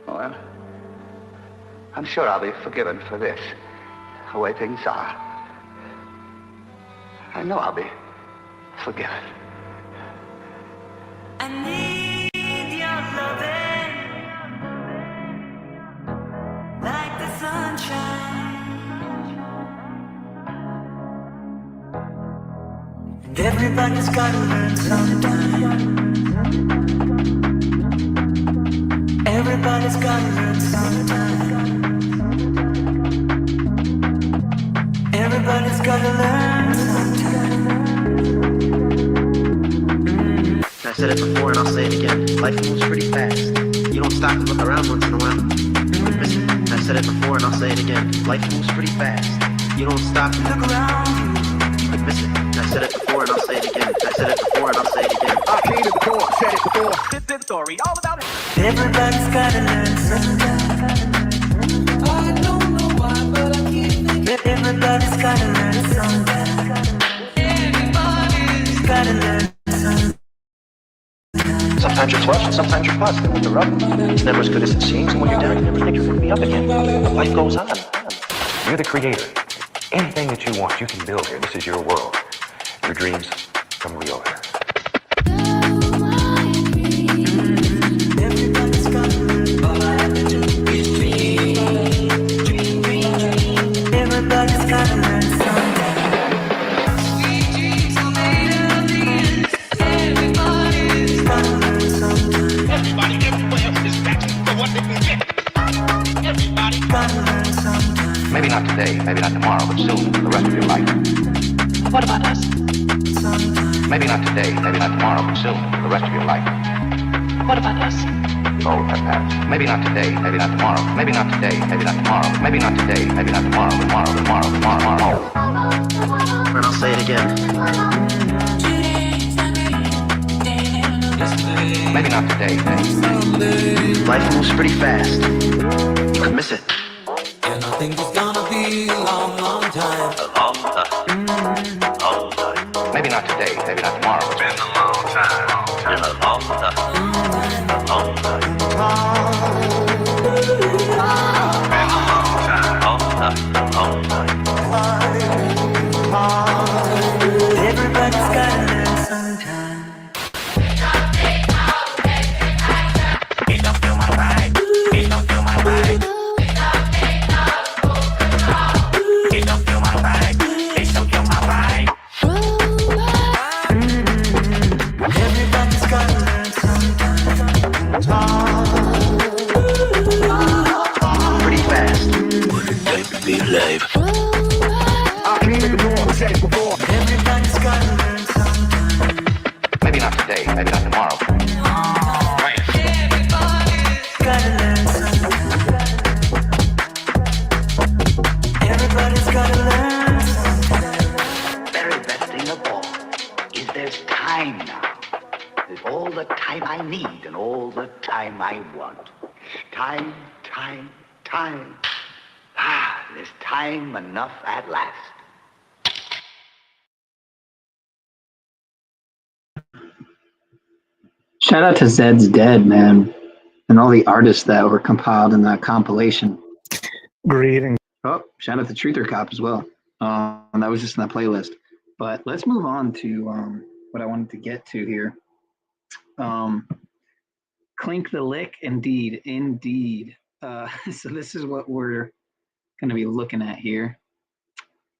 Well, I'm sure I'll be forgiven for this, the way things are. I know I'll be forgiven. I need your loving like the sunshine, and everybody's gotta learn sometime. Everybody's gotta learn sometime. Everybody's gotta learn sometime. I said it before and I'll say it again. Life moves pretty fast. You don't stop and look around once in a while. You could miss it. I said it before and I'll say it again. Life moves pretty fast. You don't stop and look around. You could miss it. I said it before and I'll say it again. I said it before and I'll say it again. I came to the door, said it before. This story all about it. Everybody's gotta learn sometime. I don't know why, but I can't think. Everybody's gotta learn sometime. Everybody's gotta learn sometime. Sometimes you're flush and sometimes you're bust. And when you're up, it's never as good as it seems. And when you're down, you never think you're going to be up again. But life goes on. You're the creator. Anything that you want, you can build here. This is your world. Your dreams come real here. Everybody's gotta learn. All I have to do is dream. Dream, dream, dream. Everybody's gotta learn sometime. Sweet dreams are made of these. Everybody's gotta learn sometime. Everybody everywhere is battling for what they can get. Everybody Gotta learn sometime. Maybe not today, maybe not tomorrow, but soon, for the rest of your life. What about us? Sometime. Maybe not today, maybe not tomorrow, but soon, for the rest of your life. What about us? Oh, perhaps. Maybe not today, maybe not tomorrow. Maybe not today, maybe not tomorrow. Maybe not today, maybe not tomorrow. Tomorrow. And I'll say it again. Maybe not today. Life moves pretty fast. You could miss it. And I think it's gonna be a long, long time. A long time. Long time. Maybe not today, maybe not tomorrow. Been a long time. Been a long time. A long time. Been a long time. Long time. Everybody's gotta learn sometime. it don't feel my ride. It don't feel my ride. It don't feel my ride. It don't feel my ride. Everybody's gotta learn sometime. Pretty fast. What a time to be alive. I came to the door, said it before. Everybody's gotta learn sometime. Maybe not today, maybe not tomorrow. Gotta learn sometime. Everybody's gotta learn sometime. Very best thing of all is there's time now. There's all the time I need and all the time I want. Time. Ah, there's time enough at last. Shout out to Zed's Dead, man, and all the artists that were compiled in that compilation. Greetings. Oh, shout out to Truther Cop as well. That was just in that playlist. But let's move on to what I wanted to get to here. Clink the Lick, indeed. So this is what we're going to be looking at here.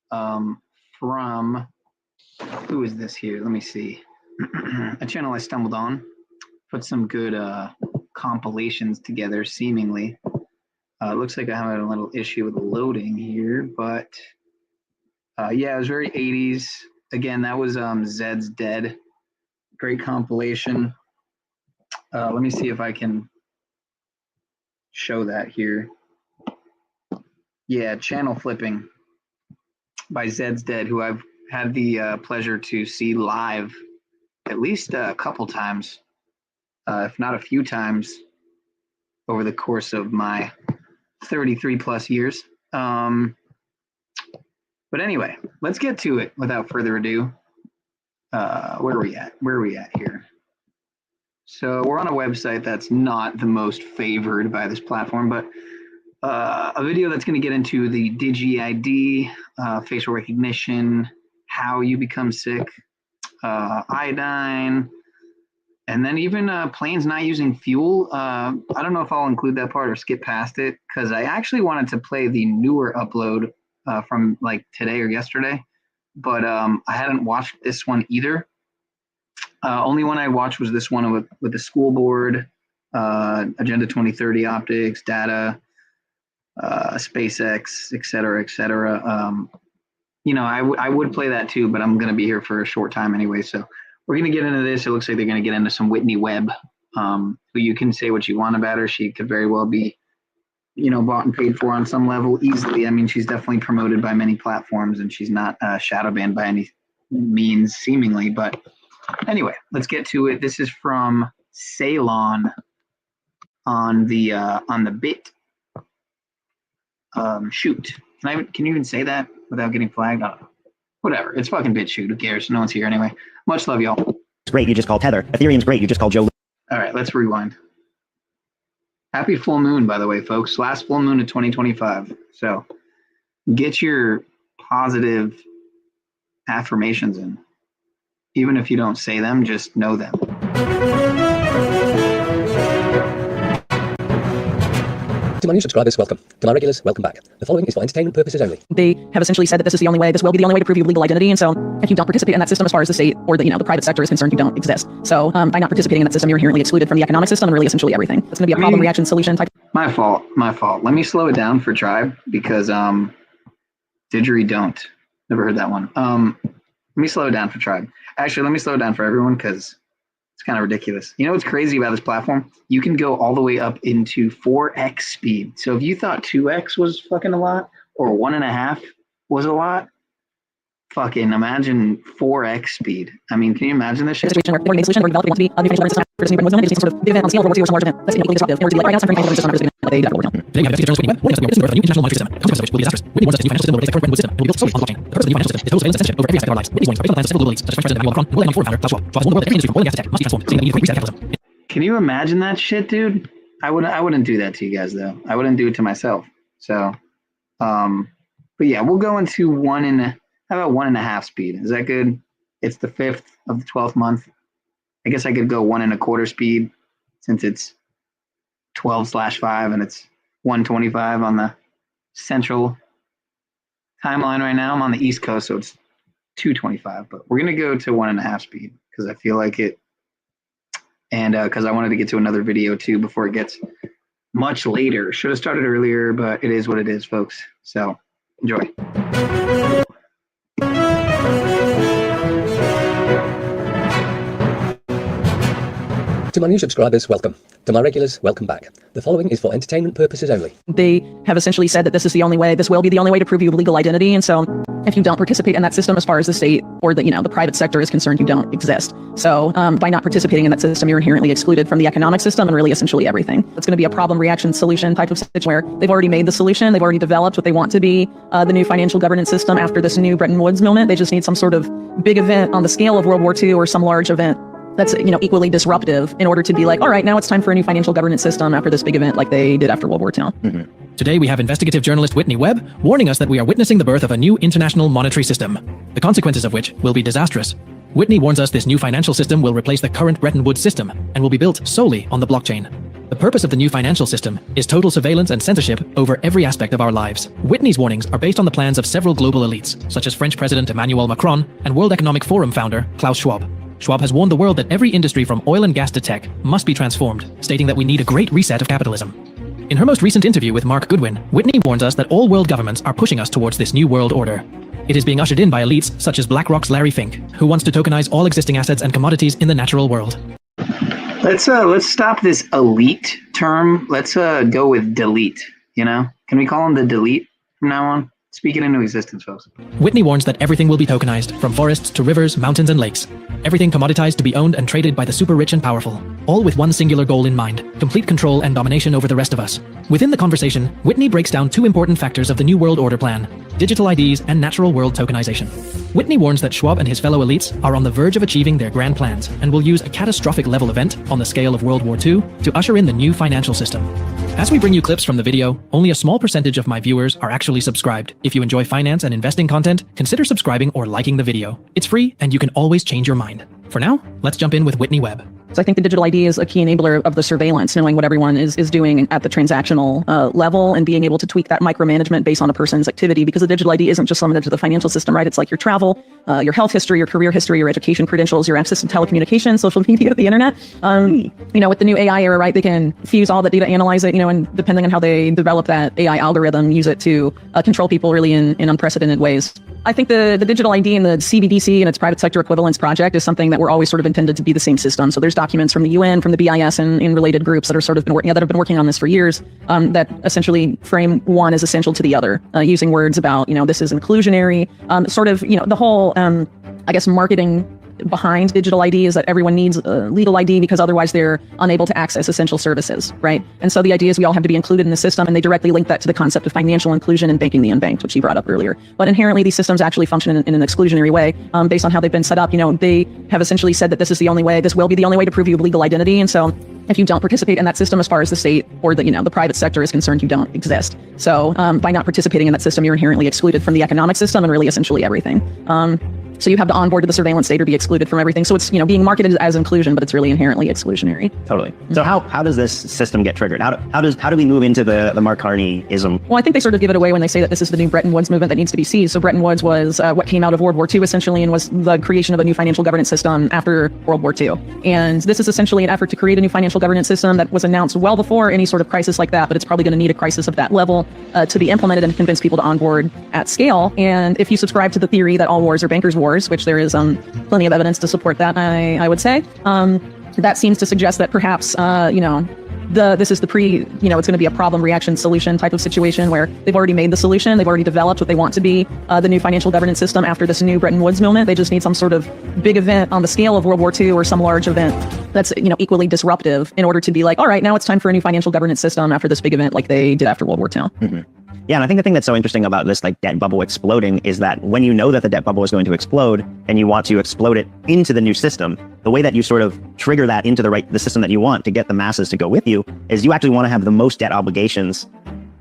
From, who is this here? Let me see. A channel I stumbled on. Put some good compilations together, seemingly. It looks like I have a little issue with loading here, but yeah, it was very 80s. Again, that was Zed's Dead. Great compilation. Let me see if I can show that here. Yeah, Channel Flipping by Zed's Dead, who I've had the pleasure to see live at least a couple times, if not a few times, over the course of my 33 plus years. But anyway, let's get to it without further ado. Where are we at here? So we're on a website that's not the most favored by this platform, but a video that's going to get into the DigiID, facial recognition, how you become sick, iodine, and then even planes not using fuel. I don't know if I'll include that part or skip past it, because I actually wanted to play the newer upload from like today or yesterday, but I hadn't watched this one either. Only one I watched was this one with the school board, Agenda 2030 optics, data, SpaceX, et cetera, et cetera. You know, I would play that too, but I'm going to be here for a short time anyway. So we're going to get into this. It looks like they're going to get into some Whitney Webb, who you can say what you want about her. She could very well be, you know, bought and paid for on some level easily. I mean, she's definitely promoted by many platforms, and she's not shadow banned by any means, seemingly. But anyway, let's get to it. This is from Ceylon on the bit. Shoot. Can you even say that without getting flagged? Whatever. It's fucking BitChute. Who cares? No one's here anyway. Much love, y'all. It's great. You just called Tether. Ethereum's great. You just called Joe. All right, let's rewind. Happy full moon, by the way, folks. Last full moon of 2025. So get your positive affirmations in. Even if you don't say them, just know them. To my new subscribers, welcome. To my regulars, welcome back. The following is for entertainment purposes only. They have essentially said that this is the only way, this will be the only way to prove your legal identity. And so if you don't participate in that system as far as the state or the, the private sector is concerned, you don't exist. So by not participating in that system, you're inherently excluded from the economic system and really essentially everything. It's going to be a problem, reaction, solution type. My fault. Let me slow it down for Tribe because didgeridoo. Never heard that one. Let me slow it down for Tribe. Actually, let me slow it down for everyone because it's kind of ridiculous. You know what's crazy about this platform? You can go all the way up into 4x speed. So if you thought 2x was fucking a lot or 1.5 was a lot, fucking imagine 4x speed. I mean, can you imagine this shit? Situation where they're a solution, they're developing, want to be a new financial governance system, sort of big event on scale of World War II or some large event that's equally disruptive in order to be like right now, some financial system like they did after World War II. Today we have investigative journalist Whitney Webb warning us that we are witnessing the birth of a new international monetary system, consequences of which will be disastrous. Whitney warns us that this new financial system will replace the current Bretton Woods system and will be built solely on the blockchain. The purpose of the new financial system is total surveillance and censorship over every aspect of our lives. Whitney's warnings are based on the plans of several global elites, such as French President Emmanuel Macron and World Economic Forum founder Klaus Schwab. Schwab has warned the world that every industry from oil and gas to tech must be transformed, saying that we need a great reset of capitalism. Can you imagine that shit, dude? I wouldn't do that to you guys though. I wouldn't do it to myself. So, but yeah, we'll go into how about 1.5 speed? Is that good? It's the 5th of the 12th month. I guess I could go 1.25 speed since it's 12/5 and it's 1:25 on the central timeline right now. I'm on the East Coast, so it's 2:25, but we're going to go to 1.5 speed because I feel like it. And because I wanted to get to another video too before it gets much later. Should have started earlier, but it is what it is, folks. So enjoy. To my new subscribers, welcome. To my regulars, welcome back. The following is for entertainment purposes only. They have essentially said that this is the only way, this will be the only way to prove your legal identity. And so if you don't participate in that system as far as the state or the, the private sector is concerned, you don't exist. So by not participating in that system, you're inherently excluded from the economic system and really essentially everything. It's going to be a problem, reaction, solution type of situation where they've already made the solution. They've already developed what they want to be the new financial governance system after this new Bretton Woods moment. They just need some sort of big event on the scale of World War II or some large event that's equally disruptive in order to be like, all right, now it's time for a new financial governance system after this big event like they did after World War II. Mm-hmm. Today we have investigative journalist Whitney Webb warning us that we are witnessing the birth of a new international monetary system, the consequences of which will be disastrous. Whitney warns us this new financial system will replace the current Bretton Woods system and will be built solely on the blockchain. The purpose of the new financial system is total surveillance and censorship over every aspect of our lives. Whitney's warnings are based on the plans of several global elites, such as French President Emmanuel Macron and World Economic Forum founder Klaus Schwab. Schwab has warned the world that every industry from oil and gas to tech must be transformed, stating that we need a great reset of capitalism. In her most recent interview with Mark Goodwin, Whitney warns us that all world governments are pushing us towards this new world order. It is being ushered in by elites such as BlackRock's Larry Fink, who wants to tokenize all existing assets and commodities in the natural world. Let's stop this elite term. Let's go with delete. Can we call them the delete from now on? Speak it into existence, folks. Whitney warns that everything will be tokenized, from forests to rivers, mountains, and lakes. Everything commoditized to be owned and traded by the super rich and powerful, all with one singular goal in mind: complete control and domination over the rest of us. Within the conversation, Whitney breaks down two important factors of the New World Order plan: digital IDs and natural world tokenization. Whitney warns that Schwab and his fellow elites are on the verge of achieving their grand plans and will use a catastrophic level event on the scale of World War II to usher in the new financial system. As we bring you clips from the video, only a small percentage of my viewers are actually subscribed. If you enjoy finance and investing content, consider subscribing or liking the video. It's free and you can always change your mind. For now, let's jump in with Whitney Webb. So I think the digital ID is a key enabler of the surveillance, knowing what everyone is doing at the transactional level and being able to tweak that micromanagement based on a person's activity, because the digital ID isn't just limited to the financial system, right? It's like your travel, your health history, your career history, your education credentials, your access to telecommunications, social media, the internet. With the new AI era, right, they can fuse all the data, analyze it, and depending on how they develop that AI algorithm, use it to control people really in unprecedented ways. I think the digital ID and the CBDC and its private sector equivalence project is something that we're always sort of intended to be the same system. So there's documents from the UN, from the BIS, and in related groups that are sort of been that have been working on this for years, that essentially frame one as essential to the other, using words about, this is inclusionary, the whole, marketing behind digital ID is that everyone needs a legal ID because otherwise they're unable to access essential services, right? And so the idea is we all have to be included in the system, and they directly link that to the concept of financial inclusion and banking the unbanked, which you brought up earlier. But inherently, these systems actually function in an exclusionary way, based on how they've been set up. They have essentially said that this will be the only way to prove you have legal identity. And so if you don't participate in that system, as far as the state or the private sector is concerned, you don't exist. So by not participating in that system, you're inherently excluded from the economic system and really essentially everything. So you have to onboard to the surveillance state or be excluded from everything. So it's, being marketed as inclusion, but it's really inherently exclusionary. Totally. So how does this system get triggered? How do we move into the Mark Carney-ism? Well, I think they sort of give it away when they say that this is the new Bretton Woods movement that needs to be seized. So Bretton Woods was what came out of World War II essentially, and was the creation of a new financial governance system after World War II. And this is essentially an effort to create a new financial governance system that was announced well before any sort of crisis like that, but it's probably going to need a crisis of that level to be implemented and convince people to onboard at scale. And if you subscribe to the theory that all wars are bankers' wars, which there is plenty of evidence to support that, I would say, that seems to suggest that perhaps, this is the it's going to be a problem reaction solution type of situation where they've already made the solution. They've already developed what they want to be the new financial governance system after this new Bretton Woods movement. They just need some sort of big event on the scale of World War II or some large event that's, equally disruptive in order to be like, all right, now it's time for a new financial governance system after this big event like they did after World War II. Mm-hmm. Yeah, and I think the thing that's so interesting about this debt bubble exploding is that when you know that the debt bubble is going to explode and you want to explode it into the new system, the way that you sort of trigger that into the system that you want to get the masses to go with you is you actually want to have the most debt obligations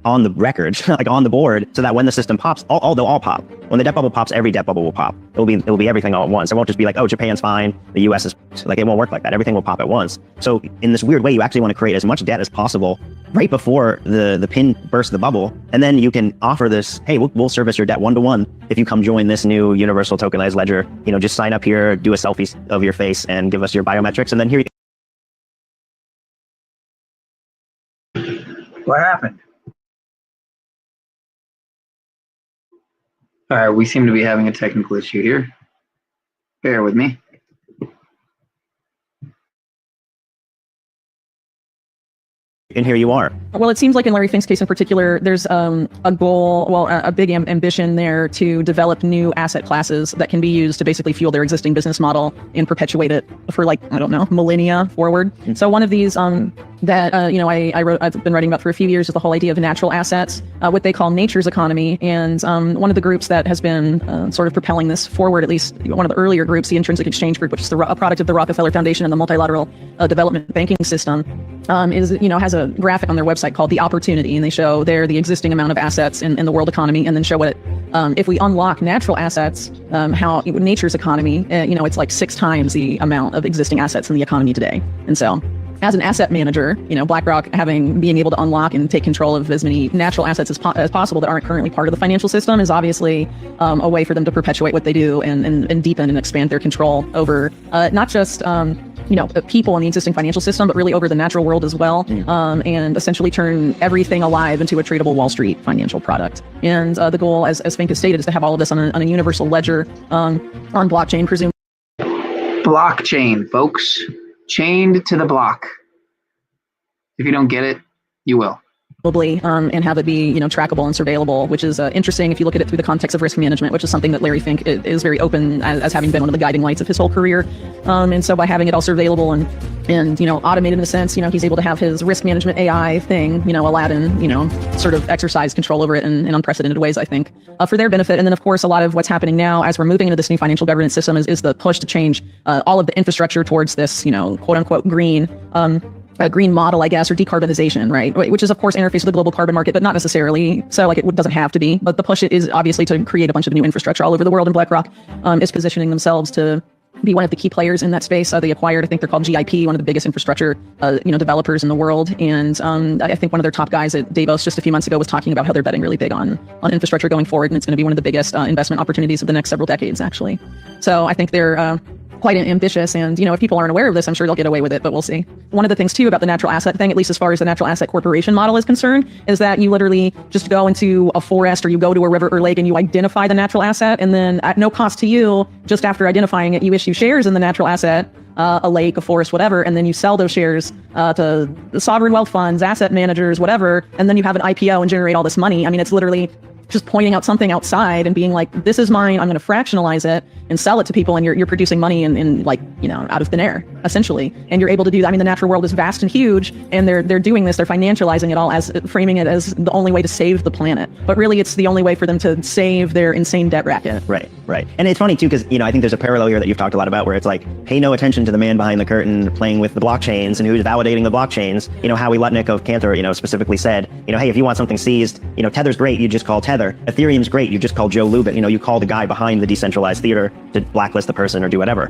on the record, on the board, so that when the system pops, they'll all pop. When the debt bubble pops, every debt bubble will pop. It'll be everything all at once. It won't just be like, oh, Japan's fine, the US is it won't work like that. Everything will pop at once. So in this weird way, you actually want to create as much debt as possible right before the pin bursts the bubble, and then you can offer this, hey, we'll service your debt 1-to-1 if you come join this new universal tokenized ledger. Just sign up here, do a selfie of your face, and give us your biometrics, and then here you. What happened? All right, we seem to be having a technical issue here. Bear with me. And here you are. Well, it seems like in Larry Fink's case in particular, there's a goal, a big ambition there to develop new asset classes that can be used to basically fuel their existing business model and perpetuate it for millennia forward. Mm-hmm. So one of these that I've been writing about for a few years is the whole idea of natural assets, what they call nature's economy. And one of the groups that has been sort of propelling this forward, at least one of the earlier groups, the Intrinsic Exchange Group, which is a product of the Rockefeller Foundation and the multilateral development banking system, has a graphic on their website called The Opportunity, and they show there the existing amount of assets in the world economy, and then show what if we unlock natural assets, how nature's economy, it's like 6 times the amount of existing assets in the economy today. And so as an asset manager, BlackRock being able to unlock and take control of as many natural assets as possible that aren't currently part of the financial system is obviously a way for them to perpetuate what they do and deepen and expand their control over not just people in the existing financial system, but really over the natural world as well, and essentially turn everything alive into a tradable Wall Street financial product. And the goal, as Fink has stated, is to have all of this on a universal ledger on blockchain, presumably. Blockchain, folks. Chained to the block. If you don't get it, you will. and have it be, trackable and surveillable, which is interesting if you look at it through the context of risk management, which is something that Larry Fink is very open as having been one of the guiding lights of his whole career. And so by having it all surveillable and automated in a sense, he's able to have his risk management AI thing, Aladdin, sort of exercise control over it in unprecedented ways, I think, for their benefit. And then, of course, a lot of what's happening now as we're moving into this new financial governance system is the push to change all of the infrastructure towards this, quote unquote, green model, I guess, or decarbonization, right? Which is, of course, interface with the global carbon market, but not necessarily. So, like, it doesn't have to be. But the push is obviously to create a bunch of new infrastructure all over the world, and BlackRock is positioning themselves to be one of the key players in that space. They acquired, I think they're called GIP, one of the biggest infrastructure, developers in the world. And I think one of their top guys at Davos just a few months ago was talking about how they're betting really big on infrastructure going forward, and it's going to be one of the biggest investment opportunities of the next several decades, actually. So I think they're quite ambitious, and if people aren't aware of this, I'm sure they'll get away with it, but we'll see. One of the things too about the natural asset thing, at least as far as the natural asset corporation model is concerned, is that you literally just go into a forest or you go to a river or lake and you identify the natural asset, and then at no cost to you, just after identifying it, you issue shares in the natural asset, a lake, a forest, whatever, and then you sell those shares to the sovereign wealth funds, asset managers, whatever, and then you have an IPO and generate all this money. I mean, it's literally just pointing out something outside and being like, this is mine, I'm going to fractionalize it and sell it to people, and you're producing money in like, out of thin air, essentially. And you're able to do that. I mean, the natural world is vast and huge, and they're doing this, they're financializing it all as framing it as the only way to save the planet. But really, it's the only way for them to save their insane debt racket. Right. And it's funny too, because, I think there's a parallel here that you've talked a lot about where it's like, pay no attention to the man behind the curtain playing with the blockchains and who's validating the blockchains. Howie Lutnick of Cantor, specifically said, hey, if you want something seized, Tether's great, you just call Tether. Ethereum's great, you just call Joe Lubin. You call the guy behind the decentralized theater to blacklist the person or do whatever.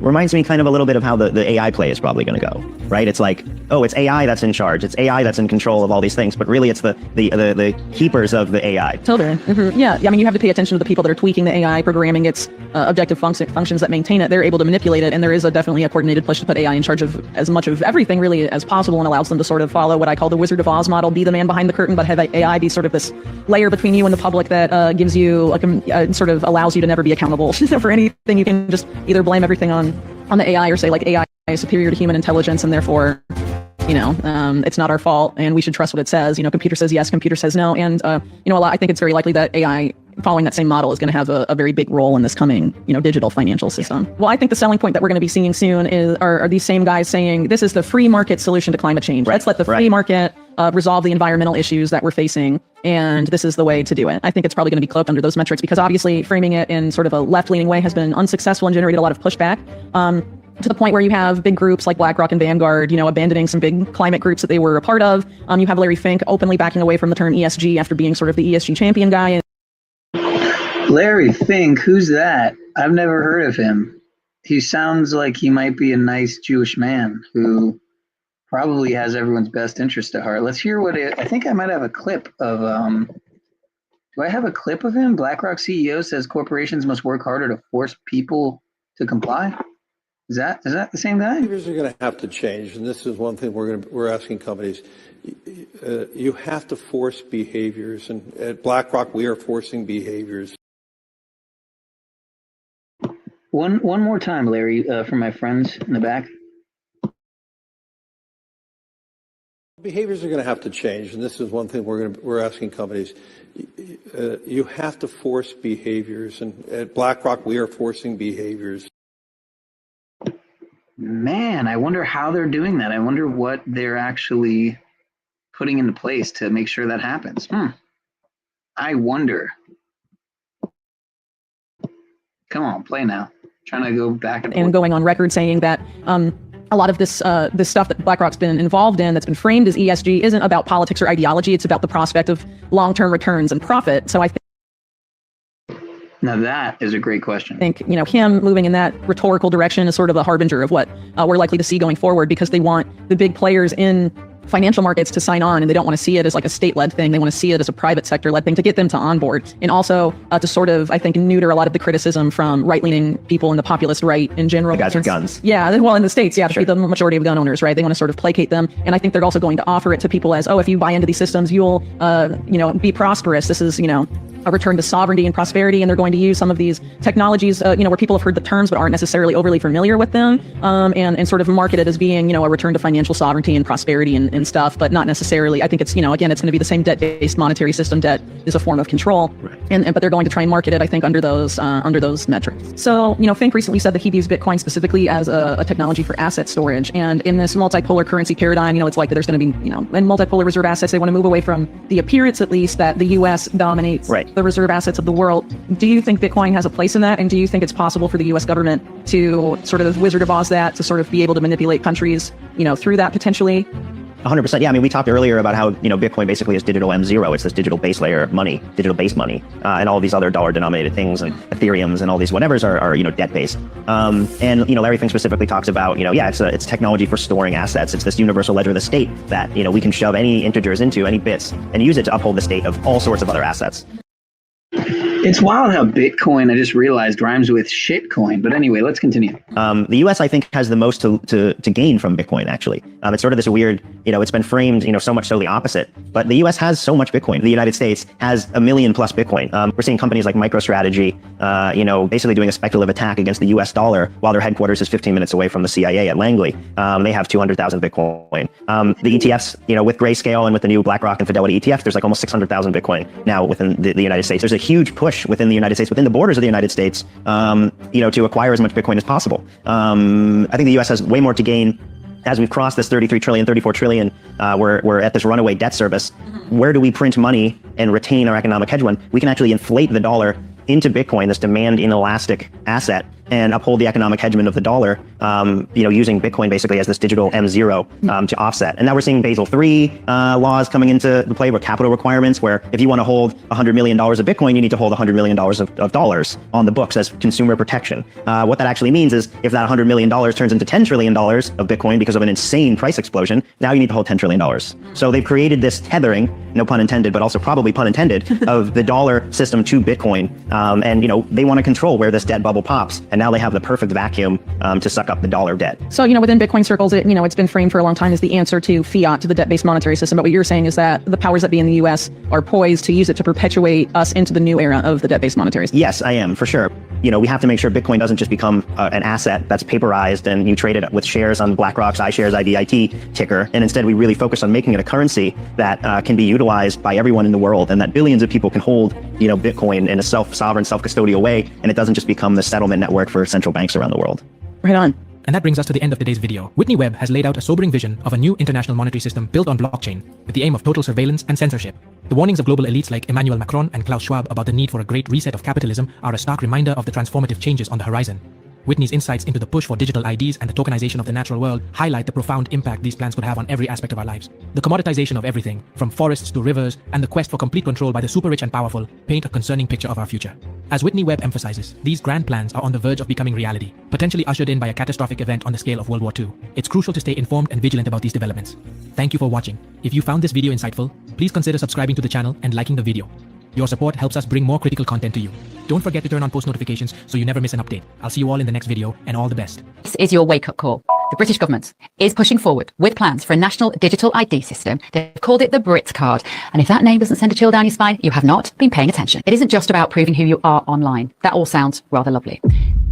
Reminds me kind of a little bit of how the AI play is probably going to go, right? It's like, oh, it's AI that's in charge. It's AI that's in control of all these things, but really it's the keepers of the AI. Totally. Yeah. I mean, you have to pay attention to the people that are tweaking the AI, programming its objective functions that maintain it. They're able to manipulate it, and there is definitely a coordinated push to put AI in charge of as much of everything really as possible, and allows them to sort of follow what I call the Wizard of Oz model, be the man behind the curtain, but have AI be sort of this layer between you and the public that gives you, sort of allows you to never be accountable for anything. You can just either blame everything on the AI or say, like, AI is superior to human intelligence, and therefore, it's not our fault, and we should trust what it says. Computer says yes, computer says no. And, I think it's very likely that AI, following that same model, is going to have a very big role in this coming, digital financial system. Well, I think the selling point that we're going to be seeing soon are these same guys saying, this is the free market solution to climate change. Let's let the free market resolve the environmental issues that we're facing, and this is the way to do it. I think it's probably going to be cloaked under those metrics, because obviously framing it in sort of a left-leaning way has been unsuccessful and generated a lot of pushback. To the point where you have big groups like BlackRock and Vanguard, abandoning some big climate groups that they were a part of. You have Larry Fink openly backing away from the term ESG after being sort of the ESG champion guy. Larry Fink, who's that? I've never heard of him. He sounds like he might be a nice Jewish man who probably has everyone's best interest at heart. Let's hear I think I might have a clip of, do I have a clip of him? BlackRock CEO says corporations must work harder to force people to comply. Is that the same guy? Behaviors are going to have to change, and this is one thing we're asking companies. You have to force behaviors, and at BlackRock we are forcing behaviors. One more time, Larry, for my friends in the back. Behaviors are going to have to change, and this is one thing we're asking companies. You have to force behaviors, and at BlackRock we are forcing behaviors. Man, I wonder how they're doing that. I wonder what they're actually putting into place to make sure that happens. I wonder. Come on, play now. Trying to go back and going on record saying that a lot of this stuff that BlackRock's been involved in, that's been framed as ESG, isn't about politics or ideology. It's about the prospect of long-term returns and profit. So I think. Now that is a great question. I think, him moving in that rhetorical direction is sort of a harbinger of what we're likely to see going forward, because they want the big players in financial markets to sign on, and they don't want to see it as like a state-led thing. They want to see it as a private sector-led thing to get them to onboard, and also to sort of, I think, neuter a lot of the criticism from right-leaning people in the populist right in general. The guys with guns. Yeah, well, in the States, yeah, Sure. the majority of gun owners, right? They want to sort of placate them, and I think they're also going to offer it to people as, oh, if you buy into these systems, you'll, be prosperous. This is, a return to sovereignty and prosperity, and they're going to use some of these technologies, where people have heard the terms but aren't necessarily overly familiar with them, and sort of market it as being, a return to financial sovereignty and prosperity and stuff, but not necessarily. I think it's, again, it's going to be the same debt-based monetary system. Debt is a form of control, but they're going to try and market it, I think, under those metrics. So, Fink recently said that he views Bitcoin specifically as a technology for asset storage, and in this multipolar currency paradigm, it's likely there's going to be, in multipolar reserve assets, they want to move away from the appearance, at least, that the U.S. dominates the reserve assets of the world. Do you think Bitcoin has a place in that? And do you think it's possible for the U.S. government to sort of Wizard of Oz that, to sort of be able to manipulate countries, through that potentially? 100%. Yeah, I mean, we talked earlier about how, Bitcoin basically is digital M0. It's this digital base layer money, digital base money, and all these other dollar-denominated things, and Ethereums and all these whatevers are debt-based. And, Larry Fink specifically talks about, it's technology for storing assets. It's this universal ledger of the state that, we can shove any integers into, any bits, and use it to uphold the state of all sorts of other assets. It's wild how Bitcoin, I just realized, rhymes with shitcoin. But anyway, let's continue. The U.S., I think, has the most to gain from Bitcoin, actually. It's sort of this weird, it's been framed, so much so the opposite. But the U.S. has so much Bitcoin. The United States has 1 million plus Bitcoin. We're seeing companies like MicroStrategy, basically doing a speculative attack against the U.S. dollar while their headquarters is 15 minutes away from the CIA at Langley. They have 200,000 Bitcoin. The ETFs, with Grayscale and with the new BlackRock and Fidelity ETF, there's like almost 600,000 Bitcoin now within the United States. There's a huge push within the United States, within the borders of the United States, to acquire as much Bitcoin as possible. I think the U.S. has way more to gain as we've crossed this 33 trillion, 34 trillion. We're at this runaway debt service. Where do we print money and retain our economic hedge fund? We can actually inflate the dollar into Bitcoin, this demand inelastic asset, and uphold the economic hedgement of the dollar, using Bitcoin basically as this digital M0 to offset. And now we're seeing Basel III laws coming into the play with capital requirements, where if you want to hold $100 million of Bitcoin, you need to hold $100 million of dollars on the books as consumer protection. What that actually means is if that $100 million turns into $10 trillion of Bitcoin because of an insane price explosion, now you need to hold $10 trillion. So they've created this tethering, no pun intended, but also probably pun intended, of the dollar system to Bitcoin. And they want to control where this debt bubble pops. And now they have the perfect vacuum to suck up the dollar debt. So, within Bitcoin circles, it's been framed for a long time as the answer to fiat, to the debt-based monetary system. But what you're saying is that the powers that be in the U.S. are poised to use it to perpetuate us into the new era of the debt-based monetary system. Yes, I am, for sure. We have to make sure Bitcoin doesn't just become an asset that's paperized and you trade it with shares on BlackRock's iShares IDIT ticker. And instead, we really focus on making it a currency that can be utilized by everyone in the world, and that billions of people can hold, Bitcoin in a self-sovereign, self-custodial way, and it doesn't just become the settlement network for central banks around the world. Right on. And that brings us to the end of today's video. Whitney Webb has laid out a sobering vision of a new international monetary system built on blockchain with the aim of total surveillance and censorship. The warnings of global elites like Emmanuel Macron and Klaus Schwab about the need for a great reset of capitalism are a stark reminder of the transformative changes on the horizon. Whitney's insights into the push for digital IDs and the tokenization of the natural world highlight the profound impact these plans could have on every aspect of our lives. The commoditization of everything, from forests to rivers, and the quest for complete control by the super rich and powerful, paint a concerning picture of our future. As Whitney Webb emphasizes, these grand plans are on the verge of becoming reality, potentially ushered in by a catastrophic event on the scale of World War II. It's crucial to stay informed and vigilant about these developments. Thank you for watching. If you found this video insightful, please consider subscribing to the channel and liking the video. Your support helps us bring more critical content to you. Don't forget to turn on post notifications so you never miss an update. I'll see you all in the next video, and all the best. This is your wake-up call. The British government is pushing forward with plans for a national digital ID system. They've called it the Brit card. And if that name doesn't send a chill down your spine, you have not been paying attention. It isn't just about proving who you are online. That all sounds rather lovely.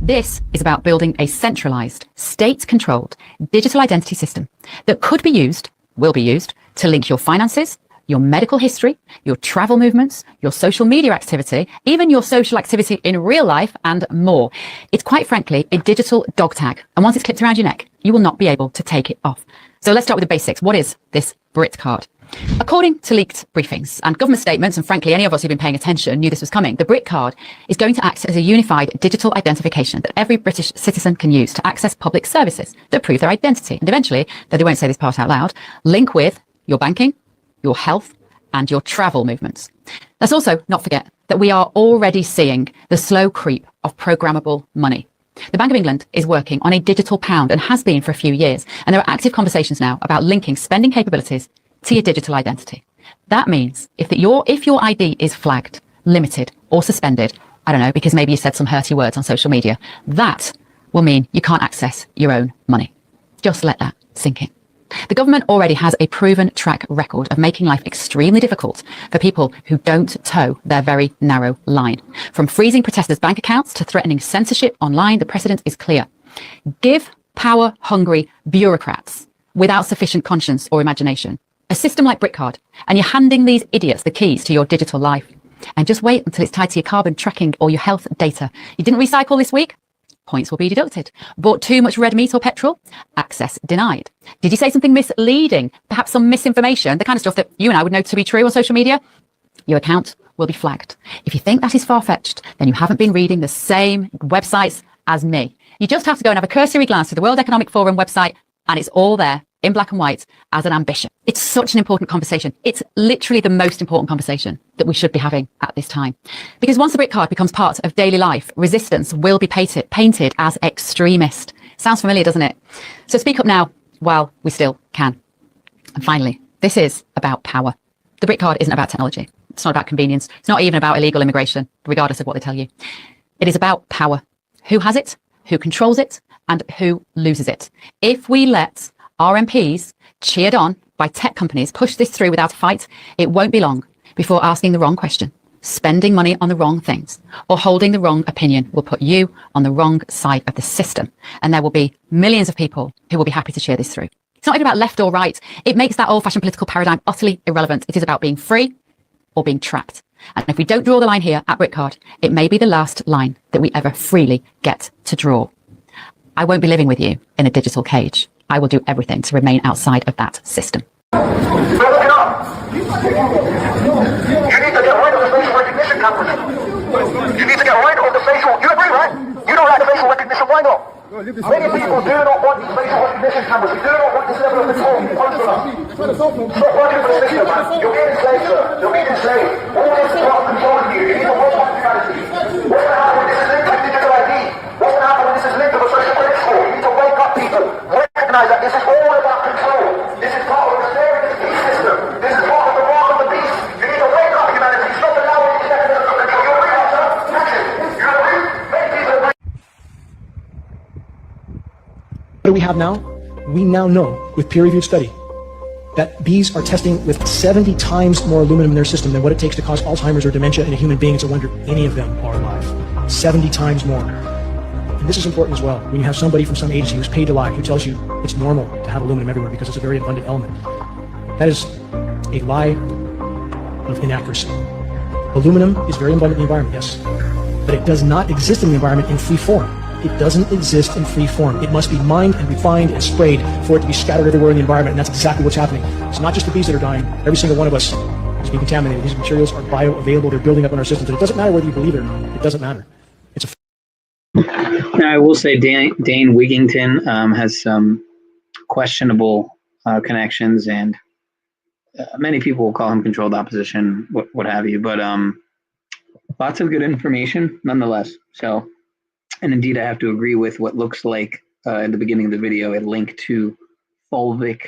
This is about building a centralized, state-controlled digital identity system that could be used, will be used, to link your finances, your medical history, your travel movements, your social media activity, even your social activity in real life, and more. It's quite frankly a digital dog tag. And once it's clipped around your neck, you will not be able to take it off. So let's start with the basics. What is this Brit card? According to leaked briefings and government statements, and frankly, any of us who've been paying attention knew this was coming, the Brit card is going to act as a unified digital identification that every British citizen can use to access public services that prove their identity. And eventually, though they won't say this part out loud, link with your banking, your health, and your travel movements. Let's also not forget that we are already seeing the slow creep of programmable money. The Bank of England is working on a digital pound and has been for a few years, and there are active conversations now about linking spending capabilities to your digital identity. That means if your ID is flagged, limited, or suspended, I don't know, because maybe you said some hurty words on social media, that will mean you can't access your own money. Just let that sink in. The government already has a proven track record of making life extremely difficult for people who don't toe their very narrow line. From freezing protesters' bank accounts to threatening censorship online, the precedent is clear. Give power-hungry bureaucrats without sufficient conscience or imagination a system like BritCard, and you're handing these idiots the keys to your digital life. And just wait until it's tied to your carbon tracking or your health data. You didn't recycle this week? Points will be deducted. Bought too much red meat or petrol? Access denied. Did you say something misleading? Perhaps some misinformation? The kind of stuff that you and I would know to be true on social media? Your account will be flagged. If you think that is far-fetched, then you haven't been reading the same websites as me. You just have to go and have a cursory glance to the World Economic Forum website, and it's all there in black and white as an ambition. It's such an important conversation. It's literally the most important conversation that we should be having at this time. Because once the BRIC card becomes part of daily life, resistance will be painted as extremist. Sounds familiar, doesn't it? So speak up now while we still can. And finally, this is about power. The BRIC card isn't about technology. It's not about convenience. It's not even about illegal immigration, regardless of what they tell you. It is about power. Who has it, who controls it, and who loses it. If we let our MPs, cheered on by tech companies, push this through without a fight, it won't be long before asking the wrong question, spending money on the wrong things, or holding the wrong opinion will put you on the wrong side of the system. And there will be millions of people who will be happy to cheer this through. It's not even about left or right. It makes that old-fashioned political paradigm utterly irrelevant. It is about being free or being trapped. And if we don't draw the line here at BritCard, it may be the last line that we ever freely get to draw. I won't be living with you in a digital cage. I will do everything to remain outside of that system. You need to get rid of the facial recognition company. You need to get rid of the facial, you agree, right? You don't like the facial recognition, why not? Many people do not want these facial recognition cameras. We do not want this level of control imposed on us. Stop working for the system, man. You're being enslaved, sir. You're being enslaved. All this is about controlling you. You need to wake up humanity. What's going to happen when this is linked to digital ID? What's going to happen when this is linked to the social credit score? You need to wake up, people. Recognize that this is all about control. This is part of the Serapis beast system. This is part of the mark of the beast. You need to wake up, humanity. Stop allowing these mechanisms to control. You agree, sir? Action. You agree? Many people agree. What do we have now? We now know with peer-reviewed study that bees are testing with 70 times more aluminum in their system than what it takes to cause Alzheimer's or dementia in a human being. It's a wonder any of them are alive. 70 times more. And this is important as well. When you have somebody from some agency who's paid to lie, who tells you it's normal to have aluminum everywhere because it's a very abundant element. That is a lie of inaccuracy. Aluminum is very abundant in the environment, yes, but it does not exist in the environment in free form. It doesn't exist in free form. It must be mined and refined and sprayed for it to be scattered everywhere in the environment, and that's exactly what's happening. It's not just the bees that are dying. Every single one of us is being contaminated. These materials are bioavailable. They're building up in our systems. And it doesn't matter whether you believe it or not. It doesn't matter. It's a Now, I will say Dane Wigington has some questionable connections, and many people will call him controlled opposition, what have you, but lots of good information nonetheless. So, and indeed, I have to agree with what looks like in the beginning of the video, a link to fulvic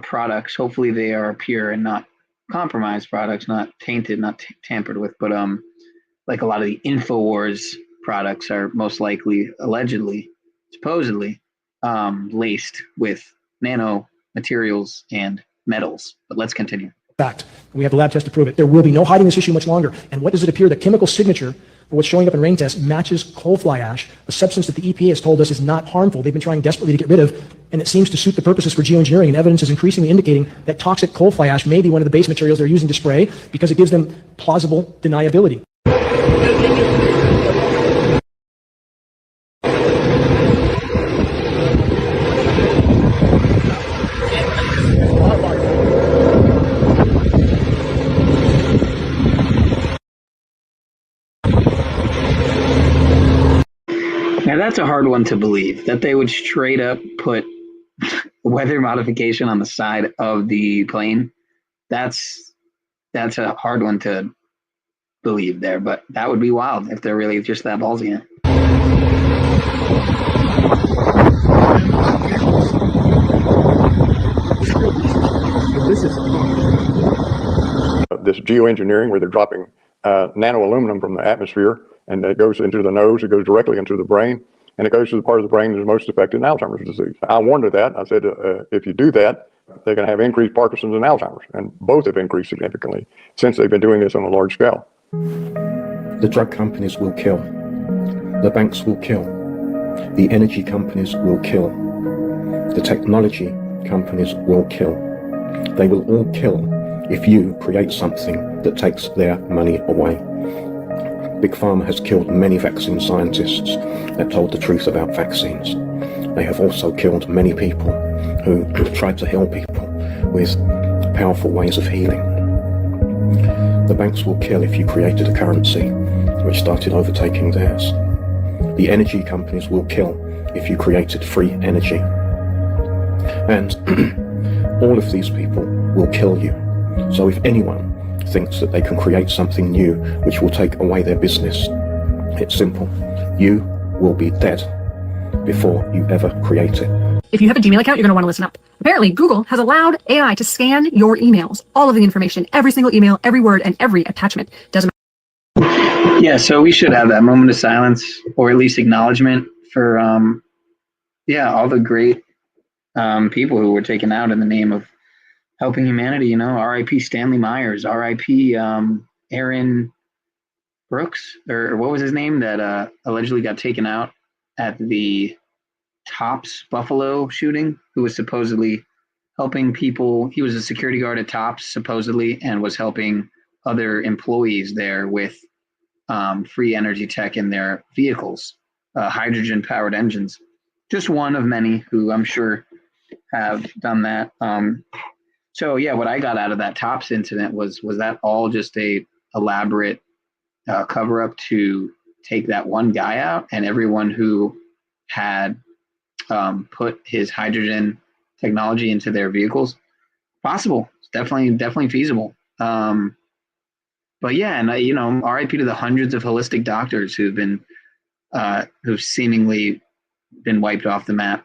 products. Hopefully they are pure and not compromised products, not tainted, not tampered with, but like a lot of the InfoWars products are most likely, allegedly, supposedly, laced with nano materials and metals. But let's continue. fact. We have the lab test to prove it. There will be no hiding this issue much longer. And what does it appear? The chemical signature for what's showing up in rain tests matches coal fly ash, a substance that the EPA has told us is not harmful. They've been trying desperately to get rid of, and it seems to suit the purposes for geoengineering, and evidence is increasingly indicating that toxic coal fly ash may be one of the base materials they're using to spray because it gives them plausible deniability. Now that's a hard one to believe, that they would straight up put weather modification on the side of the plane. That's a hard one to believe there, but that would be wild if they're really just that ballsy. This geoengineering where they're dropping nano aluminum from the atmosphere, and it goes into the nose, it goes directly into the brain. and it goes to the part of the brain that is most affected in Alzheimer's disease. I warned her that. I said, if you do that, they're going to have increased Parkinson's and Alzheimer's, and both have increased significantly since they've been doing this on a large scale. The drug companies will kill. The banks will kill. The energy companies will kill. The technology companies will kill. They will all kill if you create something that takes their money away. Big Pharma has killed many vaccine scientists that told the truth about vaccines. They have also killed many people who tried to heal people with powerful ways of healing. The banks will kill if you created a currency which started overtaking theirs. The energy companies will kill if you created free energy. And all of these people will kill you. So if anyone thinks that they can create something new which will take away their business, it's simple. You will be dead before you ever create it. If you have a Gmail account, you're going to want to listen up. Apparently, Google has allowed AI to scan your emails, all of the information, every single email, every word, and every attachment. Doesn't matter. Yeah, so we should have that moment of silence, or at least acknowledgement for, all the great people who were taken out in the name of helping humanity. You know, R.I.P. Stanley Myers, R.I.P. Aaron Brooks, or what was his name, that allegedly got taken out at the Tops Buffalo shooting, who was supposedly helping people. He was a security guard at Tops, supposedly, and was helping other employees there with free energy tech in their vehicles, hydrogen-powered engines. Just one of many who I'm sure have done that. So yeah, what I got out of that Tops incident was that all just a elaborate cover-up to take that one guy out, and everyone who had put his hydrogen technology into their vehicles? Possible. It's definitely feasible. But yeah, and RIP to the hundreds of holistic doctors who've seemingly been wiped off the map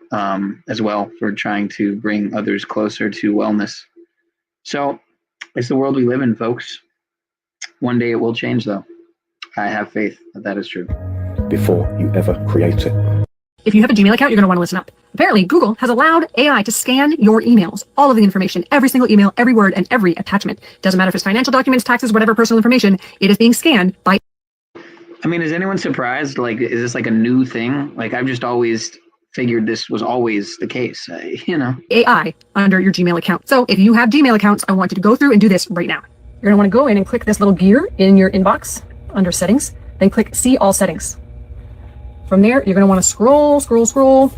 as well for trying to bring others closer to wellness. So it's the world we live in, folks. One day it will change, though. I have faith that is true. Before you ever create it. If you have a Gmail account, you're going to want to listen up. Apparently, Google has allowed AI to scan your emails, all of the information, every single email, every word, and every attachment. Doesn't matter if it's financial documents, taxes, whatever personal information, it is being scanned by... I mean, is anyone surprised? Like, is this like a new thing? Like, I've just always figured this was always the case, AI under your Gmail account. So if you have Gmail accounts, I want you to go through and do this right now. You're going to want to go in and click this little gear in your inbox under settings, then click see all settings. From there, you're going to want to scroll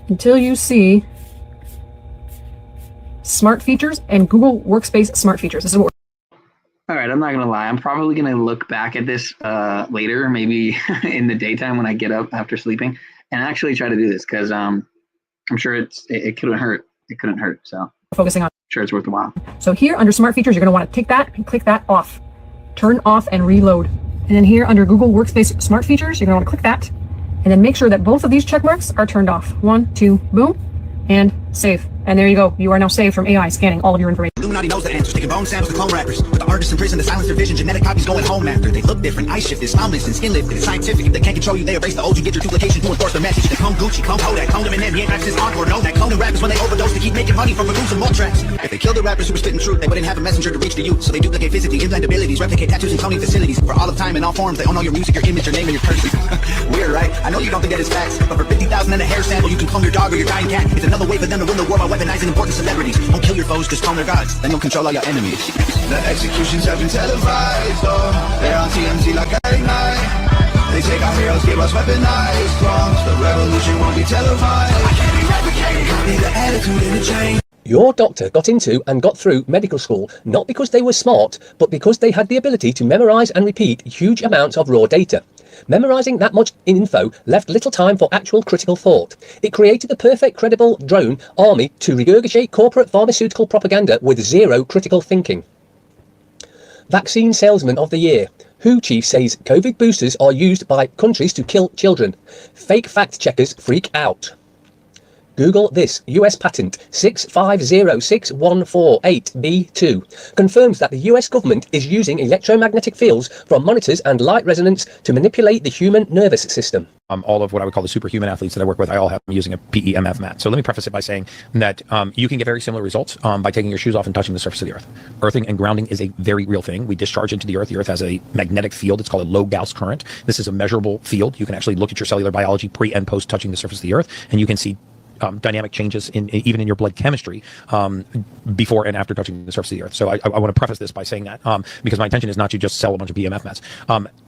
until you see smart features and Google Workspace smart features. This is what All right, I'm not going to lie. I'm probably going to look back at this later, maybe in the daytime when I get up after sleeping, and actually try to do this because I'm sure it couldn't hurt. It couldn't hurt. So focusing on. I'm sure it's worth a while. So here under smart features, you're going to want to take that and click that off. Turn off and reload. And then here under Google Workspace smart features, you're going to want to click that and then make sure that both of these check marks are turned off. 1, 2, boom, and save. And there you go. You are now saved from AI scanning all of your information. Illuminati knows the answers. Taking bone samples to clone rappers. But the artists in prison, the silence their vision. Genetic copies going home after. They look different. Eye shifted, ominous, and skin lifted. It's scientific. If they can't control you, they erase the old. You get your duplication to enforce their message. They come Gucci, come Kodak, clone them and then he ain't rapped since encore. Know that cloning rappers when they overdose to keep making money from producing more tracks. If they killed the rappers who were spitting truth, they wouldn't have a messenger to reach the youth. So they duplicate physically, implant abilities, replicate tattoos and cloning facilities. For all of time in all forms, they all know your music, your image, your name, and your person. Weird, right? I know you don't think that it's facts, but for 50,000 and a hair sample, you can clone your dog or your dying cat. It's another way for them to win the war by weaponizing important celebrities. Don't kill your foes, just clone their gods. Then you'll control all your enemies. The executions have been televised, oh, they're on TMZ like at night. They take our heroes, give us weaponized wrongs. The revolution won't be televised. I can't be replicated, need the attitude in the chain. Your doctor got into and got through medical school not because they were smart, but because they had the ability to memorize and repeat huge amounts of raw data. Memorizing that much info left little time for actual critical thought. It created the perfect credible drone army to regurgitate corporate pharmaceutical propaganda with zero critical thinking. Vaccine Salesman of the Year. WHO chief says COVID boosters are used by countries to kill children. Fake fact checkers freak out. Google this. US patent 6506148B2 confirms that the US government is using electromagnetic fields from monitors and light resonance to manipulate the human nervous system. All of what I would call the superhuman athletes that I work with, I all have them using a PEMF mat. So let me preface it by saying that you can get very similar results by taking your shoes off and touching the surface of the earth. Earthing and grounding is a very real thing. We discharge into the earth. The earth has a magnetic field. It's called a low Gauss current. This is a measurable field. You can actually look at your cellular biology pre and post touching the surface of the earth, and you can see dynamic changes even in your blood chemistry before and after touching the surface of the earth. So I want to preface this by saying that because my intention is not to just sell a bunch of BMF mats.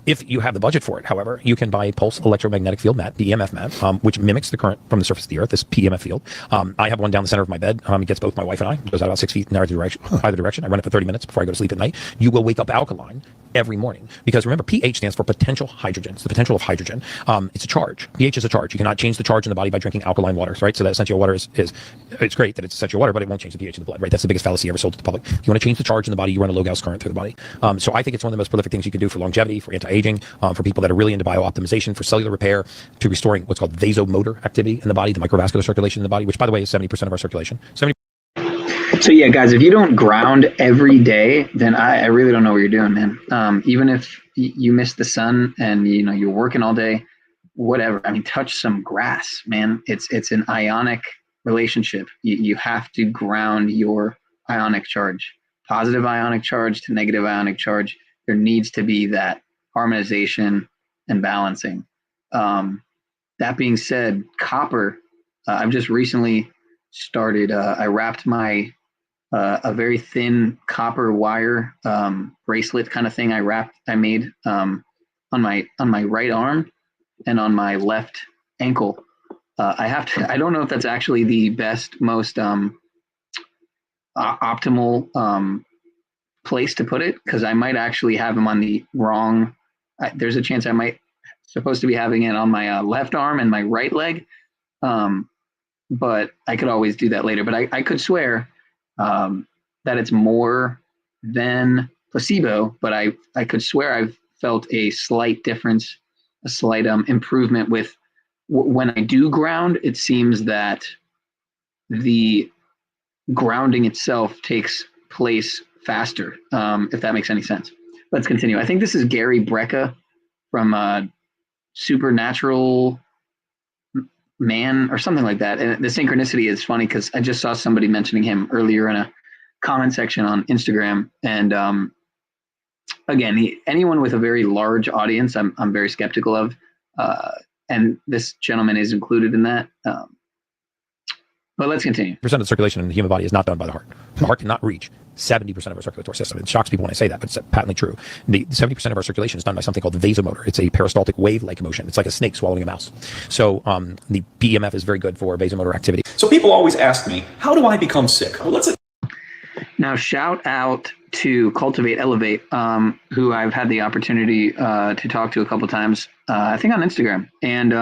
If you have the budget for it, however, you can buy a pulse electromagnetic field mat, BMF mat, which mimics the current from the surface of the earth, this PEMF field. I have one down the center of my bed. It gets both my wife and I. It goes out about 6 feet in either direction. I run it for 30 minutes before I go to sleep at night. You will wake up alkaline every morning, because remember, pH stands for potential hydrogen. It's the potential of hydrogen. It's a charge. pH is a charge. You cannot change the charge in the body by drinking alkaline waters, right? So that essential water is it's great that it's essential water, but it won't change the pH of the blood, right? That's the biggest fallacy ever sold to the public. If you want to change the charge in the body, you run a low Gauss current through the body. So I think it's one of the most prolific things you can do for longevity, for anti-aging, for people that are really into biooptimization, for cellular repair, to restoring what's called vasomotor activity in the body, the microvascular circulation in the body, which by the way is 70% of our circulation. So yeah, guys, if you don't ground every day, then I really don't know what you're doing, man. Even if you miss the sun and you're working all day, whatever. I mean, touch some grass, man. It's an ionic relationship. You have to ground your ionic charge, positive ionic charge to negative ionic charge. There needs to be that harmonization and balancing. That being said, copper, I've just recently started, I wrapped my a very thin copper wire bracelet kind of thing I made on my right arm and on my left ankle. I don't know if that's actually the best, most optimal place to put it, because I might actually have them on the wrong, there's a chance I might supposed to be having it on my left arm and my right leg. But I could always do that later. But I could swear that it's more than placebo, but I could swear I've felt a slight difference, a slight improvement with when I do ground. It seems that the grounding itself takes place faster, if that makes any sense. Let's continue. I think this is Gary Brecka from Supernatural Man or something like that. And the synchronicity is funny because I just saw somebody mentioning him earlier in a comment section on Instagram. And again, anyone with a very large audience, I'm very skeptical of. And this gentleman is included in that. But let's continue. Percent of the circulation in the human body is not done by the heart. The heart cannot reach 70% of our circulatory system. It shocks people when I say that, but it's patently true. The 70% of our circulation is done by something called the vasomotor. It's a peristaltic wave-like motion. It's like a snake swallowing a mouse. So the PEMF is very good for vasomotor activity. So people always ask me, how do I become sick? Well, Now, shout out to Cultivate Elevate, who I've had the opportunity to talk to a couple times, I think on Instagram. And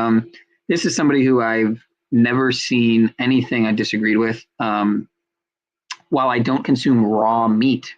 this is somebody who I've never seen anything I disagreed with. While I don't consume raw meat,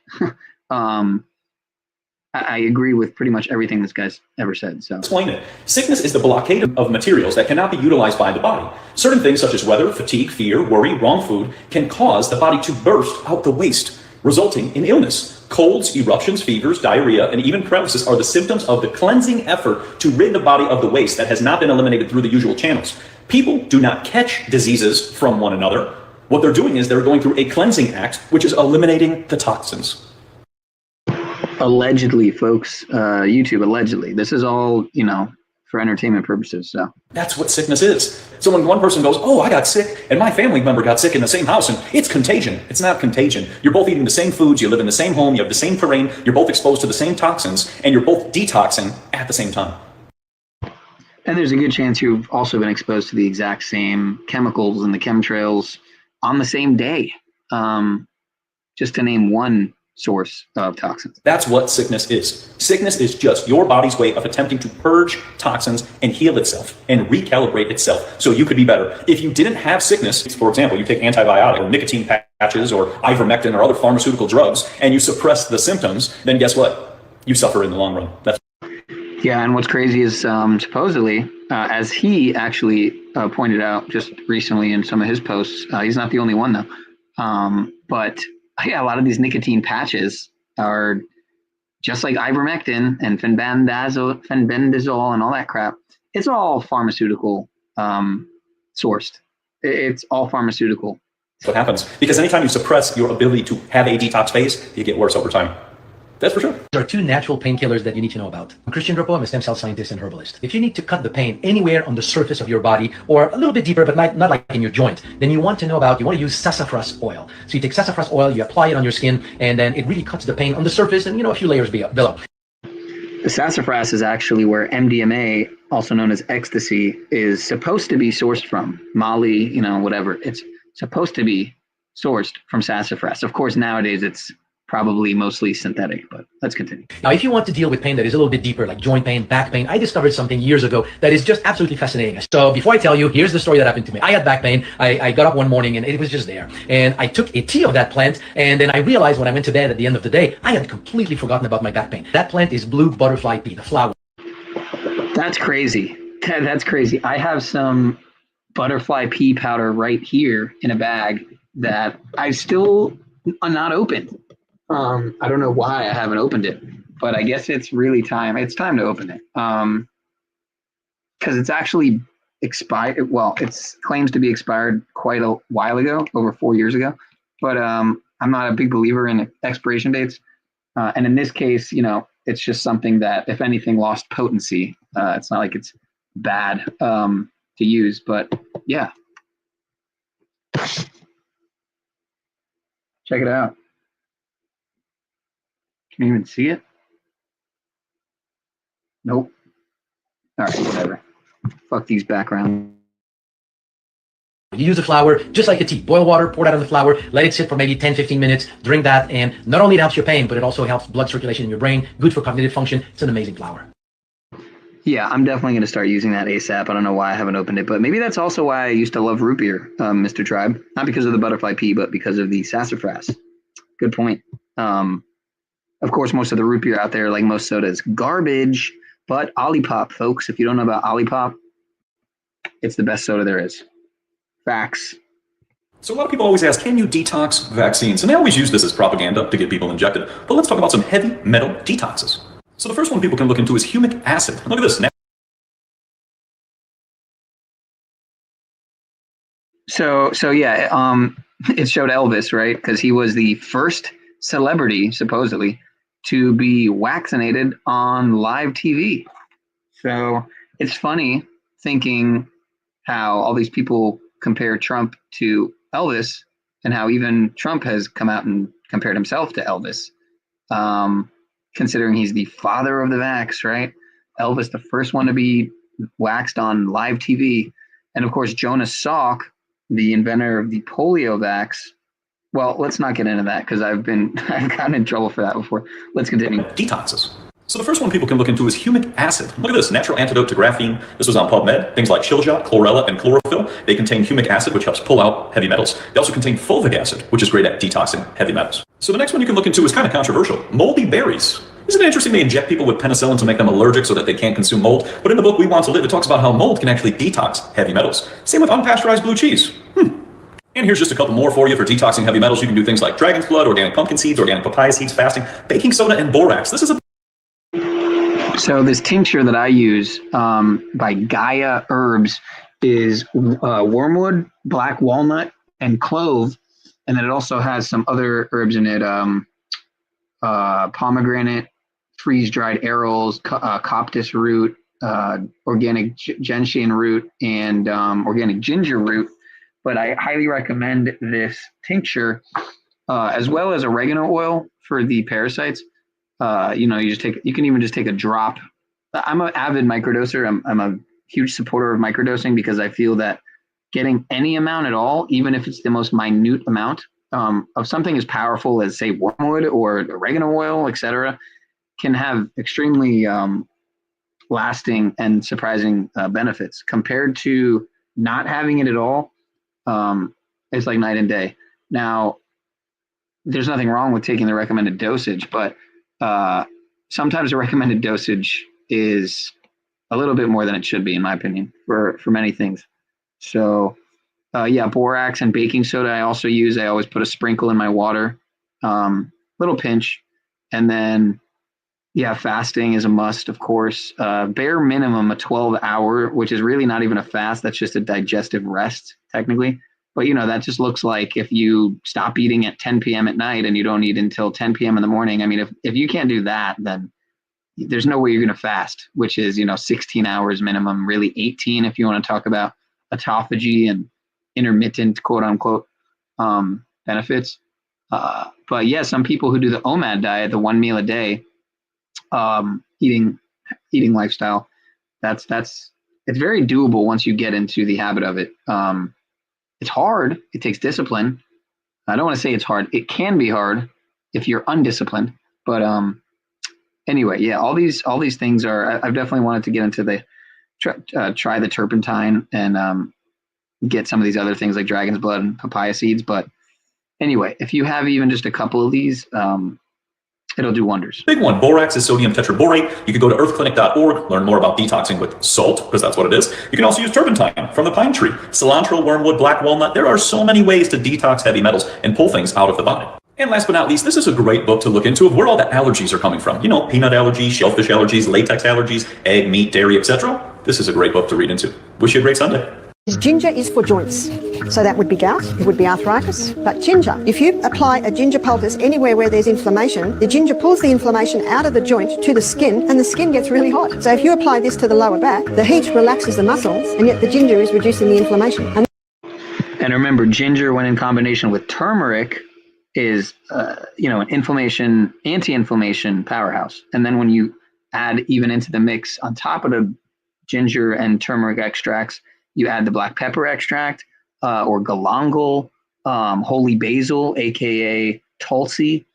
I agree with pretty much everything this guy's ever said. So explain it. Sickness is the blockade of materials that cannot be utilized by the body. Certain things such as weather, fatigue, fear, worry, wrong food can cause the body to burst out the waste, resulting in illness. Colds, eruptions, fevers, diarrhea, and even paralysis are the symptoms of the cleansing effort to rid the body of the waste that has not been eliminated through the usual channels. People do not catch diseases from one another. What they're doing is they're going through a cleansing act, which is eliminating the toxins. Allegedly, folks, YouTube, allegedly. This is all, for entertainment purposes. So that's what sickness is. So when one person goes, oh, I got sick, and my family member got sick in the same house, and it's contagion. It's not contagion. You're both eating the same foods, you live in the same home, you have the same terrain, you're both exposed to the same toxins, and you're both detoxing at the same time. And there's a good chance you've also been exposed to the exact same chemicals and the chemtrails on the same day, just to name one source of toxins. That's what sickness is. Sickness is just your body's way of attempting to purge toxins and heal itself and recalibrate itself so you could be better. If you didn't have sickness, for example, you take antibiotic or nicotine patches or ivermectin or other pharmaceutical drugs and you suppress the symptoms, then guess what? You suffer in the long run. Yeah, and what's crazy is supposedly, as he actually pointed out just recently in some of his posts. He's not the only one though. But yeah, a lot of these nicotine patches are just like ivermectin and fenbendazole and all that crap. It's all pharmaceutical sourced. It's all pharmaceutical. What happens? Because anytime you suppress your ability to have a detox phase, you get worse over time. That's for sure. There are two natural painkillers that you need to know about. I'm Christian Dropo. I'm a stem cell scientist and herbalist. If you need to cut the pain anywhere on the surface of your body or a little bit deeper, but not like in your joint, then you want to use sassafras oil. So you take sassafras oil, you apply it on your skin, and then it really cuts the pain on the surface and, a few layers below. The sassafras is actually where MDMA, also known as ecstasy, is supposed to be sourced from. Molly, whatever. It's supposed to be sourced from sassafras. Of course, nowadays it's probably mostly synthetic, but let's continue. Now, if you want to deal with pain that is a little bit deeper, like joint pain, back pain, I discovered something years ago that is just absolutely fascinating. So before I tell you, here's the story that happened to me. I had back pain. I got up one morning and it was just there. And I took a tea of that plant, and then I realized when I went to bed at the end of the day, I had completely forgotten about my back pain. That plant is blue butterfly pea, the flower. That's crazy. That's crazy. I have some butterfly pea powder right here in a bag that I still not opened. I don't know why I haven't opened it, but I guess it's really time. It's time to open it. Because it's actually expired. Well, it claims to be expired quite a while ago, over 4 years ago. But I'm not a big believer in expiration dates. And in this case, it's just something that, if anything, lost potency. It's not like it's bad to use, but yeah. Check it out. Can you even see it? Nope. All right, whatever. Fuck these backgrounds. You use the flour just like a tea. Boil water, pour that on the flour, let it sit for maybe 10-15 minutes, drink that, and not only it helps your pain, but it also helps blood circulation in your brain, good for cognitive function. It's an amazing flour. Yeah, I'm definitely going to start using that ASAP. I don't know why I haven't opened it, but maybe that's also why I used to love root beer, Mr. Tribe. Not because of the butterfly pea, but because of the sassafras. Good point. Of course, most of the root beer out there, like most soda, is garbage. But Olipop, folks, if you don't know about Olipop, it's the best soda there is. Facts. So a lot of people always ask, can you detox vaccines? And they always use this as propaganda to get people injected. But let's talk about some heavy metal detoxes. So the first one people can look into is humic acid. Look at this. So yeah, it showed Elvis, right? Because he was the first celebrity, supposedly, to be vaccinated on live TV. So it's funny thinking how all these people compare Trump to Elvis, and how even Trump has come out and compared himself to Elvis, considering he's the father of the vax, right? Elvis, the first one to be waxed on live TV. And of course, Jonas Salk, the inventor of the polio vax. Well, let's not get into that because I've gotten in trouble for that before. Let's continue. Detoxes. So the first one people can look into is humic acid. Look at this, natural antidote to graphene. This was on PubMed. Things like Chilljot, chlorella, and chlorophyll. They contain humic acid, which helps pull out heavy metals. They also contain fulvic acid, which is great at detoxing heavy metals. So the next one you can look into is kind of controversial. Moldy berries. Isn't it interesting they inject people with penicillin to make them allergic so that they can't consume mold? But in the book We Want to Live, it talks about how mold can actually detox heavy metals. Same with unpasteurized blue cheese. And here's just a couple more for you for detoxing heavy metals. You can do things like dragon's blood, organic pumpkin seeds, organic papaya seeds, fasting, baking soda, and borax. This is a... So this tincture that I use by Gaia Herbs is wormwood, black walnut, and clove. And then it also has some other herbs in it, pomegranate, freeze-dried arils, coptis root, organic gentian root, and organic ginger root. But I highly recommend this tincture, as well as oregano oil for the parasites. You can even just take a drop. I'm an avid microdoser. I'm a huge supporter of microdosing because I feel that getting any amount at all, even if it's the most minute amount of something as powerful as, say, wormwood or oregano oil, etc., can have extremely lasting and surprising benefits compared to not having it at all. It's like night and day. Now, there's nothing wrong with taking the recommended dosage, but sometimes the recommended dosage is a little bit more than it should be, in my opinion, for many things. So, yeah, borax and baking soda I also use. I always put a sprinkle in my water, little pinch. And then, yeah, fasting is a must, of course. Bare minimum a 12-hour, which is really not even a fast. That's just a digestive rest, technically. But, you know, that just looks like if you stop eating at 10 p.m. at night and you don't eat until 10 p.m. in the morning. I mean, if you can't do that, then there's no way you're going to fast, which is, 16 hours minimum, really 18 if you want to talk about autophagy and intermittent, quote unquote, benefits. But yeah, some people who do the OMAD diet, the 1 meal a day, eating lifestyle, it's very doable once you get into the habit of it. It's hard. It takes discipline. I don't want to say it's hard. It can be hard if you're undisciplined. But anyway, yeah, all these things are. I've definitely wanted to get into the try the turpentine and get some of these other things like dragon's blood and papaya seeds. But anyway, if you have even just a couple of these, it'll do wonders. Big one, borax is sodium tetraborate. You can go to earthclinic.org, learn more about detoxing with salt, because that's what it is. You can also use turpentine from the pine tree, cilantro, wormwood, black walnut. There are so many ways to detox heavy metals and pull things out of the body. And last but not least, this is a great book to look into of where all the allergies are coming from. Peanut allergies, shellfish allergies, latex allergies, egg, meat, dairy, etc. This is a great book to read into. Wish you a great Sunday. Ginger is for joints. So that would be gout, it would be arthritis. But ginger, if you apply a ginger poultice anywhere where there's inflammation, the ginger pulls the inflammation out of the joint to the skin, and the skin gets really hot. So if you apply this to the lower back, the heat relaxes the muscles, and yet the ginger is reducing the inflammation. And remember, ginger, when in combination with turmeric, is an anti-inflammation powerhouse. And then when you add even into the mix on top of the ginger and turmeric extracts, you add the black pepper extract or galangal, holy basil, aka Tulsi,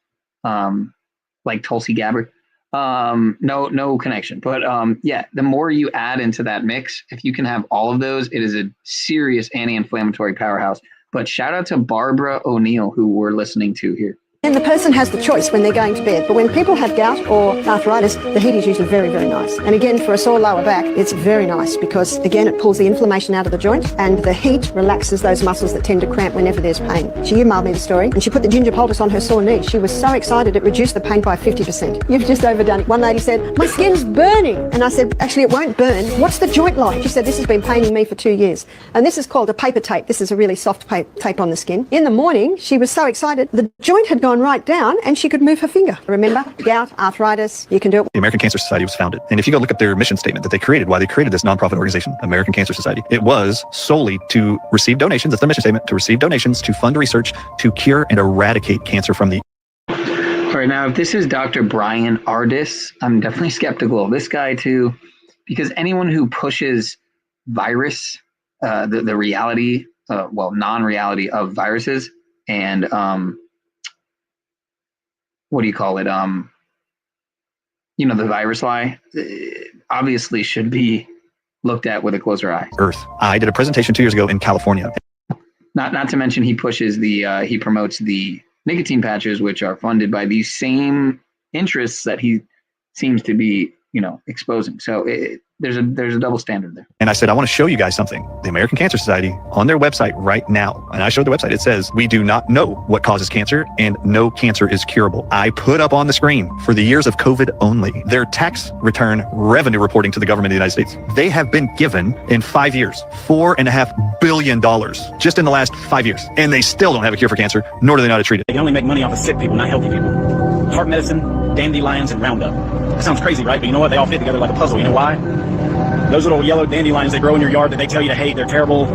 like Tulsi Gabbard. No connection. But yeah, the more you add into that mix, if you can have all of those, it is a serious anti-inflammatory powerhouse. But shout out to Barbara O'Neill, who we're listening to here. And the person has the choice when they're going to bed. But when people have gout or arthritis, the heat is usually very, very nice. And again, for a sore lower back, it's very nice because, again, it pulls the inflammation out of the joint and the heat relaxes those muscles that tend to cramp whenever there's pain. She emailed me the story and she put the ginger poultice on her sore knee. She was so excited it reduced the pain by 50%. You've just overdone it. One lady said, my skin's burning. And I said, actually, it won't burn. What's the joint like? She said, this has been paining me for 2 years. And this is called a paper tape. This is a really soft tape on the skin. In the morning, she was so excited. The joint had gone right down and she could move her finger. Remember, gout, arthritis, you can do it. The American Cancer Society was founded. And if you go look at their mission statement that they created, why they created this nonprofit organization, American Cancer Society, it was solely to receive donations. That's their mission statement, to receive donations, to fund research, to cure and eradicate cancer from the... All right, now, if this is Dr. Brian Ardis, I'm definitely skeptical of this guy too, because anyone who pushes virus, the reality, non-reality of viruses and what do you call it? The virus lie obviously should be looked at with a closer eye. Earth. I did a presentation 2 years ago in California. Not to mention he pushes he promotes the nicotine patches, which are funded by these same interests that he seems to be, exposing. So there's a double standard there. And I said, I want to show you guys something. The American Cancer Society on their website right now. And I showed the website. It says, we do not know what causes cancer and no cancer is curable. I put up on the screen for the years of COVID only, their tax return revenue reporting to the government of the United States. They have been given in 5 years, $4.5 billion just in the last 5 years. And they still don't have a cure for cancer, nor do they know how to treat it. They can only make money off of sick people, not healthy people. Heart medicine, dandelions, and Roundup. That sounds crazy, right? But you know what? They all fit together like a puzzle. You know why? Those little yellow dandelions that grow in your yard that they tell you to hate, they're terrible.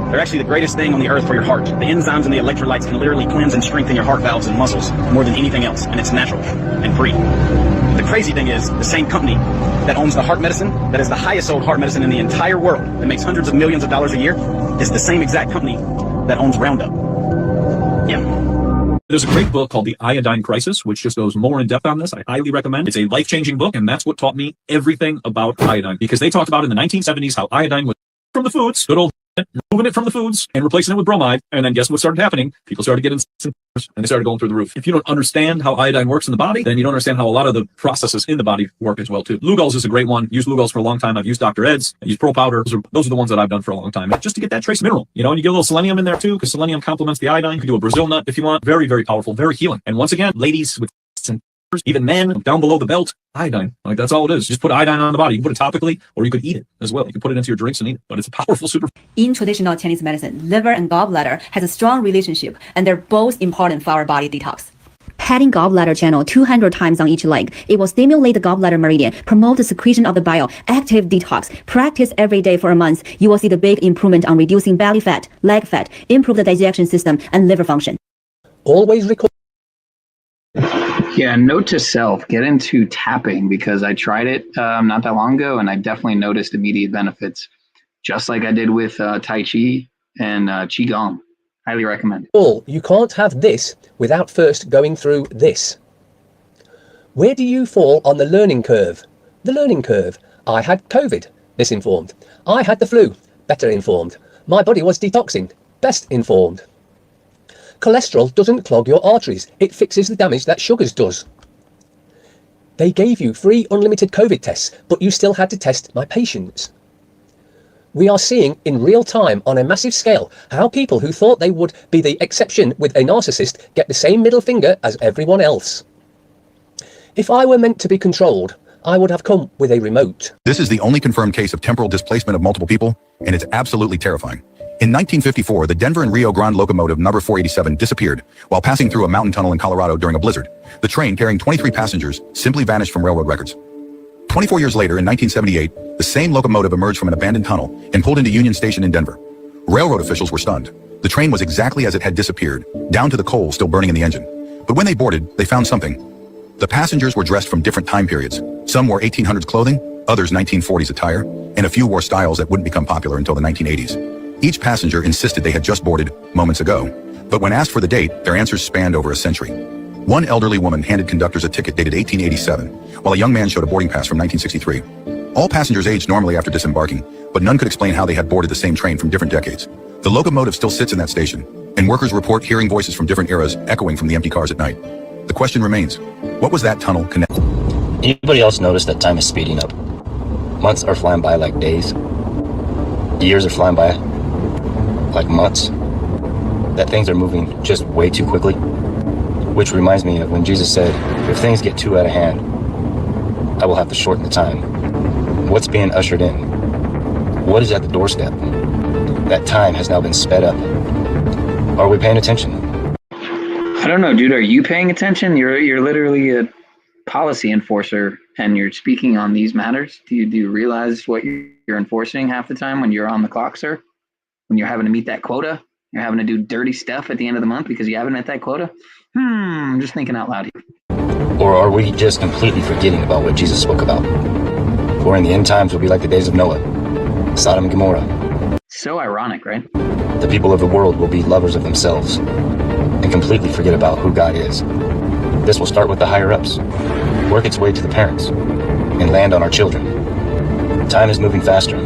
They're actually the greatest thing on the earth for your heart. The enzymes and the electrolytes can literally cleanse and strengthen your heart valves and muscles more than anything else, and it's natural and free. The crazy thing is, the same company that owns the heart medicine, that is the highest sold heart medicine in the entire world, that makes hundreds of millions of dollars a year, is the same exact company that owns Roundup. Yeah. There's a great book called The Iodine Crisis, which just goes more in depth on this. I highly recommend. It's a life-changing book, and that's what taught me everything about iodine, because they talked about in the 1970s how iodine was from the foods, good old removing it from the foods and replacing it with bromide. And then guess what started happening? People started getting and they started going through the roof. If you don't understand how iodine works in the body, then you don't understand how a lot of the processes in the body work as well too. Lugol's is a great one. Used Lugol's for a long time. I've used Dr. Ed's. I use Pearl Powder. Those are the ones that I've done for a long time. Just to get that trace mineral, you know, and you get a little selenium in there too, because selenium complements the iodine. You can do a Brazil nut if you want. Very, very powerful, very healing. And once again, ladies with even men down below the belt, iodine. Like that's all it is. Just put iodine on the body. You can put it topically or you could eat it as well. You can put it into your drinks and eat it. But it's a powerful super. In traditional Chinese medicine, liver and gallbladder has a strong relationship and they're both important for our body detox. Patting gallbladder channel 200 times on each leg. It will stimulate the gallbladder meridian, promote the secretion of the bile, active detox. Practice every day for a month. You will see the big improvement on reducing belly fat, leg fat, improve the digestion system, and liver function. Always record. Yeah, note to self, get into tapping because I tried it not that long ago and I definitely noticed immediate benefits, just like I did with Tai Chi and Qigong. Highly recommend. You can't have this without first going through this. Where do you fall on the learning curve? The learning curve. I had COVID, misinformed. I had the flu, better informed. My body was detoxing, best informed. Cholesterol doesn't clog your arteries. It fixes the damage that sugars does. They gave you free unlimited COVID tests, but you still had to test my patients. We are seeing in real time on a massive scale how people who thought they would be the exception with a narcissist get the same middle finger as everyone else. If I were meant to be controlled, I would have come with a remote. This is the only confirmed case of temporal displacement of multiple people, and it's absolutely terrifying. In 1954, the Denver and Rio Grande locomotive number 487 disappeared while passing through a mountain tunnel in Colorado during a blizzard. The train, carrying 23 passengers, simply vanished from railroad records. 24 years later, in 1978, the same locomotive emerged from an abandoned tunnel and pulled into Union Station in Denver. Railroad officials were stunned. The train was exactly as it had disappeared, down to the coal still burning in the engine. But when they boarded, they found something. The passengers were dressed from different time periods. Some wore 1800s clothing, others 1940s attire, and a few wore styles that wouldn't become popular until the 1980s. Each passenger insisted they had just boarded moments ago, but when asked for the date, their answers spanned over a century. One elderly woman handed conductors a ticket dated 1887, while a young man showed a boarding pass from 1963. All passengers aged normally after disembarking, but none could explain how they had boarded the same train from different decades. The locomotive still sits in that station, and workers report hearing voices from different eras echoing from the empty cars at night. The question remains, what was that tunnel connected? Anybody else notice that time is speeding up? Months are flying by like days. Years are flying by like months. That things are moving just way too quickly. Which reminds me of when Jesus said, if things get too out of hand, I will have to shorten the time. What's being ushered in? What is at the doorstep? That time has now been sped up. Are we paying attention? I don't know, dude. Are you paying attention? You're literally a policy enforcer and you're speaking on these matters. Do you realize what you're enforcing half the time when you're on the clock, sir? When you're having to meet that quota? You're having to do dirty stuff at the end of the month because you haven't met that quota? I'm just thinking out loud here. Or are we just completely forgetting about what Jesus spoke about? For in the end times will be like the days of Noah, Sodom and Gomorrah. So ironic, right? The people of the world will be lovers of themselves and completely forget about who God is. This will start with the higher-ups, work its way to the parents, and land on our children. Time is moving faster.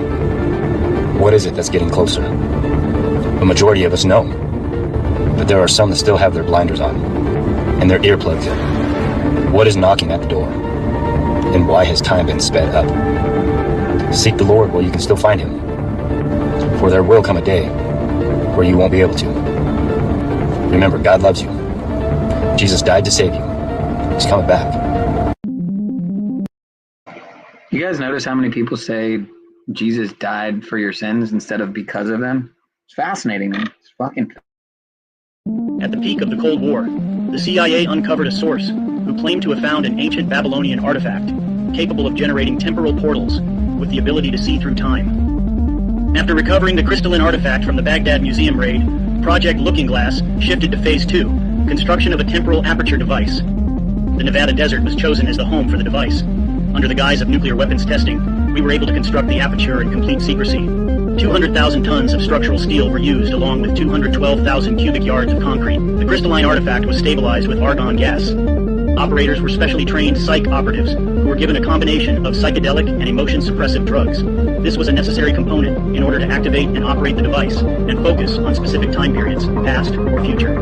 What is it that's getting closer? A majority of us know, but there are some that still have their blinders on and their earplugs in. What is knocking at the door? And why has time been sped up? Seek the Lord while you can still find him, for there will come a day where you won't be able to. Remember, God loves you. Jesus died to save you. He's coming back. You guys notice how many people say Jesus died for your sins instead of because of them? It's fascinating, man. It's fucking. At the peak of the Cold War, the CIA uncovered a source who claimed to have found an ancient Babylonian artifact capable of generating temporal portals with the ability to see through time. After recovering the crystalline artifact from the Baghdad Museum raid, Project Looking Glass shifted to Phase 2, construction of a temporal aperture device. The Nevada desert was chosen as the home for the device. Under the guise of nuclear weapons testing, we were able to construct the aperture in complete secrecy. 200,000 tons of structural steel were used along with 212,000 cubic yards of concrete. The crystalline artifact was stabilized with argon gas. Operators were specially trained psych operatives who were given a combination of psychedelic and emotion suppressive drugs. This was a necessary component in order to activate and operate the device and focus on specific time periods, past or future.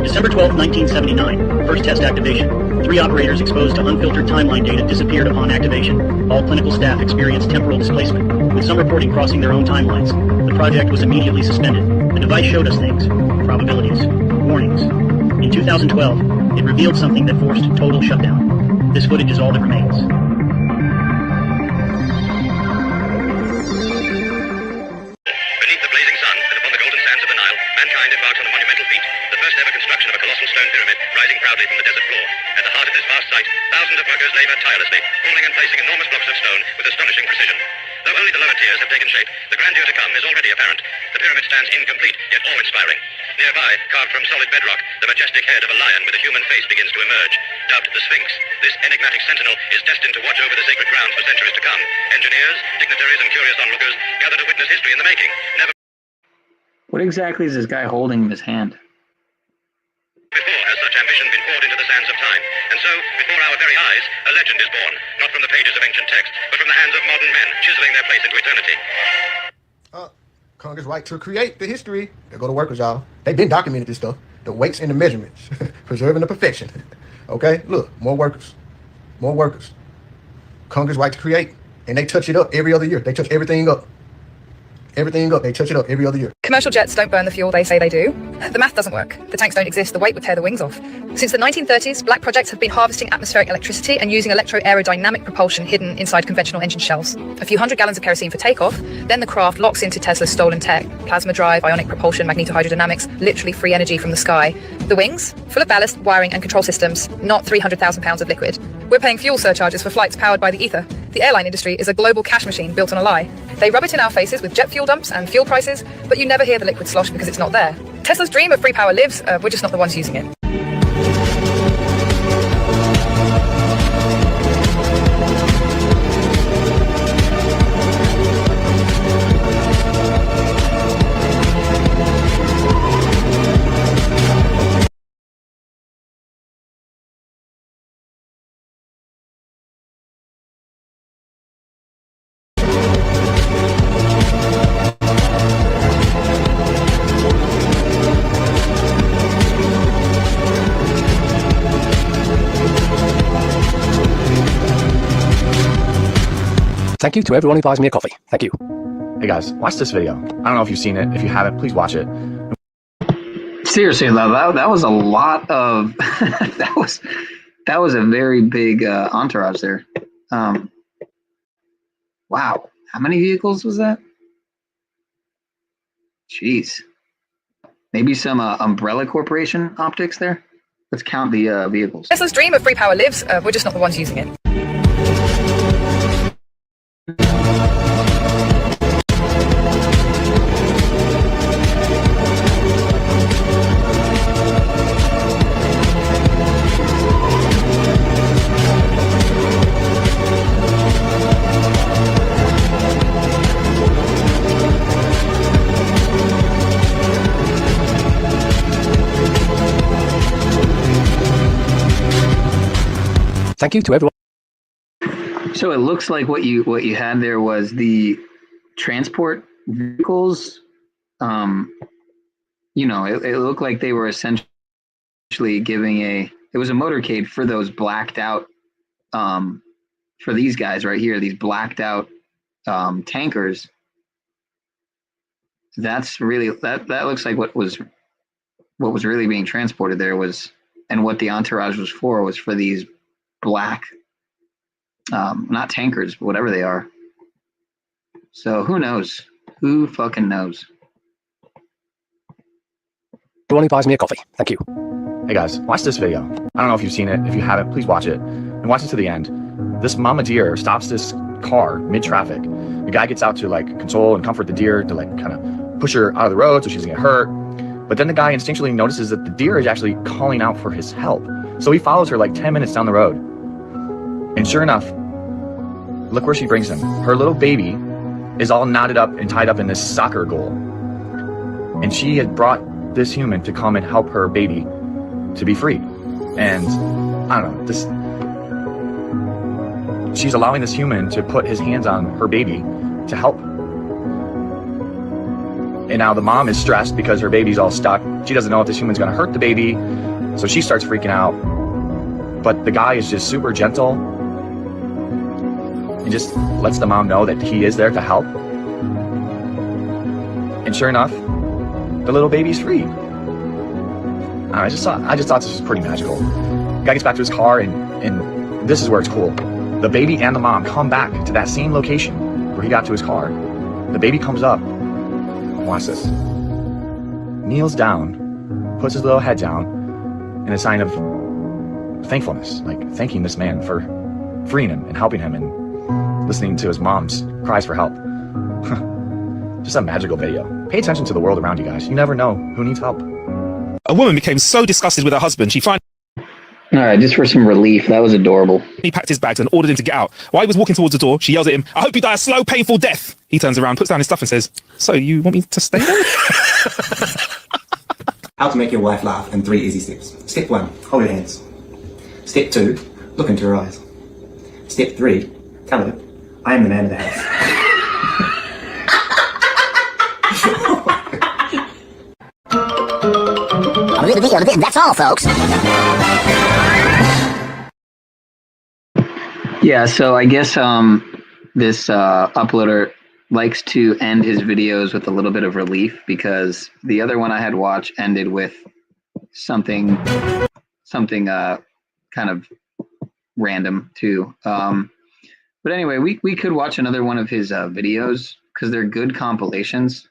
December 12, 1979, first test activation. 3 operators exposed to unfiltered timeline data disappeared upon activation. All clinical staff experienced temporal displacement, with some reporting crossing their own timelines. The project was immediately suspended. The device showed us things, probabilities, warnings. In 2012, it revealed something that forced total shutdown. This footage is all that remains. Beneath the blazing sun and upon the golden sands of the Nile, mankind embarks on a monumental feat, the first ever construction of a colossal stone pyramid rising proudly from the desert floor. At the heart of this vast site, thousands of workers labor tirelessly, hauling and placing enormous blocks of stone with astonishing precision. Though only the lower tiers have taken shape, the grandeur to come is already apparent. The pyramid stands incomplete, yet awe-inspiring. Nearby, carved from solid bedrock, the majestic head of a lion with a human face begins to emerge. Dubbed the Sphinx, this enigmatic sentinel is destined to watch over the sacred grounds for centuries to come. Engineers, dignitaries, and curious onlookers gather to witness history in the making. Never What exactly is this guy holding in his hand? before has such ambition been poured into the sands of time. And so, before our very eyes, a legend is born, not from the pages of ancient text, but from the hands of modern men, chiseling their place into eternity. Congress' right to create the history. They go to workers, y'all. They've been documenting this stuff. The weights and the measurements. Preserving the perfection. Okay? Look, more workers. More workers. Congress' right to create. And they touch it up every other year. They touch everything up. Everything up. They touch it up every other year. Commercial jets don't burn the fuel they say they do. The math doesn't work. The tanks don't exist. The weight would tear the wings off. Since the 1930s, black projects have been harvesting atmospheric electricity and using electro-aerodynamic propulsion hidden inside conventional engine shells. A few hundred gallons of kerosene for takeoff, then the craft locks into Tesla's stolen tech. Plasma drive, ionic propulsion, magnetohydrodynamics, literally free energy from the sky. The wings, full of ballast, wiring and control systems, not 300,000 pounds of liquid. We're paying fuel surcharges for flights powered by the ether. The airline industry is a global cash machine built on a lie. They rub it in our faces with jet fuel dumps and fuel prices, but you never hear the liquid slosh because it's not there. Tesla's dream of free power lives, we're just not the ones using it. Thank you to everyone who buys me a coffee. Thank you. Hey guys, watch this video. I don't know if you've seen it. If you haven't, please watch it. Seriously, that was a lot of that was a very big entourage there. Wow, how many vehicles was that? Jeez, maybe some Umbrella Corporation optics there. Let's count the vehicles. Tesla's dream of free power lives, we're just not the ones using it. Thank you to everyone. So it looks like what you had there was the transport vehicles. You know, it looked like they were essentially giving it was a motorcade for those blacked out, for these guys right here, these blacked out tankers. That's really that looks like what was really being transported there was, and what the entourage was for these black, not tankers, but whatever they are. So who knows? Who fucking knows? Everyone who buys me a coffee. Thank you. Hey guys, watch this video. I don't know if you've seen it. If you haven't, please watch it. And watch it to the end. This mama deer stops this car mid-traffic. The guy gets out to like console and comfort the deer, to like kind of push her out of the road so she doesn't get hurt. But then the guy instinctually notices that the deer is actually calling out for his help. So he follows her like 10 minutes down the road. And sure enough, look where she brings him. Her little baby is all knotted up and tied up in this soccer goal. And she had brought this human to come and help her baby to be free. And I don't know, this she's allowing this human to put his hands on her baby to help. And now the mom is stressed because her baby's all stuck. She doesn't know if this human's gonna hurt the baby, so she starts freaking out. But the guy is just super gentle and just lets the mom know that he is there to help. And sure enough, the little baby's free. I just thought this was pretty magical. The guy gets back to his car, and this is where it's cool. The baby and the mom come back to that same location where he got to his car. The baby comes up, watch this, kneels down, puts his little head down in a sign of thankfulness, like thanking this man for freeing him and helping him and listening to his mom's cries for help. Just a magical video. Pay attention to the world around you guys. You never know who needs help. A woman became so disgusted with her husband, she finally All right, just for some relief, that was adorable. He packed his bags and ordered him to get out. While he was walking towards the door, she yells at him, "I hope you die a slow, painful death." He turns around, puts down his stuff and says, "So you want me to stay there?" How to make your wife laugh and 3 easy steps. Step 1, hold her hands. Step 2, look into her eyes. Step 3, tell her, I am the man of the house. That's all, folks. Yeah, so I guess this uploader likes to end his videos with a little bit of relief, because the other one I had watched ended with something kind of random too. But anyway, we could watch another one of his videos because they're good compilations.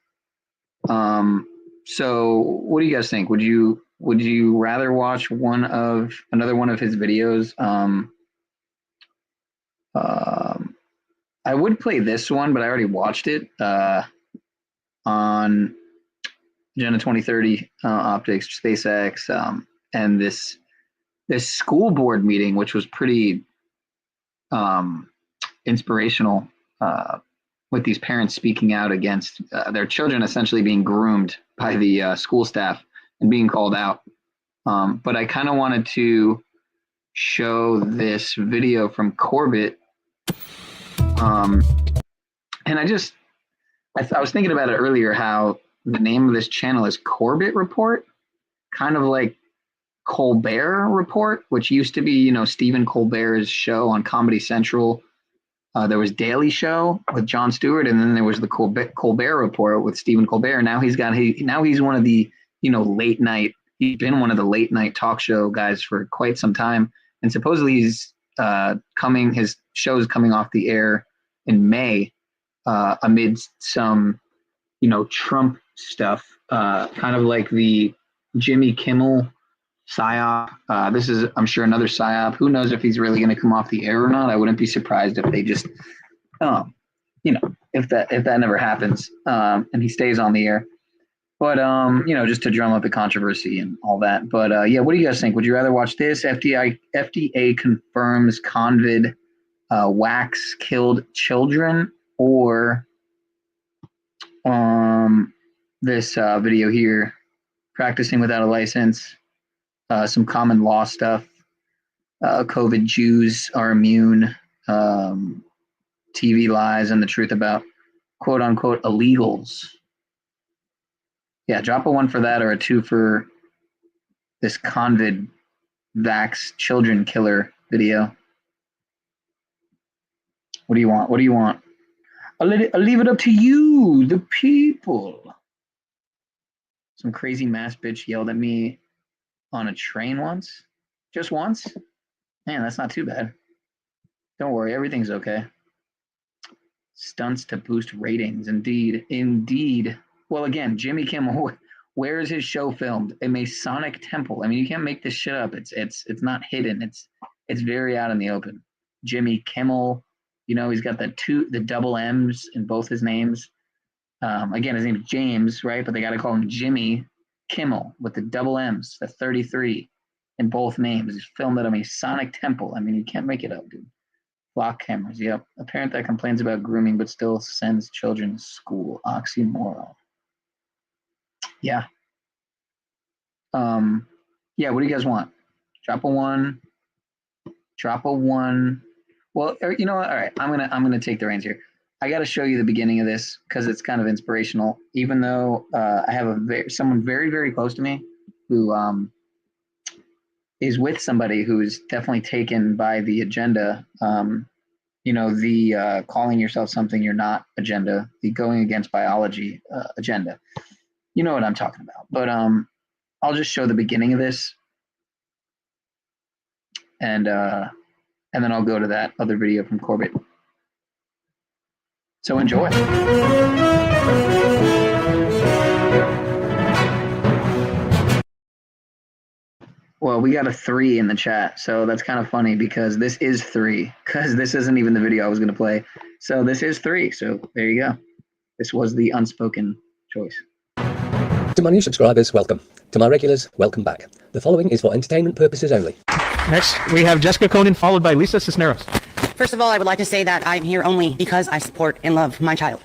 So what do you guys think? Would you rather watch another one of his videos? I would play this one, but I already watched it on Agenda 2030 Optics, SpaceX, and this school board meeting, which was pretty inspirational, with these parents speaking out against their children essentially being groomed by the school staff and being called out. But I kind of wanted to show this video from Corbett. And I was thinking about it earlier, how the name of this channel is Corbett Report, kind of like Colbert Report, which used to be, Stephen Colbert's show on Comedy Central. There was Daily Show with Jon Stewart, and then there was the Colbert Report with Stephen Colbert. Now he's one of the, late night. He's been one of the late night talk show guys for quite some time, and supposedly he's his show is coming off the air in May, amidst some, Trump stuff, kind of like the Jimmy Kimmel psyop. This is, I'm sure, another psyop. Who knows if he's really going to come off the air or not? I wouldn't be surprised if they just, if that never happens, and he stays on the air. But just to drum up the controversy and all that. But yeah, what do you guys think? Would you rather watch this? FDA confirms convid wax killed children, or this video here, practicing without a license, some common law stuff, COVID Jews are immune, TV lies, and the truth about quote unquote illegals? Yeah, drop a 1 for that, or a 2 for this convid vax children killer video. What do you want? What do you want? I'll leave it up to you, the people. Some crazy mass bitch yelled at me on a train once. Just once? Man, that's not too bad. Don't worry, everything's okay. Stunts to boost ratings. Indeed. Well, again, Jimmy Kimmel, where is his show filmed? A Masonic temple. I mean, you can't make this shit up. It's not hidden. It's very out in the open. Jimmy Kimmel, he's got the double M's in both his names. Again, his name is James, right? But they got to call him Jimmy Kimmel with the double M's, the 33 in both names. He's filmed at a Masonic temple. I mean, you can't make it up, dude. Block cameras. Yep. A parent that complains about grooming but still sends children to school. Oxymoron. Yeah. Yeah, what do you guys want? Drop a 1. Drop a 1. Well, you know what? All right, I'm gonna take the reins here. I got to show you the beginning of this because it's kind of inspirational. Even though I have someone very, very close to me who is with somebody who's definitely taken by the agenda. The calling yourself something you're not agenda, the going against biology agenda. You know what I'm talking about. But I'll just show the beginning of this, and then I'll go to that other video from Corbett. So enjoy. Well, we got a 3 in the chat, so that's kind of funny because this is 3, because this isn't even the video I was going to play. So this is 3, so there you go. This was the unspoken choice. To my new subscribers, welcome. To my regulars, welcome back. The following is for entertainment purposes only. Next, we have Jessica Conan, followed by Lisa Cisneros. First of all, I would like to say that I'm here only because I support and love my child.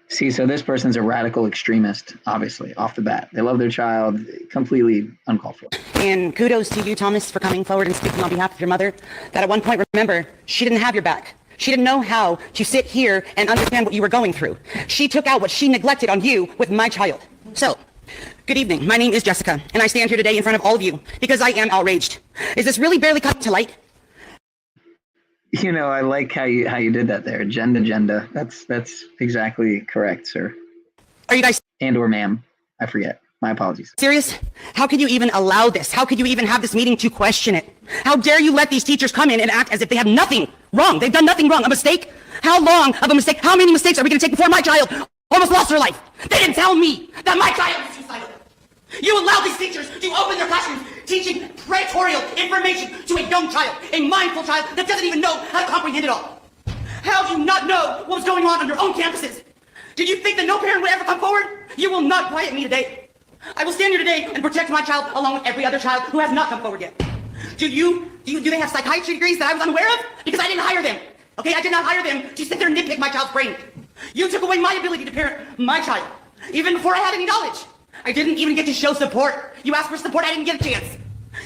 See, so this person's a radical extremist, obviously, off the bat. They love their child, completely uncalled for. And kudos to you, Thomas, for coming forward and speaking on behalf of your mother, that at one point, remember, she didn't have your back. She didn't know how to sit here and understand what you were going through. She took out what she neglected on you with my child. So, good evening. My name is Jessica, and I stand here today in front of all of you because I am outraged. Is this really barely coming to light? You know, I like how you did that there. Agenda. That's exactly correct, sir. Are you guys or ma'am? I forget. My apologies. serious? How could you even allow this? How could you even have this meeting to question it? How dare you let these teachers come in and act as if they have nothing wrong? They've done nothing wrong. A mistake? How long of a mistake? How many mistakes are we going to take before my child almost lost her life? They didn't tell me that my child was suicidal. You allowed these teachers to open their classrooms teaching praetorial information to a young child, a mindful child that doesn't even know how to comprehend it all. How do you not know what was going on your own campuses? Did you think that no parent would ever come forward? You will not quiet me today. I will stand here today and protect my child along with every other child who has not come forward yet. Do they have psychiatry degrees that I was unaware of? Because I didn't hire them. Okay, I did not hire them to sit there and nitpick my child's brain. You took away my ability to parent my child, even before I had any knowledge. I didn't even get to show support. You asked for support, I didn't get a chance.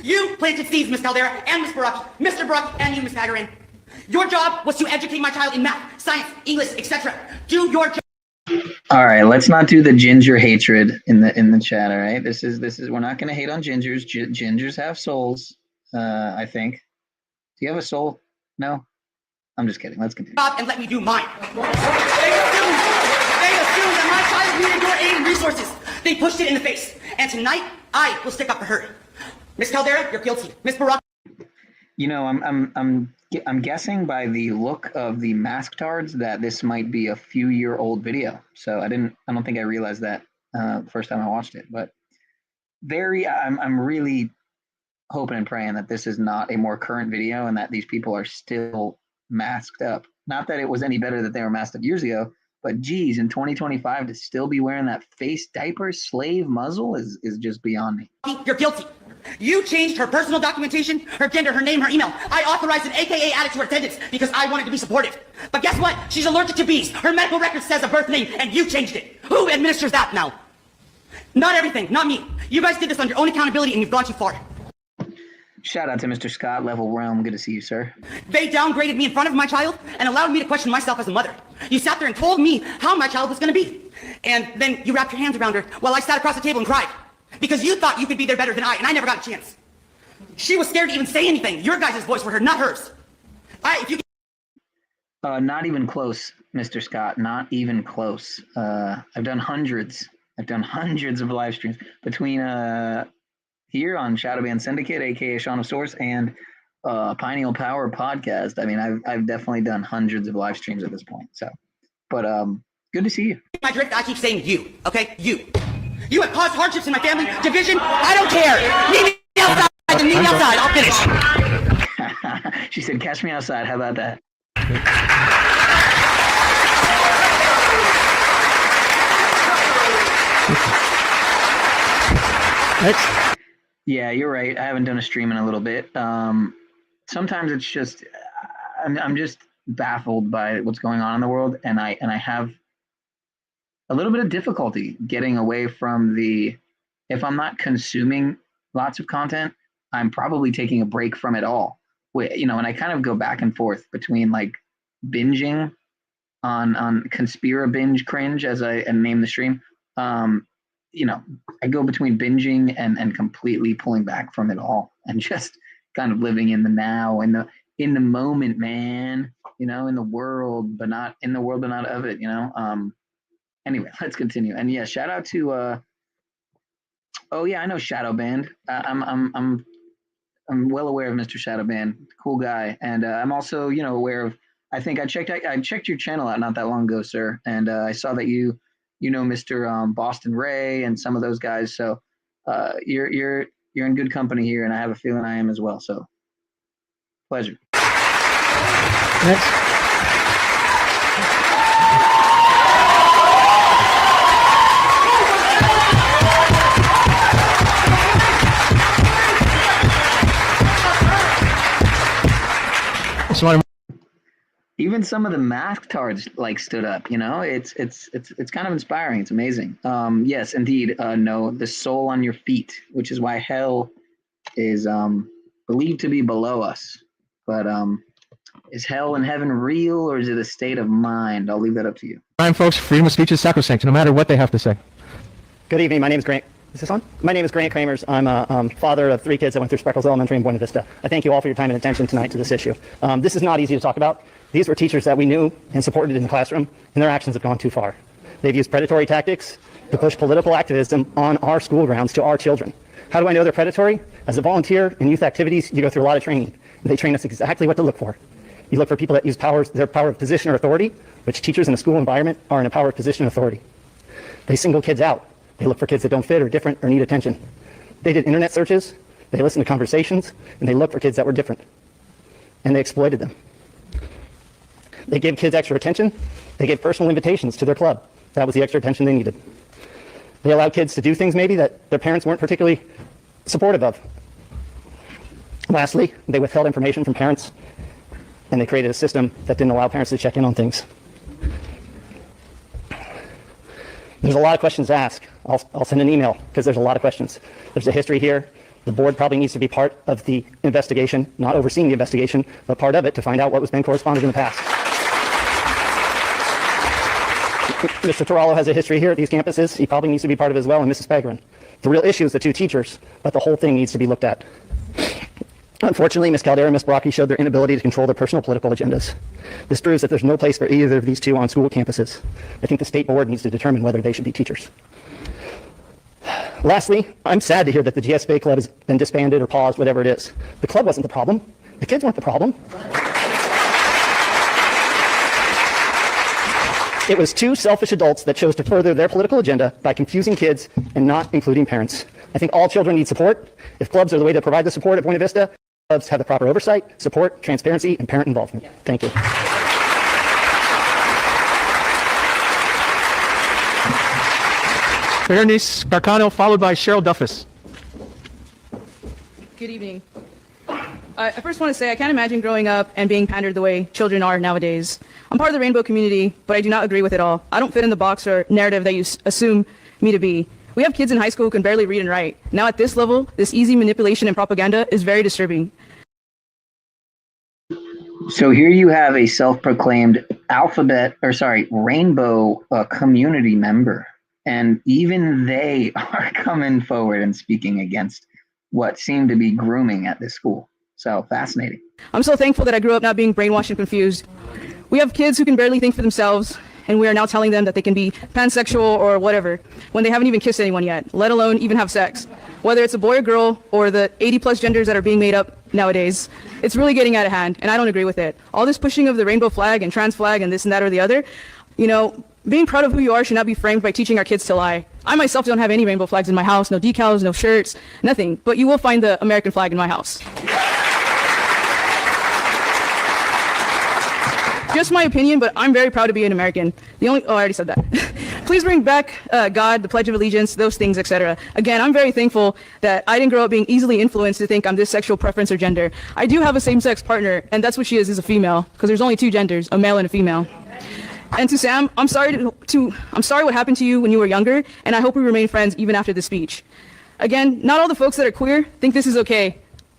You planted seeds, Miss Caldera, and Miss Baruch, Mr. Baruch, and you, Miss Hagarin. Your job was to educate my child in math, science, English, etc. Do your job. All right, let's not do the ginger hatred in the chat. All right, this is we're not going to hate on gingers. Gingers have souls. I think. Do you have a soul? No. I'm just kidding. Let's continue. And let me do mine. They assumed that my child needed your aid and resources. They pushed it in the face. And tonight, I will stick up for her. Miss Caldera, you're guilty. Miss Barak. You know, I'm guessing by the look of the masktards that this might be a few-year-old video. So I don't think I realized that first time I watched it. But I'm really hoping and praying that this is not a more current video and that these people are still masked up. Not that it was any better that they were masked up years ago, but geez, in 2025 to still be wearing that face diaper slave muzzle is just beyond me. You're guilty. You changed her personal documentation, her gender, her name, her email. I authorized an AKA added to her attendance because I wanted to be supportive. But guess what? She's allergic to bees. Her medical record says a birth name, and you changed it. Who administers that now? Not everything, not me. You guys did this on your own accountability, and you've gone too far. Shout out to Mr. Scott, Level Realm. Good to see you, sir. They downgraded me in front of my child and allowed me to question myself as a mother. You sat there and told me how my child was going to be. And then you wrapped your hands around her while I sat across the table and cried. Because you thought you could be there better than I, and I never got a chance. She was scared to even say anything. Your guys' voice for her, not hers. Not even close, Mr. Scott. Not even close. I've done hundreds of live streams between here on Shadowban Syndicate, aka Shaun of Source, and Pineal Power podcast. I mean, I've definitely done hundreds of live streams at this point. So, but good to see you. My drift, I keep saying you, okay? You. You have caused hardships in my family, division. I don't care. Meet me outside. Meet me outside. I'll finish. She said, "Catch me outside." How about that? Next. Yeah, you're right. I haven't done a stream in a little bit. Sometimes it's just I'm just baffled by what's going on in the world, and I have a little bit of difficulty getting away from if I'm not consuming lots of content, I'm probably taking a break from it all. and I kind of go back and forth between like binging on ConspirabingeCringe, as I name the stream. I go between binging and completely pulling back from it all and just kind of living in the now and in the moment, man. In the world, but not in the world, but not of it. Anyway, let's continue. And yeah, shout out to. Oh yeah, I know Shadow Band. I'm well aware of Mr. Shadow Band, cool guy, and I'm also aware of. I think I checked your channel out not that long ago, sir, and I saw that you know Mr. Boston Ray and some of those guys. So you're in good company here, and I have a feeling I am as well. So pleasure. Next. Even some of the math cards like stood up. It's kind of inspiring. It's amazing. Yes, indeed. No, the soul on your feet, which is why hell is believed to be below us. But is hell and heaven real, or is it a state of mind? I'll leave that up to you. Time, folks. Freedom of speech is sacrosanct, no matter what they have to say. Good evening. My name is Grant. Is this on? My name is Grant Kramers. I'm a father of 3 kids that went through Spreckles Elementary in Buena Vista. I thank you all for your time and attention tonight to this issue. This is not easy to talk about. These were teachers that we knew and supported in the classroom, and their actions have gone too far. They've used predatory tactics to push political activism on our school grounds to our children. How do I know they're predatory? As a volunteer in youth activities, you go through a lot of training. They train us exactly what to look for. You look for people that use their power of position or authority, which teachers in a school environment are in a power of position and authority. They single kids out. They look for kids that don't fit or different or need attention. They did internet searches, they listened to conversations, and they looked for kids that were different. And they exploited them. They gave kids extra attention. They gave personal invitations to their club. That was the extra attention they needed. They allowed kids to do things maybe that their parents weren't particularly supportive of. Lastly, they withheld information from parents, and they created a system that didn't allow parents to check in on things. There's a lot of questions to ask. I'll send an email because there's a lot of questions. There's a history here. The board probably needs to be part of the investigation, not overseeing the investigation, but part of it to find out what was been corresponded in the past. Mr. Torallo has a history here at these campuses. He probably needs to be part of it as well, and Mrs. Pegrin. The real issue is the 2 teachers, but the whole thing needs to be looked at. Unfortunately, Ms. Caldera and Ms. Brockie showed their inability to control their personal political agendas. This proves that there's no place for either of these 2 on school campuses. I think the state board needs to determine whether they should be teachers. Lastly, I'm sad to hear that the GSFA club has been disbanded or paused, whatever it is. The club wasn't the problem. The kids weren't the problem. It was 2 selfish adults that chose to further their political agenda by confusing kids and not including parents. I think all children need support. If clubs are the way to provide the support at Buena Vista, clubs have the proper oversight, support, transparency, and parent involvement. Thank you. Bernice Carcano, followed by Cheryl Duffus. Good evening. I first want to say I can't imagine growing up and being pandered the way children are nowadays. I'm part of the rainbow community, but I do not agree with it all. I don't fit in the box or narrative that you assume me to be. We have kids in high school who can barely read and write. Now at this level, this easy manipulation and propaganda is very disturbing. So here you have a self-proclaimed rainbow community member, and even they are coming forward and speaking against what seemed to be grooming at this school. So fascinating. I'm so thankful that I grew up not being brainwashed and confused. We have kids who can barely think for themselves, and we are now telling them that they can be pansexual or whatever when they haven't even kissed anyone yet, let alone even have sex. Whether it's a boy or girl or the 80+ genders that are being made up nowadays, it's really getting out of hand, and I don't agree with it. All this pushing of the rainbow flag and trans flag and this and that or the other, being proud of who you are should not be framed by teaching our kids to lie. I myself don't have any rainbow flags in my house, no decals, no shirts, nothing, but you will find the American flag in my house. Just my opinion, but I'm very proud to be an American. I already said that. Please bring back God, the Pledge of Allegiance, those things, etc. Again, I'm very thankful that I didn't grow up being easily influenced to think I'm this sexual preference or gender. I do have a same-sex partner, and that's what she is a female, because there's only 2 genders, a male and a female. And to Sam, I'm sorry what happened to you when you were younger, and I hope we remain friends even after this speech. Again, not all the folks that are queer think this is okay.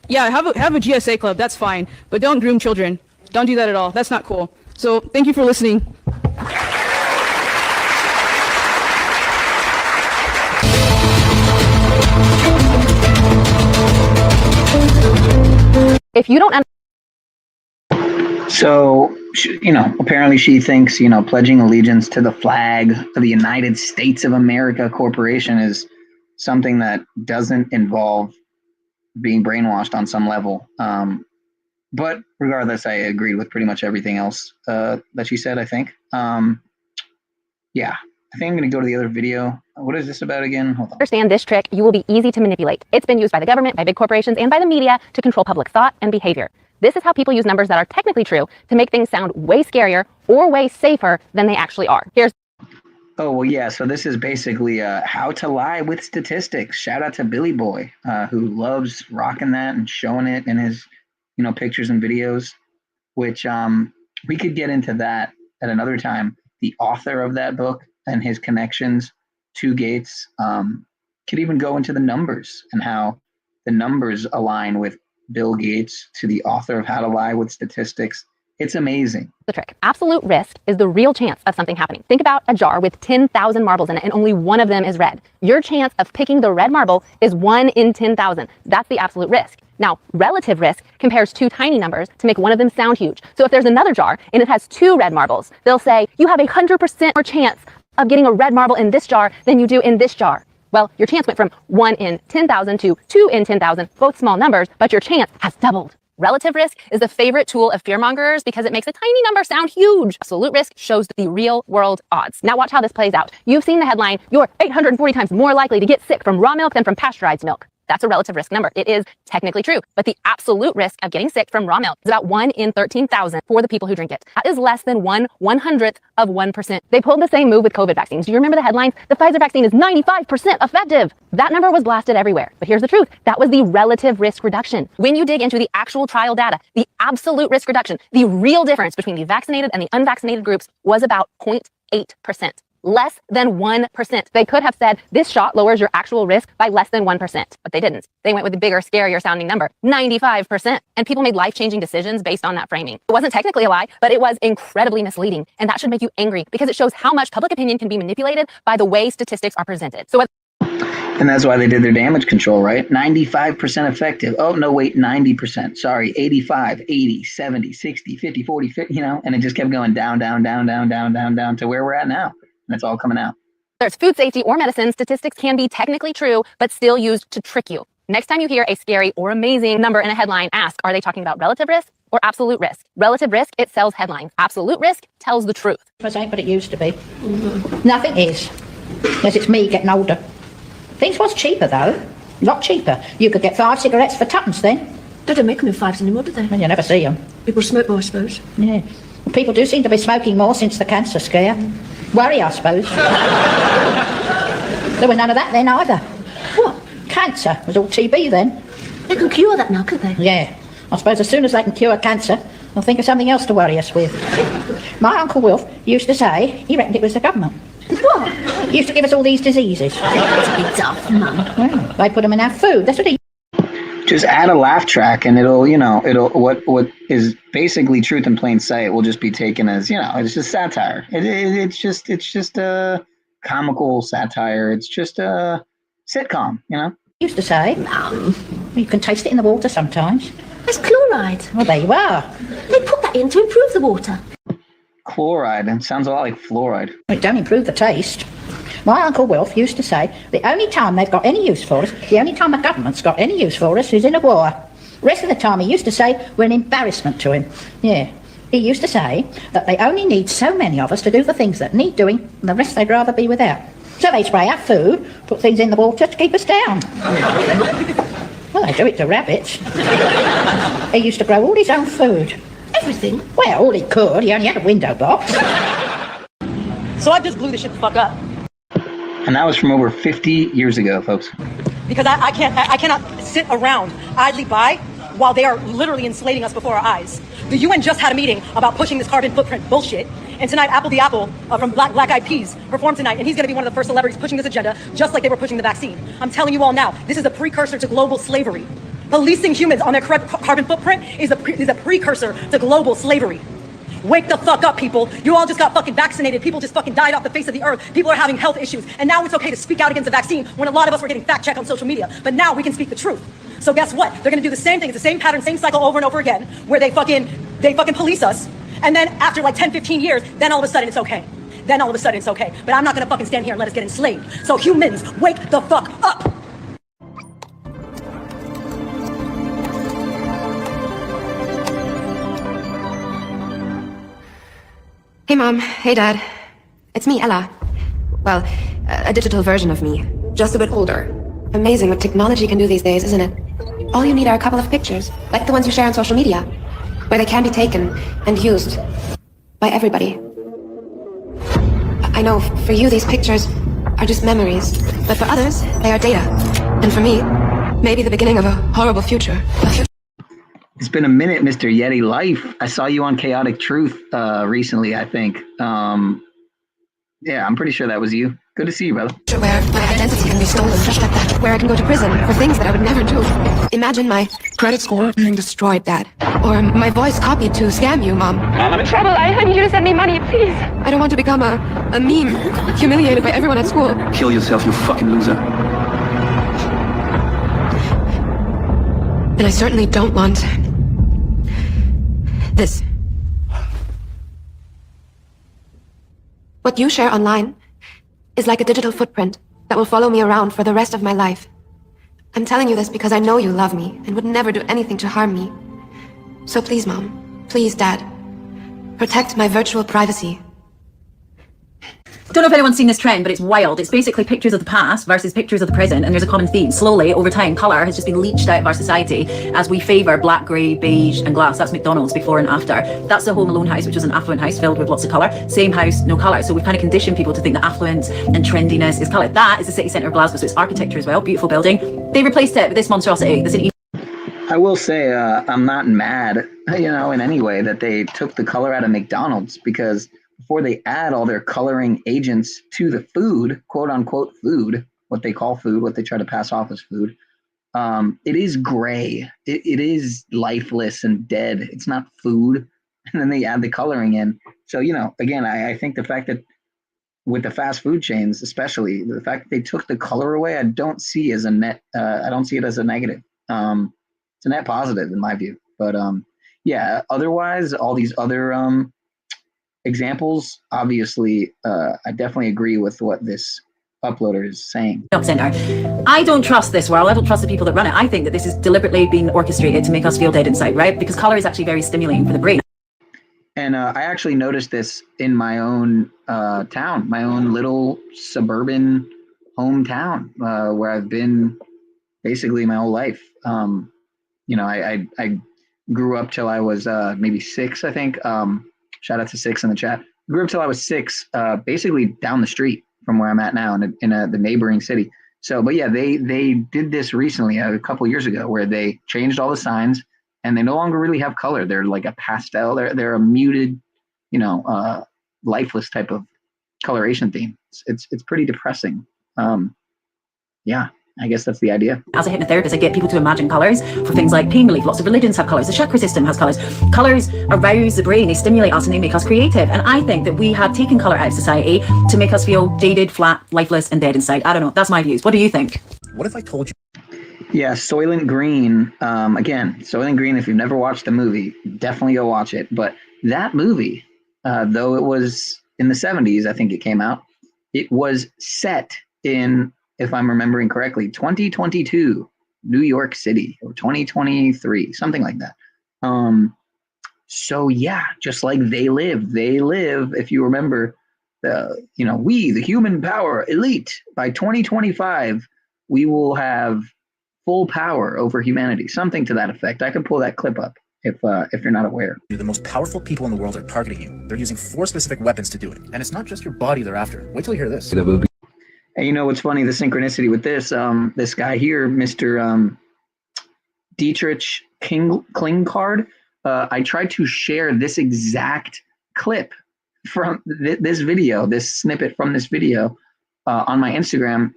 Yeah, have a GSA club. That's fine, but don't groom children. Don't do that at all. That's not cool. So thank you for listening. If you don't So, apparently she thinks, pledging allegiance to the flag of the United States of America Corporation is something that doesn't involve being brainwashed on some level. But regardless, I agreed with pretty much everything else that she said, I think. Yeah, I think I'm going to go to the other video. What is this about again? Hold on. understand this trick, you will be easy to manipulate. It's been used by the government, by big corporations, and by the media to control public thought and behavior. This is how people use numbers that are technically true to make things sound way scarier or way safer than they actually are. Here's Oh, well, yeah. So this is basically how to lie with statistics. Shout out to Billy Boy, who loves rocking that and showing it in his, pictures and videos, which we could get into that at another time. The author of that book and his connections to Gates could even go into the numbers and how the numbers align with Bill Gates to the author of How to Lie with Statistics. It's amazing. the trick. Absolute risk is the real chance of something happening. Think about a jar with 10,000 marbles in it and only one of them is red. Your chance of picking the red marble is 1 in 10,000. That's the absolute risk. Now, relative risk compares two tiny numbers to make one of them sound huge. So if there's another jar and it has 2 red marbles, they'll say you have a 100% more chance of getting a red marble in this jar than you do in this jar. Well, your chance went from 1 in 10,000 to 2 in 10,000, both small numbers, but your chance has doubled. Relative risk is the favorite tool of fearmongers because it makes a tiny number sound huge. Absolute risk shows the real world odds. Now watch how this plays out. You've seen the headline, you're 840 times more likely to get sick from raw milk than from pasteurized milk. That's a relative risk number. It is technically true, but the absolute risk of getting sick from raw milk is about 1 in 13,000 for the people who drink it. That is less than 1/100th of 1%. They pulled the same move with COVID vaccines. Do you remember the headlines? The Pfizer vaccine is 95% effective. That number was blasted everywhere. But here's the truth. That was the relative risk reduction. When you dig into the actual trial data, the absolute risk reduction, the real difference between the vaccinated and the unvaccinated groups was about 0.8%. Less than 1%. They could have said this shot lowers your actual risk by less than 1%, but they didn't. They went with the bigger, scarier sounding number, 95%. And people made life-changing decisions based on that framing. It wasn't technically a lie, but it was incredibly misleading. And that should make you angry because it shows how much public opinion can be manipulated by the way statistics are presented. So And that's why they did their damage control, right? 95% effective. Oh, no, wait, 90%. Sorry, 85, 80, 70, 60, 50, 40, 50, and it just kept going down, down, down, down, down, down, down to where we're at now. And it's all coming out. There's food safety or medicine, statistics can be technically true, but still used to trick you. Next time you hear a scary or amazing number in a headline, ask, are they talking about relative risk or absolute risk? Relative risk, it sells headlines. Absolute risk tells the truth. It ain't what it used to be. Nothing is. Unless it's me getting older. Things was cheaper though. A lot cheaper. You could get 5 cigarettes for tuppence then. They don't make them in 5s anymore, do they? Well, you never see them. People smoke more, I suppose. Yeah. Well, people do seem to be smoking more since the cancer scare. Worry, I suppose. There was none of that then either. What? Cancer was all TB then. They can cure that now, can't they? Yeah. I suppose as soon as they can cure cancer, they'll think of something else to worry us with. My Uncle Wilf used to say he reckoned it was the government. What? He used to give us all these diseases. That's a bit tough, Mum. Well, they put them in our food. That's what he... Just add a laugh track and it'll what is basically truth in plain sight will just be taken as, it's just satire. It's just a comical satire. It's just a sitcom, Used to say, you can taste it in the water sometimes. That's chloride. Well, there you are. They put that in to improve the water. Chloride. It sounds a lot like fluoride. It don't improve the taste. My Uncle Wilf used to say, the only time they've got any use for us, the only time the government's got any use for us is in a war. The rest of the time he used to say, we're an embarrassment to him. Yeah. He used to say that they only need so many of us to do the things that need doing, and the rest they'd rather be without. So they spray our food, put things in the water to keep us down. Well, they do it to rabbits. He used to grow all his own food. Everything? Well, all he could. He only had a window box. So I just blew this shit the fuck up. And that was from over 50 years ago, folks. Because I cannot sit around idly by while they are literally enslaving us before our eyes. The UN just had a meeting about pushing this carbon footprint bullshit. And tonight, Apple the Apple from Black Eyed Peas performed tonight. And he's going to be one of the first celebrities pushing this agenda, just like they were pushing the vaccine. I'm telling you all now, this is a precursor to global slavery. Policing humans on their carbon footprint is a precursor to global slavery. Wake the fuck up, people. You all just got fucking vaccinated. People just fucking died off the face of the earth. People are having health issues. And now it's okay to speak out against the vaccine when a lot of us were getting fact checked on social media. But now we can speak the truth. So guess what? They're gonna do the same thing. It's the same pattern, same cycle over and over again, where they fucking police us. And then after like 10, 15 years, then all of a sudden it's okay. Then all of a sudden it's okay. But I'm not gonna fucking stand here and let us get enslaved. So humans, wake the fuck up. Hey Mom, hey Dad. It's me, Ella. Well, a digital version of me, just a bit older. Amazing what technology can do these days, isn't it? All you need are a couple of pictures, like the ones you share on social media, where they can be taken and used by everybody. I know, for you these pictures are just memories, but for others, they are data. And for me, maybe the beginning of a horrible future. It's been a minute, Mr. Yeti Life. I saw you on Chaotic Truth recently, I think. Yeah, I'm pretty sure that was you. Good to see you, brother. Where my identity can be stolen just like that. Where I can go to prison for things that I would never do. Imagine my credit score being destroyed, Dad. Or my voice copied to scam you, Mom. I'm in trouble. I need you to send me money, please. I don't want to become a meme, humiliated by everyone at school. Kill yourself, you fucking loser. And I certainly don't want this. What you share online is like a digital footprint that will follow me around for the rest of my life. I'm telling you this because I know you love me and would never do anything to harm me. So please, Mom, please, Dad, protect my virtual privacy. Don't know if anyone's seen this trend, but it's wild. It's basically pictures of the past versus pictures of the present, and there's a common theme. Slowly, over time, colour has just been leached out of our society as we favour black, grey, beige and glass. That's McDonald's before and after. That's the Home Alone house, which was an affluent house filled with lots of colour. Same house, no colour. So we've kind of conditioned people to think that affluence and trendiness is colour. That is the city centre of Glasgow, so it's architecture as well. Beautiful building. They replaced it with this monstrosity. I will say I'm not mad, in any way that they took the color out of McDonald's, because before they add all their coloring agents to the food, quote unquote food, what they call food, what they try to pass off as food, it is gray. It is lifeless and dead. It's not food. And then they add the coloring in. So, again, I think the fact that with the fast food chains, especially the fact that they took the color away, I don't see as a net. I don't see it as a negative. It's a net positive in my view. But yeah, otherwise, all these other examples, obviously, I definitely agree with what this uploader is saying. I don't trust this world. I don't trust the people that run it. I think that this is deliberately being orchestrated to make us feel dead inside, right? Because colour is actually very stimulating for the brain. And I actually noticed this in my own town, my own little suburban hometown, where I've been basically my whole life. I grew up till I was maybe 6, I think. Shout out to 6 in the chat. Grew up till I was 6, basically down the street from where I'm at now in the neighboring city. So, but yeah, they did this recently, a couple years ago, where they changed all the signs and they no longer really have color. They're like a pastel. They're a muted, lifeless type of coloration theme. It's pretty depressing. Yeah. I guess that's the idea. As a hypnotherapist, I get people to imagine colours for things like pain relief. Lots of religions have colours. The chakra system has colours. Colours arouse the brain. They stimulate us and they make us creative. And I think that we have taken colour out of society to make us feel jaded, flat, lifeless and dead inside. I don't know. That's my views. What do you think? What if I told you? Yeah, Soylent Green. Again, Soylent Green, if you've never watched the movie, definitely go watch it. But that movie, though it was in the 70s, I think it came out, it was set in, if I'm remembering correctly, 2022, New York City, or 2023, something like that. So yeah, just like they live, if you remember, we, the human power elite, by 2025, we will have full power over humanity, something to that effect. I could pull that clip up if you're not aware. The most powerful people in the world are targeting you. They're using 4 specific weapons to do it. And it's not just your body they're after. Wait till you hear this. And you know what's funny? The synchronicity with this, this guy here, Mr. Dietrich Klingcard, I tried to share this exact clip from this video, this snippet from this video on my Instagram,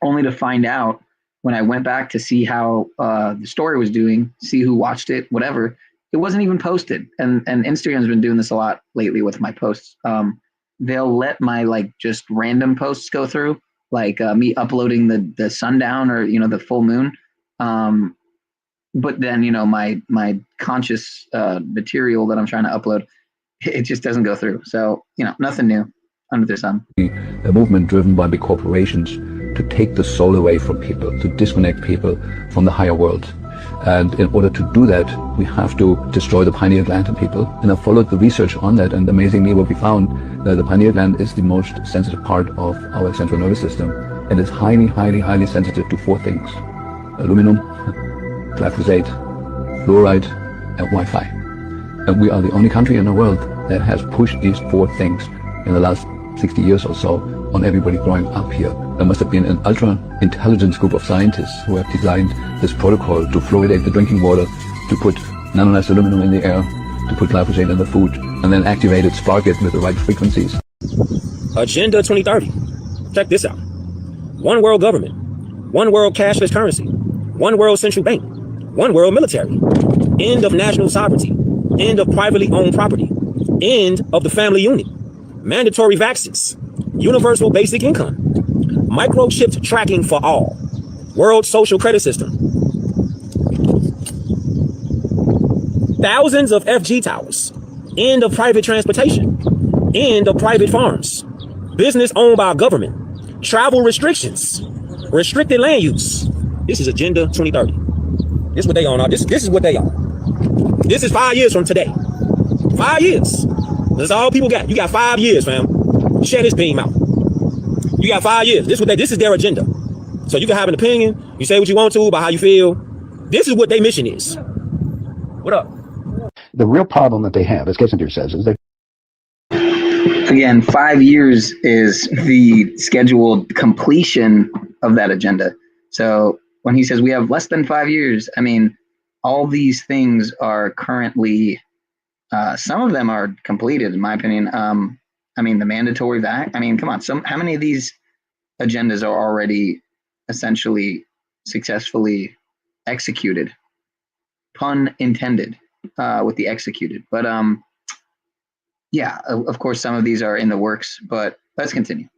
only to find out when I went back to see how the story was doing, see who watched it, whatever, it wasn't even posted. And Instagram's been doing this a lot lately with my posts. They'll let my like just random posts go through, like me uploading the sundown or the full moon. But then my conscious material that I'm trying to upload, it just doesn't go through. So nothing new under the sun. A movement driven by big corporations to take the soul away from people, to disconnect people from the higher world. And in order to do that, we have to destroy the pineal gland in people. And I followed the research on that, and amazingly what we found, the pineal gland is the most sensitive part of our central nervous system, and is highly, highly, highly sensitive to 4 things: aluminum, glyphosate, fluoride, and Wi-Fi. And we are the only country in the world that has pushed these 4 things in the last 60 years or so on everybody growing up here. There must have been an ultra-intelligent group of scientists who have designed this protocol to fluoridate the drinking water, to put nanolized aluminum in the air, to put glyphosate in the food, and then activate it, spark it with the right frequencies. Agenda 2030. Check this out. One world government, one world cashless currency, one world central bank, one world military, end of national sovereignty, end of privately owned property, end of the family unit, mandatory vaccines, universal basic income, microchipped tracking for all, world social credit system, thousands of FG towers, end of private transportation, end of private farms, business owned by government, travel restrictions, restricted land use. This is Agenda 2030. This is what they on. This is what they on. This is 5 years from today. 5 years. That's all people got. You got 5 years, fam. Share this beam out. You got 5 years. This is their agenda. So you can have an opinion. You say what you want to about how you feel. This is what their mission is. What up? The real problem that they have, as Kissinger says, is they... Again, 5 years is the scheduled completion of that agenda. So when he says we have less than 5 years, I mean, all these things are currently, some of them are completed, in my opinion. I mean, the mandatory vac, I mean, come on, how many of these agendas are already essentially successfully executed? Pun intended, with the executed. But yeah, of course, some of these are in the works, but let's continue.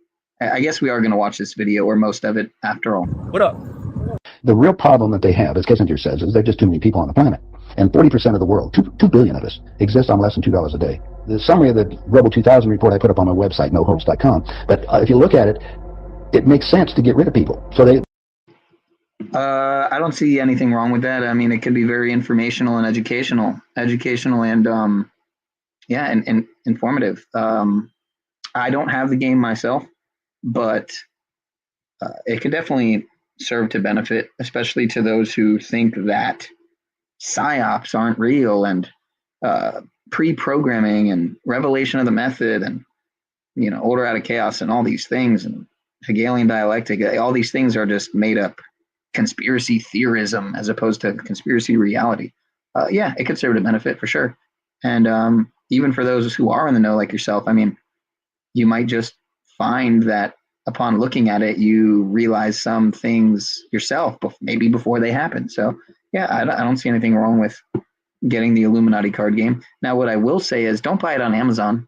I guess we are going to watch this video, or most of it, after all. What up? The real problem that they have, as Kissinger says, is there are just too many people on the planet. And 40% of the world, 2 billion of us, exist on less than $2 a day. The summary of the Rebel 2000 report I put up on my website, nohopes.com. But if you look at it, it makes sense to get rid of people. So they... I don't see anything wrong with that. I mean, it could be very informational and educational and yeah, and informative. I don't have the game myself, but it could definitely serve to benefit, especially to those who think that psyops aren't real, and pre-programming and revelation of the method, and order out of chaos, and all these things, and Hegelian dialectic, all these things are just made up conspiracy theorism as opposed to conspiracy reality. Yeah, it could serve to benefit for sure. And even for those who are in the know, like yourself, I mean, you might just find that upon looking at it, you realize some things yourself, maybe before they happen. So yeah, I don't see anything wrong with getting the Illuminati card game. Now, what I will say is, don't buy it on Amazon.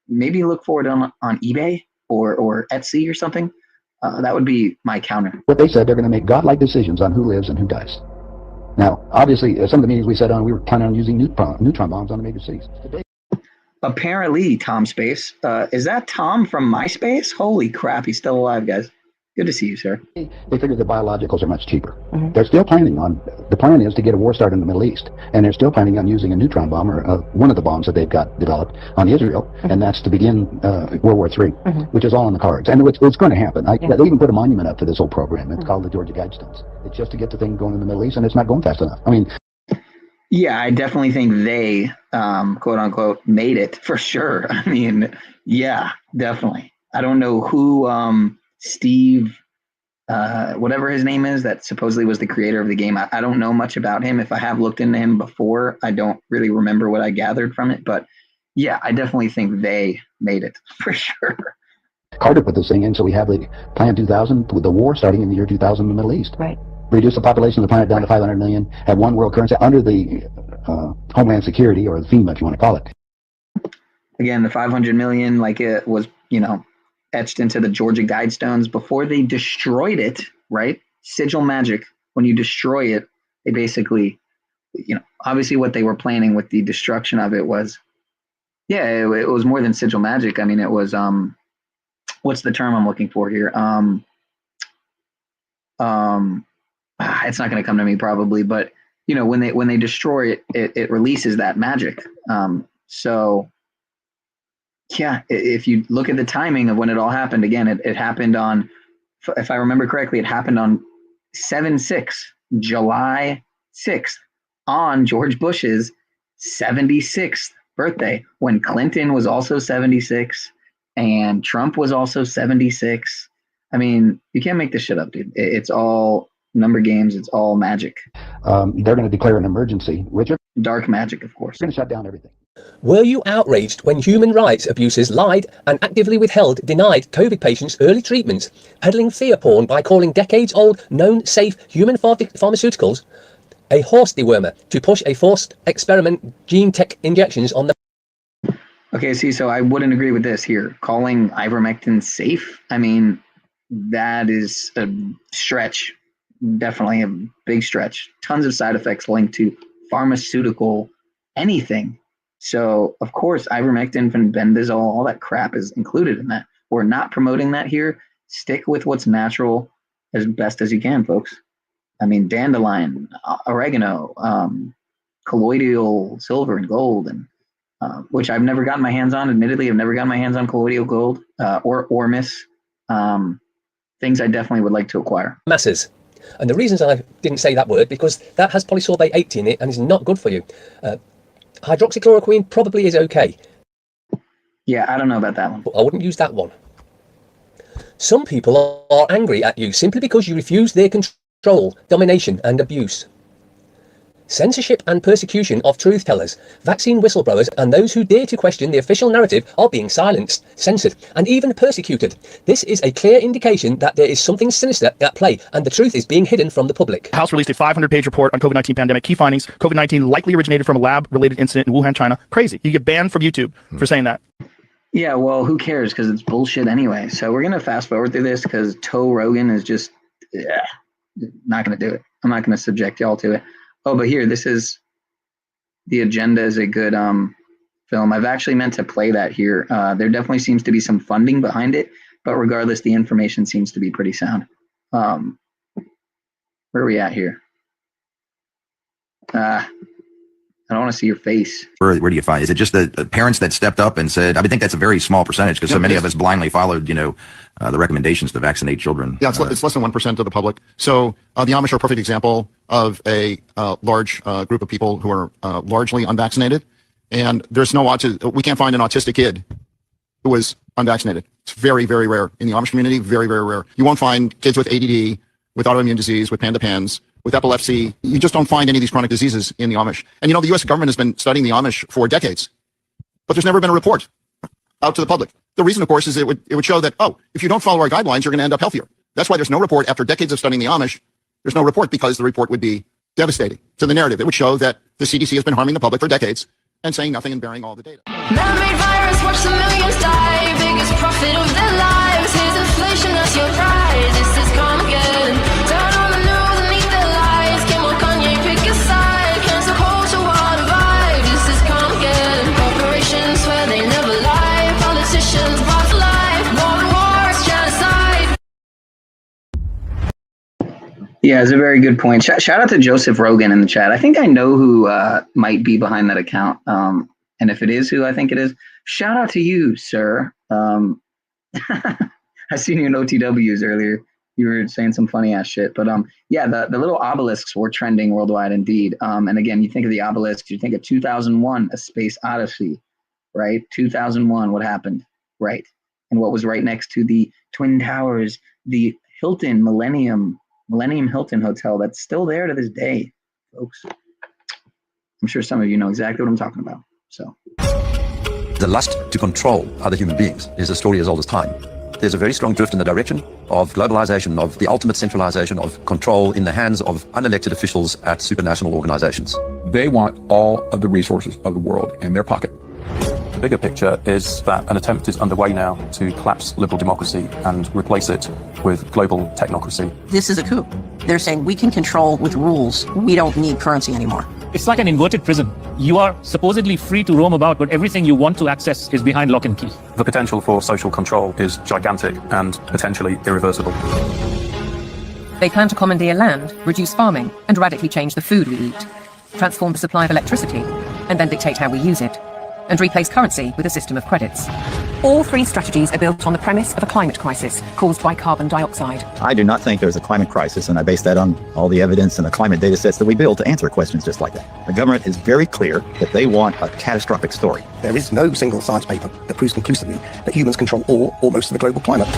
Maybe look for it on eBay or Etsy or something. That would be my counter. What they said, they're going to make godlike decisions on who lives and who dies. Now, obviously, some of the meetings we said on, we were planning on using neutron bombs on the major cities. Today, apparently, Tom Space. Is that Tom from MySpace? Holy crap, he's still alive, guys. Good to see you, sir. They figure the biologicals are much cheaper. They're still planning on, the plan is to get a war started in the Middle East, and they're still planning on using a neutron bomb, or one of the bombs that they've got developed on Israel, and that's to begin World War III, which is all in the cards. And it's going to happen. They even put a monument up to this whole program. It's called the Georgia Guidestones. It's just to get the thing going in the Middle East, and it's not going fast enough. I mean, yeah, I definitely think they, quote unquote, made it for sure. I mean, yeah, definitely. I don't know who Steve, whatever his name is, that supposedly was the creator of the game. I don't know much about him. If I have looked into him before, I don't really remember what I gathered from it. But yeah, I definitely think they made it for sure. Carter put this thing in, so we have the Plan 2000 with the war starting in the year 2000 in the Middle East. Right. Reduce the population of the planet down to 500 million, have one world currency under the Homeland Security, or the FEMA, if you want to call it. Again, the 500 million, like it was, you know, etched into the Georgia Guidestones before they destroyed it, right? Sigil magic. When you destroy it, they basically, you know, obviously what they were planning with the destruction of it was, yeah, it was more than sigil magic. I mean, it was, what's the term I'm looking for here? It's not going to come to me probably, but you know, when they destroy it, it releases that magic. So yeah, if you look at the timing of when it all happened, again, it happened on, if I remember correctly, it happened on 7/6, July 6th, on George Bush's 76th birthday, when Clinton was also 76 and Trump was also 76. I mean, you can't make this shit up, dude. It's all number games. It's all magic. They're going to declare an emergency, which are dark magic, of course. Going to shut down everything. Were you outraged when human rights abusers lied and actively denied COVID patients early treatments, peddling fear porn by calling decades-old known safe human pharmaceuticals a horse dewormer to push a forced experiment gene tech injections on the... Okay, see, so I wouldn't agree with this here. Calling ivermectin safe? I mean, that is a stretch. Definitely a big stretch. Tons of side effects linked to pharmaceutical anything. So, of course, ivermectin, bendazole, all that crap is included in that. We're not promoting that here. Stick with what's natural as best as you can, folks. I mean, dandelion, oregano, colloidal silver and gold, and which I've never gotten my hands on. Admittedly, I've never gotten my hands on colloidal gold or ormus. Things I definitely would like to acquire. Masses. And the reasons I didn't say that word, because that has polysorbate 80 in it and is not good for you. Hydroxychloroquine probably is okay. Yeah, I don't know about that one. But I wouldn't use that one. Some people are angry at you simply because you refuse their control, domination and abuse. Censorship and persecution of truth tellers, vaccine whistleblowers and those who dare to question the official narrative are being silenced, censored and even persecuted. This is a clear indication that there is something sinister at play and the truth is being hidden from the public. The House released a 500-page report on COVID-19 pandemic. Key findings: COVID-19 likely originated from a lab-related incident in Wuhan, China. Crazy. You get banned from YouTube for saying that. Yeah, well, who cares? Because it's bullshit anyway. So we're going to fast forward through this because Toe Rogan is just not going to do it. I'm not going to subject y'all to it. Oh, but here, this is The Agenda is a good film. I've actually meant to play that here. There definitely seems to be some funding behind it, but regardless, the information seems to be pretty sound. Where are we at here? I don't want to see your face. Where do you find? Is it just the parents that stepped up and said? I would think that's a very small percentage because so many of us blindly followed, the recommendations to vaccinate children. Yeah, it's less than 1% of the public. So the Amish are a perfect example of a large group of people who are largely unvaccinated, and there's no we can't find an autistic kid who was unvaccinated. It's very, very rare in the Amish community. Very, very rare. You won't find kids with ADD, with autoimmune disease, with panda pans, with epilepsy. You just don't find any of these chronic diseases in the Amish. And the U.S. government has been studying the Amish for decades, but there's never been a report out to the public. The reason, of course, is it would show that, if you don't follow our guidelines, you're going to end up healthier. That's why there's no report after decades of studying the Amish. There's no report because the report would be devastating to the narrative. It would show that the CDC has been harming the public for decades and saying nothing and burying all the data. Man-made virus, watch the millions die. Biggest profit of their lives. Here's inflation, that's your prize. This is come again. Turn on the news and eat their lies. Kim or Kanye, pick a side. Cancel culture, what a vibe. This is come again. Corporations swear they never lie. Politicians brought to life. Wars, genocide. Yeah, it's a very good point. Shout out to Joseph Rogan in the chat. I think I know who might be behind that account. And if it is who I think it is, shout out to you, sir. I seen you in OTWs earlier. You were saying some funny ass shit. But yeah, the little obelisks were trending worldwide indeed. And again, you think of the obelisks, you think of 2001, A Space Odyssey, right? 2001, what happened? Right. And what was right next to the Twin Towers, the Hilton Millennium Hilton Hotel that's still there to this day, folks. I'm sure some of you know exactly what I'm talking about. So the lust to control other human beings is a story as old as time. There's a very strong drift in the direction of globalization, of the ultimate centralization of control in the hands of unelected officials at supranational organizations. They want all of the resources of the world in their pocket. The bigger picture is that an attempt is underway now to collapse liberal democracy and replace it with global technocracy. This is a coup. They're saying we can control with rules. We don't need currency anymore. It's like an inverted prison. You are supposedly free to roam about, but everything you want to access is behind lock and key. The potential for social control is gigantic and potentially irreversible. They plan to commandeer land, reduce farming, and radically change the food we eat, transform the supply of electricity, and then dictate how we use it, and replace currency with a system of credits. All three strategies are built on the premise of a climate crisis caused by carbon dioxide. I do not think there's a climate crisis, and I base that on all the evidence and the climate data sets that we build to answer questions just like that. The government is very clear that they want a catastrophic story. There is no single science paper that proves conclusively that humans control all or most of the global climate.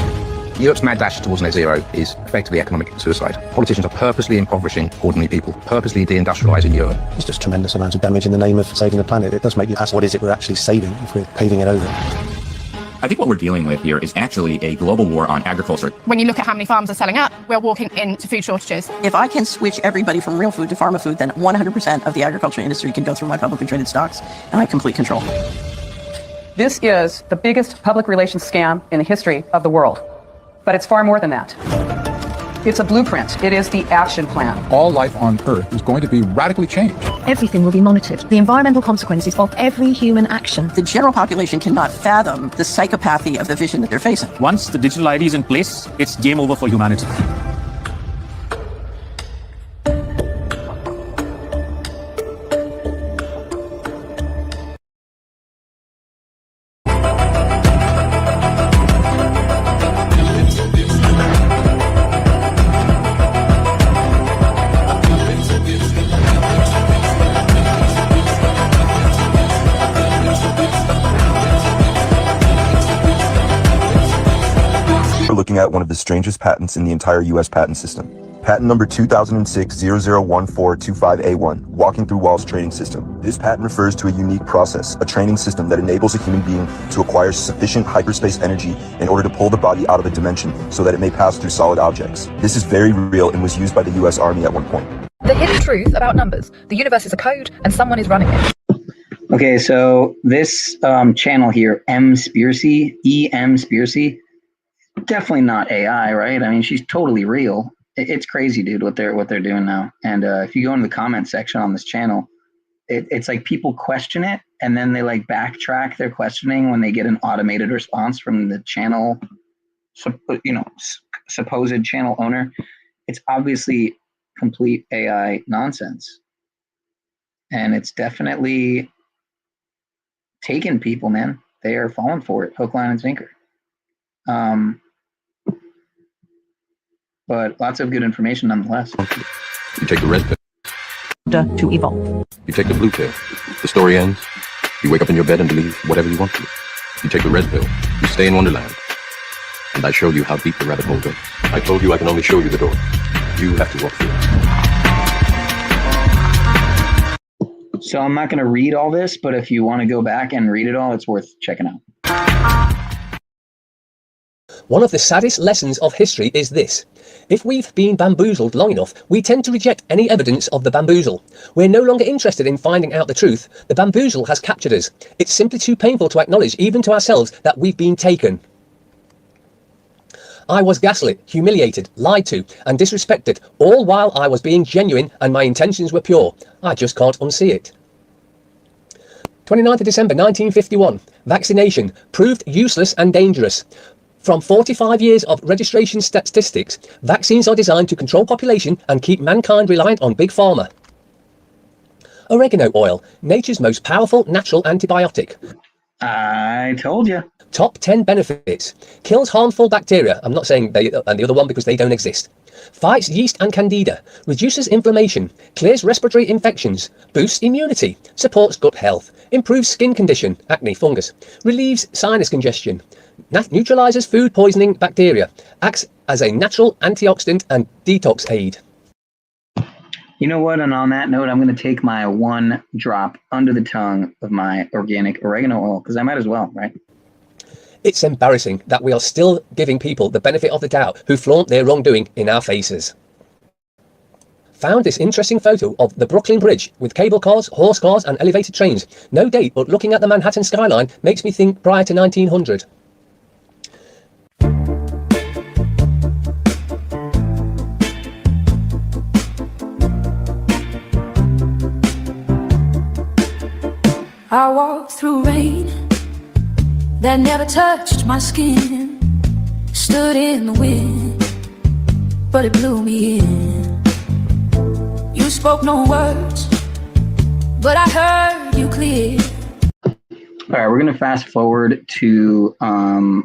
Europe's mad dash towards net zero is effectively economic suicide. Politicians are purposely impoverishing ordinary people, purposely deindustrializing Europe. It's just tremendous amounts of damage in the name of saving the planet. It does make you ask, what is it we're actually saving if we're paving it over? I think what we're dealing with here is actually a global war on agriculture. When you look at how many farms are selling up, we're walking into food shortages. If I can switch everybody from real food to pharma food, then 100% of the agriculture industry can go through my publicly traded stocks, and I have complete control. This is the biggest public relations scam in the history of the world. But it's far more than that. It's a blueprint. It is the action plan. All life on Earth is going to be radically changed. Everything will be monitored. The environmental consequences of every human action. The general population cannot fathom the psychopathy of the vision that they're facing. Once the digital ID is in place, it's game over for humanity. Looking at one of the strangest patents in the entire U.S. patent system. Patent number 2006-001425A1, Walking Through Walls Training System. This patent refers to a unique process, a training system that enables a human being to acquire sufficient hyperspace energy in order to pull the body out of a dimension so that it may pass through solid objects. This is very real and was used by the U.S. Army at one point. The hidden truth about numbers. The universe is a code and someone is running it. Okay, so this channel here, Mspiracy, Mspiracy, definitely not AI, right? I mean, she's totally real. It's crazy, dude, what they're doing now. And if you go into the comment section on this channel, it's like people question it, and then they like backtrack their questioning when they get an automated response from the channel, supposed channel owner. It's obviously complete AI nonsense, and it's definitely taken people, man. They are falling for it, hook, line, and sinker. But lots of good information nonetheless. You take the red pill. To evolve. You take the blue pill. The story ends. You wake up in your bed and believe whatever you want to. You take the red pill. You stay in Wonderland. And I show you how deep the rabbit hole goes. I told you I can only show you the door. You have to walk through it. So I'm not going to read all this, but if you want to go back and read it all, it's worth checking out. One of the saddest lessons of history is this. If we've been bamboozled long enough, we tend to reject any evidence of the bamboozle. We're no longer interested in finding out the truth. The bamboozle has captured us. It's simply too painful to acknowledge, even to ourselves, that we've been taken. I was gaslit, humiliated, lied to, and disrespected, all while I was being genuine and my intentions were pure. I just can't unsee it. 29th of December 1951. Vaccination proved useless and dangerous. From 45 years of registration statistics, vaccines are designed to control population and keep mankind reliant on Big Pharma. Oregano oil, nature's most powerful natural antibiotic. I told you. Top 10 benefits. Kills harmful bacteria. I'm not saying they and the other one because they don't exist. Fights yeast and candida. Reduces inflammation. Clears respiratory infections. Boosts immunity. Supports gut health. Improves skin condition, acne, fungus. Relieves sinus congestion. Neutralizes food poisoning bacteria. Acts as a natural antioxidant and detox aid. You know what? And on that note, I'm going to take my one drop under the tongue of my organic oregano oil, because I might as well, right? It's embarrassing that we are still giving people the benefit of the doubt who flaunt their wrongdoing in our faces. Found this interesting photo of the Brooklyn Bridge with cable cars, horse cars and elevated trains. No date, but looking at the Manhattan skyline makes me think prior to 1900. I walked through rain that never touched my skin. Stood in the wind, but it blew me in. You spoke no words, but I heard you clear. All right, we're gonna fast forward to let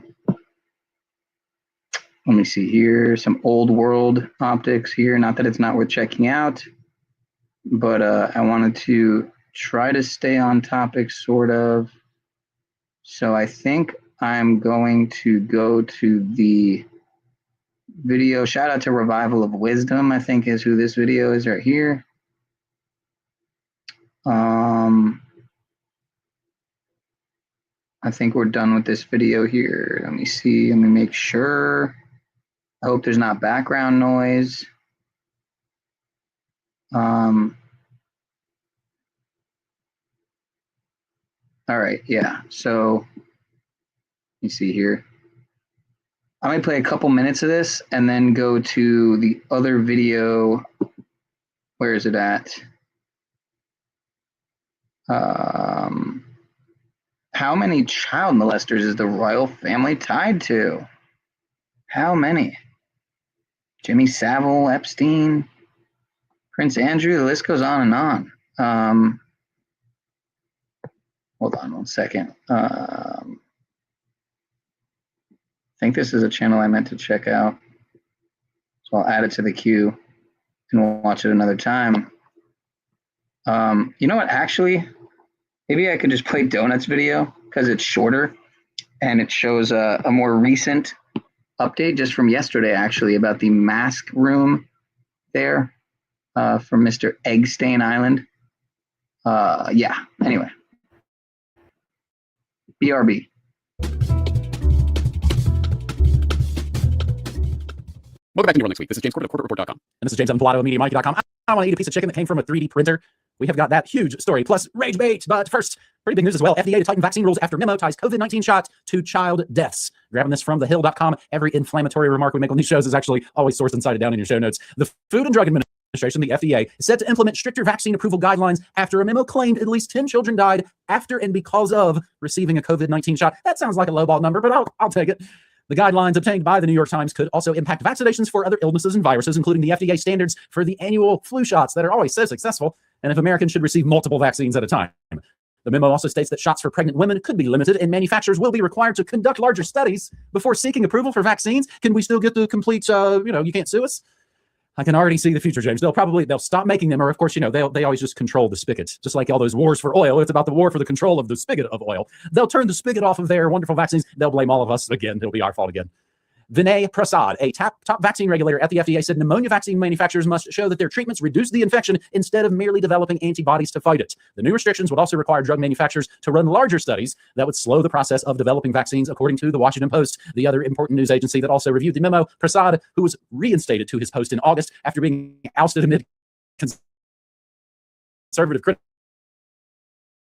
me see here, some old world optics here. Not that it's not worth checking out, but I wanted to try to stay on topic, sort of. So I think I'm going to go to the video. Shout out to Revival of Wisdom, I think is who this video is right here. I think we're done with this video here. Let me see, let me make sure. I hope there's not background noise. All right, yeah, so let me see here. I might play a couple minutes of this and then go to the other video. Where is it at? How many child molesters is the royal family tied to? How many? Jimmy Savile, Epstein, Prince Andrew, the list goes on and on. Hold on one second. I think this is a channel I meant to check out. So I'll add it to the queue and we'll watch it another time. You know what, actually, maybe I could just play Donut's video because it's shorter and it shows a more recent update just from yesterday, actually, about the mask room there from Mr. Eggstain Island. Yeah, anyway. BRB. Welcome back to New World Next Week. This is James Corbett of CorbettReport.com. And this is James Pilato of MediaMonkey.com. I want to eat a piece of chicken that came from a 3D printer. We have got that huge story, plus rage bait. But first, pretty big news as well. FDA to tighten vaccine rules after memo ties COVID-19 shot to child deaths. Grabbing this from thehill.com. Every inflammatory remark we make on these shows is actually always sourced and cited down in your show notes. The Food and Drug Administration, the FDA, is set to implement stricter vaccine approval guidelines after a memo claimed at least 10 children died after and because of receiving a COVID-19 shot. That sounds like a lowball number, but I'll take it. The guidelines obtained by the New York Times could also impact vaccinations for other illnesses and viruses, including the FDA standards for the annual flu shots that are always so successful, and if Americans should receive multiple vaccines at a time. The memo also states that shots for pregnant women could be limited, and manufacturers will be required to conduct larger studies before seeking approval for vaccines. Can we still get the complete, you can't sue us? I can already see the future, James. They'll stop making them, or of course, they always just control the spigot. Just like all those wars for oil, it's about the war for the control of the spigot of oil. They'll turn the spigot off of their wonderful vaccines. They'll blame all of us again. It'll be our fault again. Vinay Prasad, a top vaccine regulator at the FDA, said pneumonia vaccine manufacturers must show that their treatments reduce the infection instead of merely developing antibodies to fight it. The new restrictions would also require drug manufacturers to run larger studies that would slow the process of developing vaccines, according to the Washington Post, the other important news agency that also reviewed the memo. Prasad, who was reinstated to his post in August after being ousted amid conservative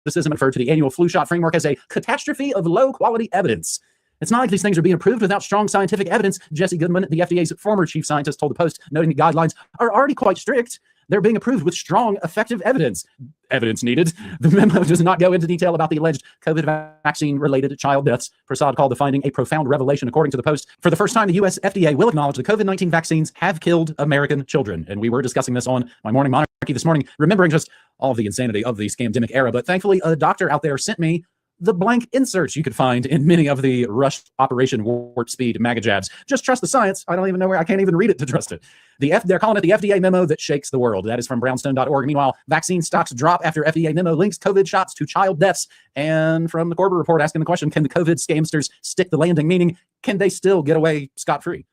criticism, referred to the annual flu shot framework as a catastrophe of low-quality evidence. It's not like these things are being approved without strong scientific evidence. Jesse Goodman, the FDA's former chief scientist, told the Post, noting the guidelines are already quite strict. They're being approved with strong, effective evidence. Evidence needed. The memo does not go into detail about the alleged COVID vaccine-related child deaths. Prasad called the finding a profound revelation, according to the Post. For the first time, the U.S. FDA will acknowledge the COVID-19 vaccines have killed American children. And we were discussing this on My Morning Monarchy this morning, remembering just all of the insanity of the scamdemic era. But thankfully, a doctor out there sent me the blank inserts you could find in many of the rushed Operation Warp Speed MAGA jabs. Just trust the science. I don't even know where, I can't even read it to trust it. They're calling it the FDA memo that shakes the world. That is from brownstone.org. Meanwhile, vaccine stocks drop after FDA memo links COVID shots to child deaths. And from the Corbett Report asking the question, can the COVID scamsters stick the landing? Meaning, can they still get away scot-free?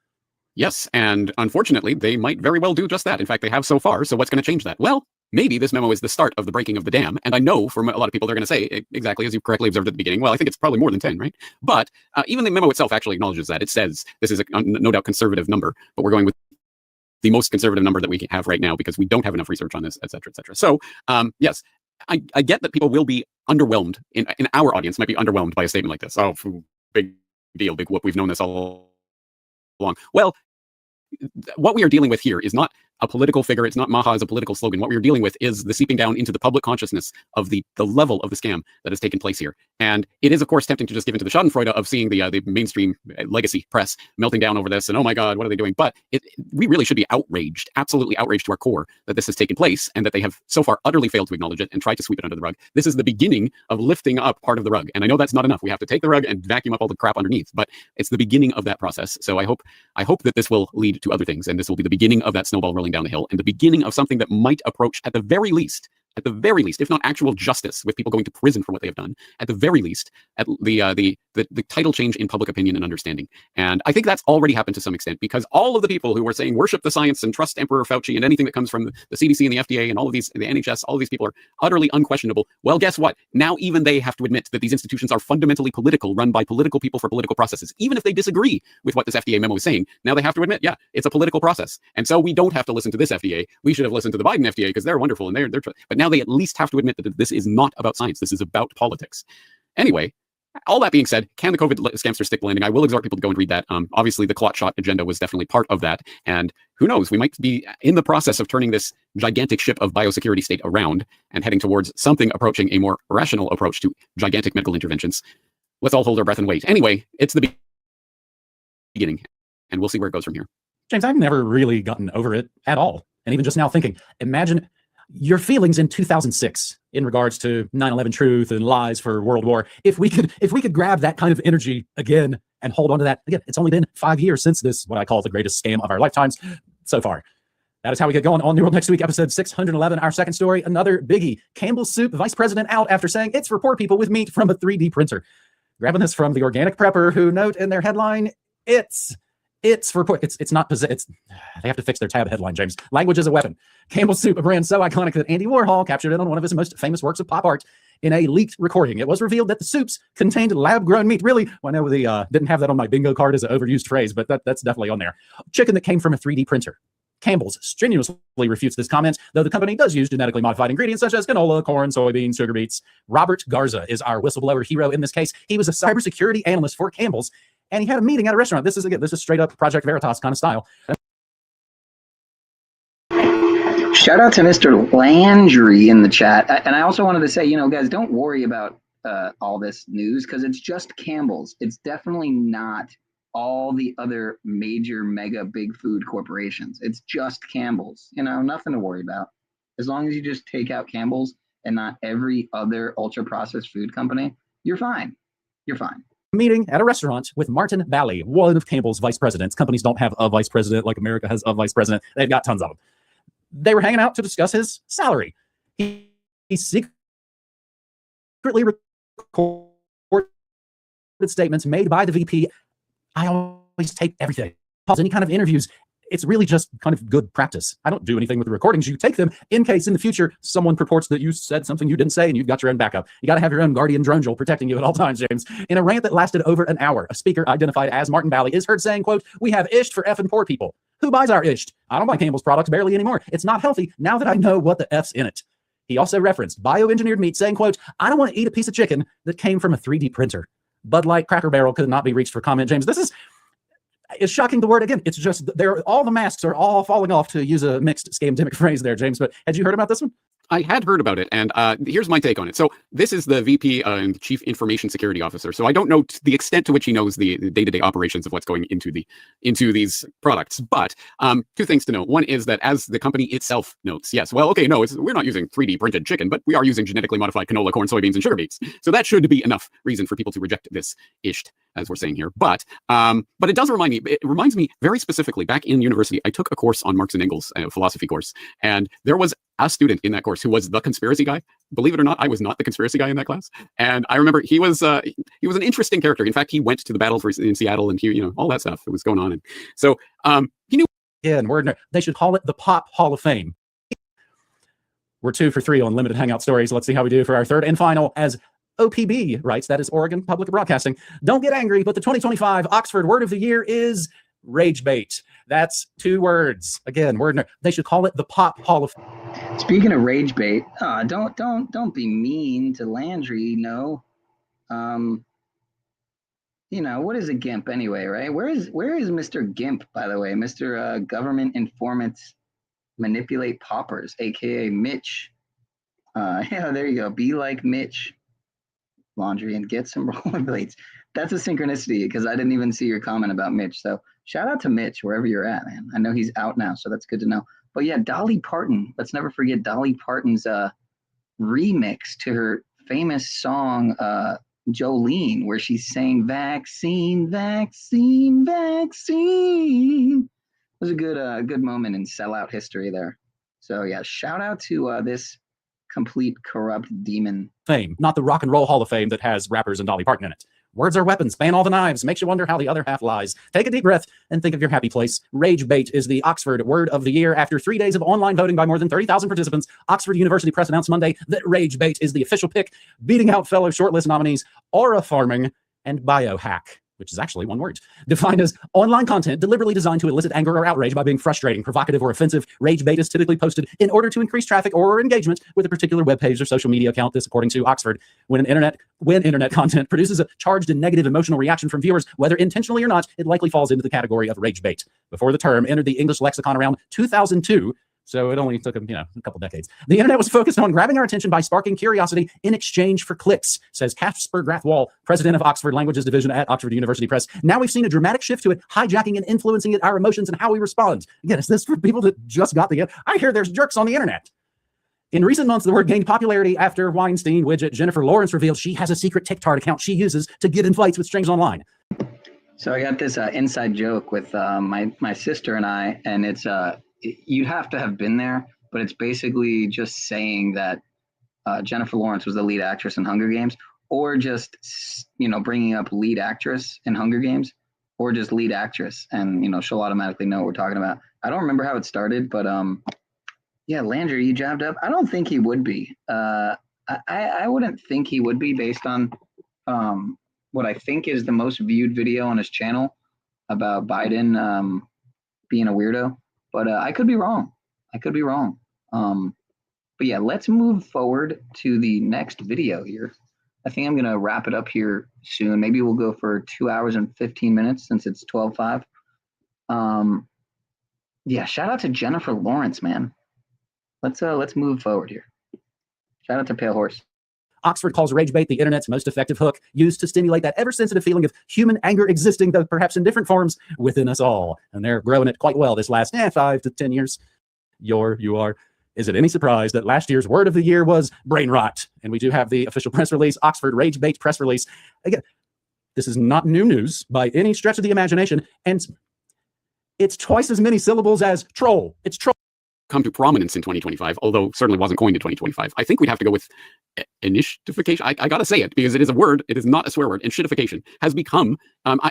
Yes, and unfortunately, they might very well do just that. In fact, they have so far. So what's going to change that? Well, maybe this memo is the start of the breaking of the dam. And I know from a lot of people, they're going to say, exactly as you correctly observed at the beginning, well, I think it's probably more than 10, right? But even the memo itself actually acknowledges that. It says this is a no doubt conservative number, but we're going with the most conservative number that we have right now because we don't have enough research on this, et cetera, et cetera. So yes, I get that people will be underwhelmed in our audience might be underwhelmed by a statement like this. Oh, big deal, big whoop. We've known this all along. Well, what we are dealing with here is not a political figure. It's not Maha as a political slogan. What we are dealing with is the seeping down into the public consciousness of the level of the scam that has taken place here. And it is, of course, tempting to just give into the schadenfreude of seeing the mainstream legacy press melting down over this and, oh my God, what are they doing? But we really should be outraged, absolutely outraged to our core that this has taken place and that they have so far utterly failed to acknowledge it and tried to sweep it under the rug. This is the beginning of lifting up part of the rug. And I know that's not enough. We have to take the rug and vacuum up all the crap underneath, but it's the beginning of that process. So I hope that this will lead to other things. And this will be the beginning of that snowball rolling down the hill and the beginning of something that might approach, at the very least, if not actual justice with people going to prison for what they have done, at the very least, at the title change in public opinion and understanding. And I think that's already happened to some extent because all of the people who were saying worship the science and trust Emperor Fauci and anything that comes from the CDC and the FDA and all of these, the NHS, all of these people are utterly unquestionable. Well, guess what? Now even they have to admit that these institutions are fundamentally political, run by political people for political processes. Even if they disagree with what this FDA memo is saying, now they have to admit, yeah, it's a political process. And so we don't have to listen to this FDA. We should have listened to the Biden FDA because they're wonderful and they're but now they at least have to admit that this is not about science. This is about politics. Anyway, all that being said, can the COVID scamster stick landing? I will exhort people to go and read that. Obviously, the clot shot agenda was definitely part of that. And who knows, we might be in the process of turning this gigantic ship of biosecurity state around and heading towards something approaching a more rational approach to gigantic medical interventions. Let's all hold our breath and wait. Anyway, it's the beginning, and we'll see where it goes from here. James, I've never really gotten over it at all. And even just now thinking, imagine your feelings in 2006 in regards to 9/11 truth and lies for World War. If we could grab that kind of energy again and hold on to that again, it's only been 5 years since this, what I call the greatest scam of our lifetimes so far. That is how we get going on New World Next Week, episode 611. Our second story, another biggie. Campbell's Soup vice president out after saying it's for poor people with meat from a 3D printer. Grabbing this from the Organic Prepper, who note in their headline, it's for poor. It's not they have to fix their tab headline, James. Language is a weapon. Campbell's Soup, a brand so iconic that Andy Warhol captured it on one of his most famous works of pop art in a leaked recording. It was revealed that the soups contained lab-grown meat. Really, well, I know didn't have that on my bingo card as an overused phrase, but that's definitely on there. Chicken that came from a 3D printer. Campbell's strenuously refutes this comment, though the company does use genetically modified ingredients such as canola, corn, soybeans, sugar beets. Robert Garza is our whistleblower hero in this case. He was a cybersecurity analyst for Campbell's, and he had a meeting at a restaurant. This is straight up Project Veritas kind of style. Shout out to Mr. Landry in the chat. And I also wanted to say, guys, don't worry about all this news because it's just Campbell's. It's definitely not all the other major mega big food corporations. It's just Campbell's, nothing to worry about. As long as you just take out Campbell's and not every other ultra processed food company, you're fine. You're fine. Meeting at a restaurant with Martin Bally, one of Campbell's vice presidents. Companies don't have a vice president like America has a vice president. They've got tons of them. They were hanging out to discuss his salary. He secretly recorded statements made by the VP. I always take everything. Pause any kind of interviews. It's really just kind of good practice. I don't do anything with the recordings. You take them in case in the future someone purports that you said something you didn't say and you've got your own backup. You got to have your own guardian drone protecting you at all times, James. In a rant that lasted over an hour, a speaker identified as Martin Bally is heard saying, quote, "We have ished for effing poor people. Who buys our ished? I don't buy Campbell's products barely anymore. It's not healthy now that I know what the F's in it." He also referenced bioengineered meat, saying, quote, "I don't want to eat a piece of chicken that came from a 3D printer." Bud Light Cracker Barrel could not be reached for comment, James. This is shocking the word again. It's just all the masks are all falling off, to use a mixed scamdemic phrase there, James. But had you heard about this one? I had heard about it, and here's my take on it. So this is the VP and Chief Information Security Officer. So I don't know the extent to which he knows the day-to-day operations of what's going into these products. But two things to note. One is that as the company itself notes, yes, well, okay, no, we're not using 3D printed chicken, but we are using genetically modified canola, corn, soybeans, and sugar beets. So that should be enough reason for people to reject this ished, as we're saying here. But it does remind me. It reminds me very specifically. Back in university, I took a course on Marx and Engels, a philosophy course, and there was a student in that course who was the conspiracy guy. Believe it or not, I was not the conspiracy guy in that class. And I remember he was an interesting character. In fact, he went to the battle in Seattle and all that stuff that was going on. And so he knew. Yeah, and they should call it the Pop Hall of Fame. We're 2 for 3 on limited hangout stories. Let's see how we do for our third and final. As OPB writes, that is Oregon Public Broadcasting. Don't get angry, but the 2025 Oxford Word of the Year is rage bait. That's 2 words. Again, they should call it the Pop Hall of Fame. Speaking of rage bait, don't be mean to Landry. No, you know, what is a GIMP anyway, right? Where is Mr. GIMP, by the way? Mr. Government Informants Manipulate Paupers, aka Mitch. Yeah, there you go. Be like Mitch, Laundry, and get some rollerblades. That's a synchronicity because I didn't even see your comment about Mitch. So shout out to Mitch wherever you're at, man. I know he's out now, so that's good to know. But yeah, Dolly Parton. Let's never forget Dolly Parton's remix to her famous song Jolene, where she's saying vaccine, vaccine, vaccine. It was a good moment in sellout history there. So yeah, shout out to this complete corrupt demon. Fame, not the Rock and Roll Hall of Fame that has rappers and Dolly Parton in it. Words are weapons, ban all the knives, makes you wonder how the other half lies. Take a deep breath and think of your happy place. Rage bait is the Oxford Word of the Year. After 3 days of online voting by more than 30,000 participants, Oxford University Press announced Monday that rage bait is the official pick, beating out fellow shortlist nominees aura farming and biohack, which is actually one word, defined as online content deliberately designed to elicit anger or outrage by being frustrating, provocative, or offensive. Rage bait is typically posted in order to increase traffic or engagement with a particular web page or social media account. This, according to Oxford, when internet content produces a charged and negative emotional reaction from viewers, whether intentionally or not, it likely falls into the category of rage bait. Before the term entered the English lexicon around 2002, so it only took a couple decades. The internet was focused on grabbing our attention by sparking curiosity in exchange for clicks, says Casper Grathwall, president of Oxford Languages Division at Oxford University Press. Now we've seen a dramatic shift to it, hijacking and influencing our emotions and how we respond. Again, is this for people that just got the... I hear there's jerks on the internet. In recent months, the word gained popularity after Weinstein widget Jennifer Lawrence revealed she has a secret TikTok account she uses to get in fights with strangers online. So I got this inside joke with my sister and I, and it's... you'd have to have been there, but it's basically just saying that Jennifer Lawrence was the lead actress in Hunger Games, or just, bringing up lead actress in Hunger Games, or just lead actress, and, she'll automatically know what we're talking about. I don't remember how it started, but yeah, Landry, you jabbed up. I don't think he would be. I wouldn't think he would be based on what I think is the most viewed video on his channel about Biden being a weirdo. But I could be wrong. But yeah, let's move forward to the next video here. I think I'm going to wrap it up here soon. Maybe we'll go for 2 hours and 15 minutes since it's 12:05. Yeah, shout out to Jennifer Lawrence, man. Let's move forward here. Shout out to Pale Horse. Oxford calls rage bait the internet's most effective hook, used to stimulate that ever-sensitive feeling of human anger existing, though perhaps in different forms, within us all. And they're growing it quite well this last 5 to 10 years. You are. Is it any surprise that last year's word of the year was brain rot? And we do have the official press release, Oxford rage bait press release. Again, this is not new news by any stretch of the imagination, and it's twice as many syllables as troll. It's troll. Come to prominence in 2025, although certainly wasn't coined in 2025. I think we'd have to go with initiatification. I gotta say it because it is a word. It is not a swear word. And shitification has become,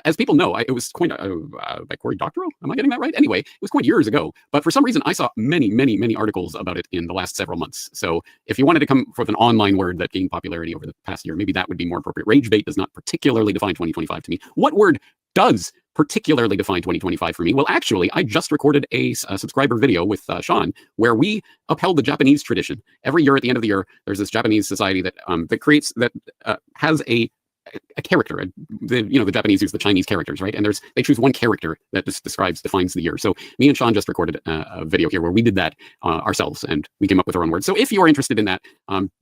as people know, it was coined by Cory Doctorow. Am I getting that right? Anyway, it was coined years ago. But for some reason, I saw many articles about it in the last several months. So if you wanted to come with an online word that gained popularity over the past year, maybe that would be more appropriate. Rage bait does not particularly define 2025 to me. What word does particularly define 2025 for me? Well, actually, I just recorded a subscriber video with Sean where we upheld the Japanese tradition. Every year at the end of the year, there's this Japanese society that has a character. The Japanese use the Chinese characters, right? And they choose one character that defines the year. So me and Sean just recorded a video here where we did that ourselves, and we came up with our own words. So if you are interested in that,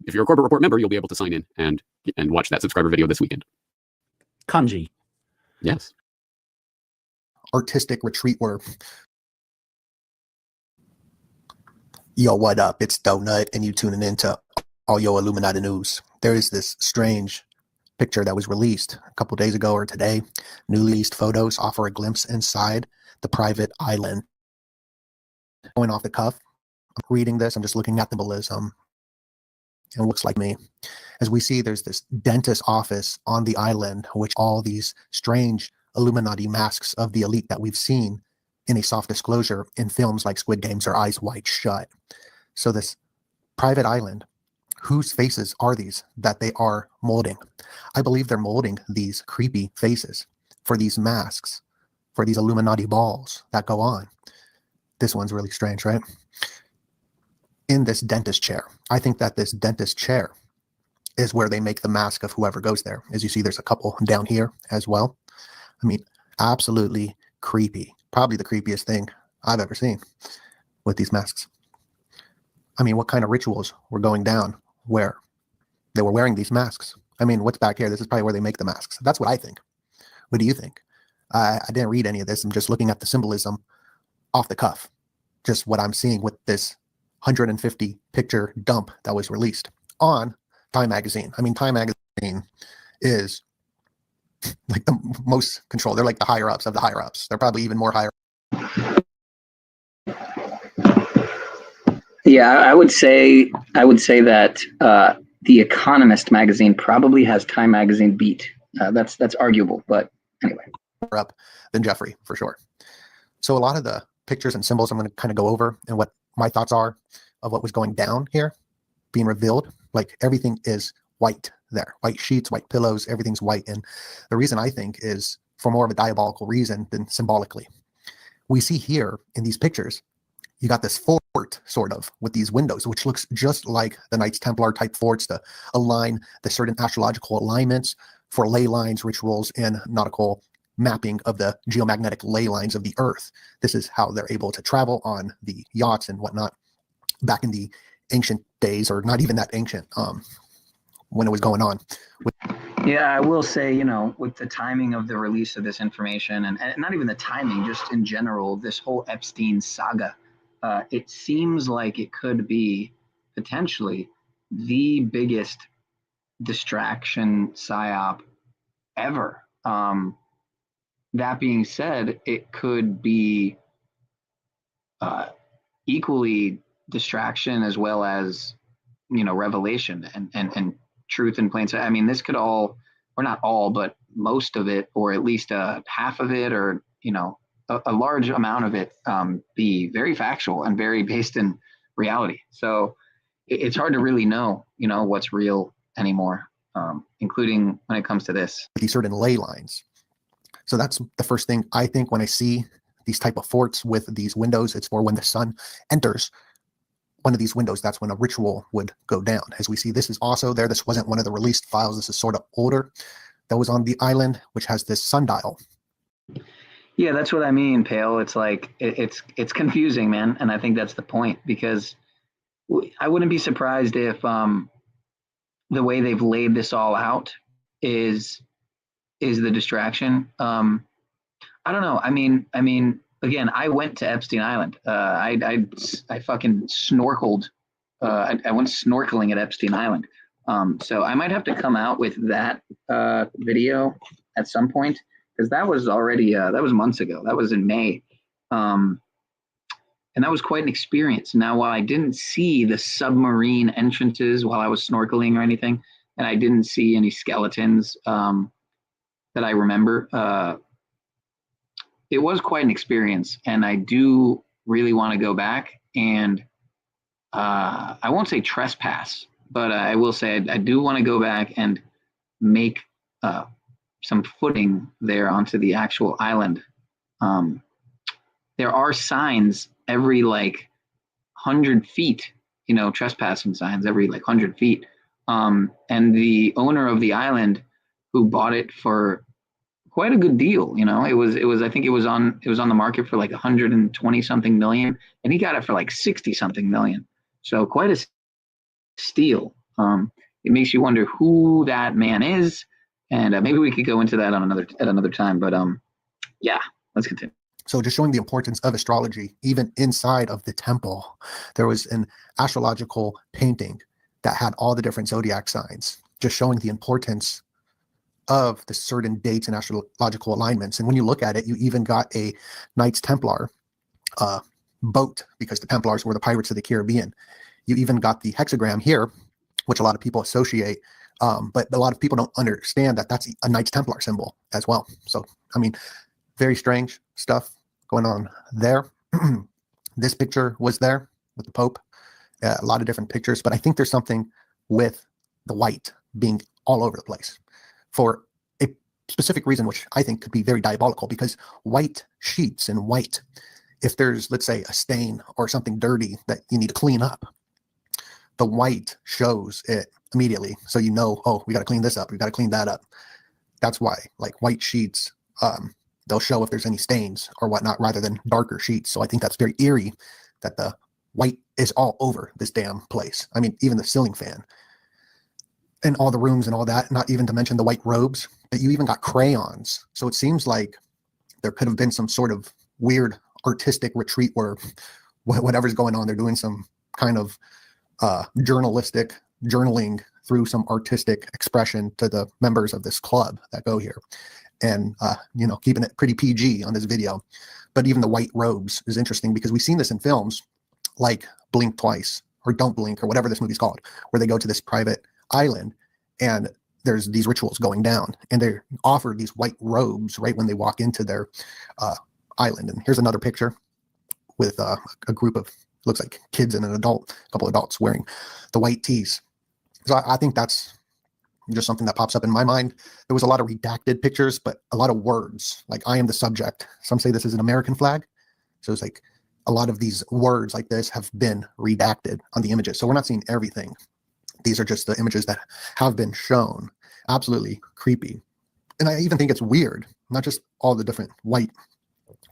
if you're a Corporate Report member, you'll be able to sign in and watch that subscriber video this weekend. Kanji. Yes. Artistic retreat word. Yo, what up? It's Donut, and you tuning into all yo Illuminati news. There is this strange picture that was released a couple days ago or today. Newly released photos offer a glimpse inside the private island. Going off the cuff, I'm reading this, I'm just looking at the symbolism. It looks like me. As we see, there's this dentist office on the island, which all these strange Illuminati masks of the elite that we've seen in a soft disclosure in films like Squid Games or Eyes Wide Shut. So this private island. Whose faces are these that they are molding? I believe they're molding these creepy faces for these masks, for these Illuminati balls that go on. This one's really strange, right? In this dentist chair. I think that this dentist chair is where they make the mask of whoever goes there. As you see, there's a couple down here as well. I mean, absolutely creepy. Probably the creepiest thing I've ever seen with these masks. I mean, what kind of rituals were going down where they were wearing these masks? I mean, what's back here? This is probably where they make the masks. That's what I think. What do you think? I didn't read any of this. I'm just looking at the symbolism off the cuff. Just what I'm seeing with this 150 picture dump that was released on Time Magazine. I mean, Time Magazine is like the most controlled. They're like the higher ups of the higher ups. They're probably even more higher. Yeah, I would say that The Economist magazine probably has Time Magazine beat. That's arguable, but anyway. Up than Jeffrey for sure. So a lot of the pictures and symbols I'm going to kind of go over and what my thoughts are of what was going down here being revealed. Like everything is white there, white sheets, white pillows, everything's white. And the reason I think is for more of a diabolical reason than symbolically. We see here in these pictures, you got this fort sort of with these windows, which looks just like the Knights Templar type forts to align the certain astrological alignments for ley lines, rituals, and nautical mapping of the geomagnetic ley lines of the earth. This is how they're able to travel on the yachts and whatnot back in the ancient days, or not even that ancient, when it was going on. Yeah, I will say, with the timing of the release of this information, and not even the timing, just in general, this whole Epstein saga, it seems like it could be potentially the biggest distraction psyop ever. That being said, it could be equally distraction as well as, revelation and truth in plain sight. I mean, this could all, or not all, but most of it, or at least half of it, or, a large amount of it be very factual and very based in reality. So it's hard to really know, what's real anymore, including when it comes to this. These certain ley lines. So that's the first thing I think when I see these type of forts with these windows. It's for when the sun enters one of these windows, that's when a ritual would go down. As we see, this is also there. This wasn't one of the released files. This is sort of older. That was on the island, which has this sundial. Yeah, that's what I mean, Pale. It's like, it's confusing, man. And I think that's the point, because I wouldn't be surprised if the way they've laid this all out is the distraction. I don't know. I mean, again, I went to Epstein Island. I fucking snorkeled. I went snorkeling at Epstein Island. So I might have to come out with that video at some point, because that was already that was months ago. That was in May, and that was quite an experience. Now, while I didn't see the submarine entrances while I was snorkeling or anything, and I didn't see any skeletons that I remember, it was quite an experience, and I do really want to go back and I won't say trespass, but I will say I do want to go back and make some footing there onto the actual island. There are signs every 100 feet, trespassing signs every 100 feet. And the owner of the island, who bought it for quite a good deal, it was I think it was on the market for 120 something million, and he got it for 60 something million. So quite a steal. It makes you wonder who that man is, and maybe we could go into that at another time. But yeah, let's continue. So just showing the importance of astrology, even inside of the temple, there was an astrological painting that had all the different zodiac signs, just showing the importance of the certain dates and astrological alignments. And when you look at it, you even got a Knights Templar boat, because the Templars were the pirates of the Caribbean. You even got the hexagram here, which a lot of people associate, but a lot of people don't understand that that's a Knights Templar symbol as well. So, I mean, very strange stuff going on there. This picture was there with the Pope a lot of different pictures, but I think there's something with the white being all over the place for a specific reason, which I think could be very diabolical, because white sheets and white, if there's, let's say, a stain or something dirty that you need to clean up, the white shows it immediately. So you know, oh, we got to clean this up. We got to clean that up. That's why, like, white sheets, they'll show if there's any stains or whatnot rather than darker sheets. So I think that's very eerie that the white is all over this damn place. I mean, even the ceiling fan and all the rooms and all that, not even to mention the white robes, but you even got crayons. So it seems like there could have been some sort of weird artistic retreat where whatever's going on, they're doing some kind of journalistic journaling through some artistic expression to the members of this club that go here, and you know, keeping it pretty PG on this video. But even the white robes is interesting because we've seen this in films like Blink Twice or Don't Blink or whatever this movie's called, where they go to this private island and there's these rituals going down and they're offered these white robes right when they walk into their island. And here's another picture with a group of, looks like kids and a couple adults wearing the white tees. So I think that's just something that pops up in my mind. There was a lot of redacted pictures, but a lot of words, like I am the subject. Some say this is an American flag. So it's like a lot of these words like this have been redacted on the images. So we're not seeing everything. These are just the images that have been shown. Absolutely creepy. And I even think it's weird, not just all the different white,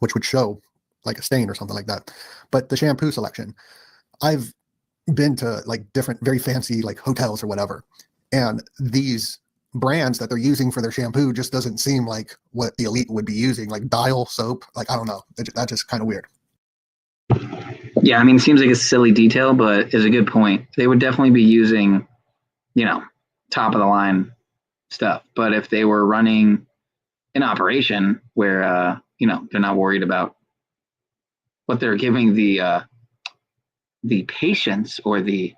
which would show like a stain or something like that, but the shampoo selection. I've been to like different, very fancy like hotels or whatever, and these brands that they're using for their shampoo just doesn't seem like what the elite would be using, like Dial soap. Like, I don't know. That's just kind of weird. Yeah, I mean, it seems like a silly detail, but it's a good point. They would definitely be using, you know, top of the line stuff. But if they were running an operation where, you know, they're not worried about what they're giving the patients or the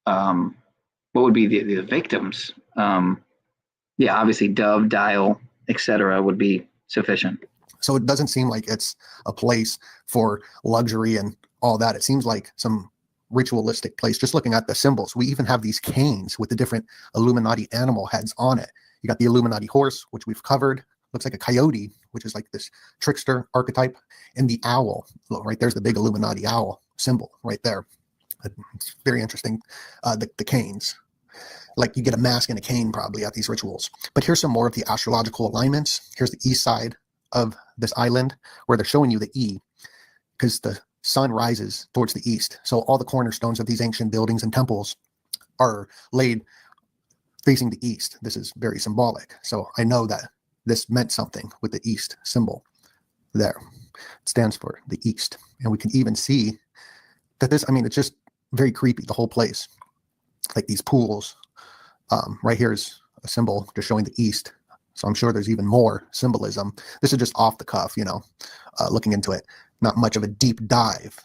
what would be the victims, yeah, obviously Dove, Dial, etc. would be sufficient. So it doesn't seem like it's a place for luxury and all that. It seems like some ritualistic place. Just looking at the symbols, we even have these canes with the different Illuminati animal heads on it. You got the Illuminati horse, which we've covered. Looks like a coyote, which is like this trickster archetype, and the owl. Look, right there's the big Illuminati owl symbol right there. It's very interesting. The canes, like you get a mask and a cane probably at these rituals. But here's some more of the astrological alignments. Here's the east side of this island where they're showing you the E, because the sun rises towards the east. So all the cornerstones of these ancient buildings and temples are laid facing the east. This is very symbolic. So I know that this meant something with the east symbol there. It stands for the east. And we can even see that this, I mean, it's just very creepy, the whole place. Like these pools. Right here is a symbol just showing the east. So I'm sure there's even more symbolism. This is just off the cuff, you know, looking into it. Not much of a deep dive.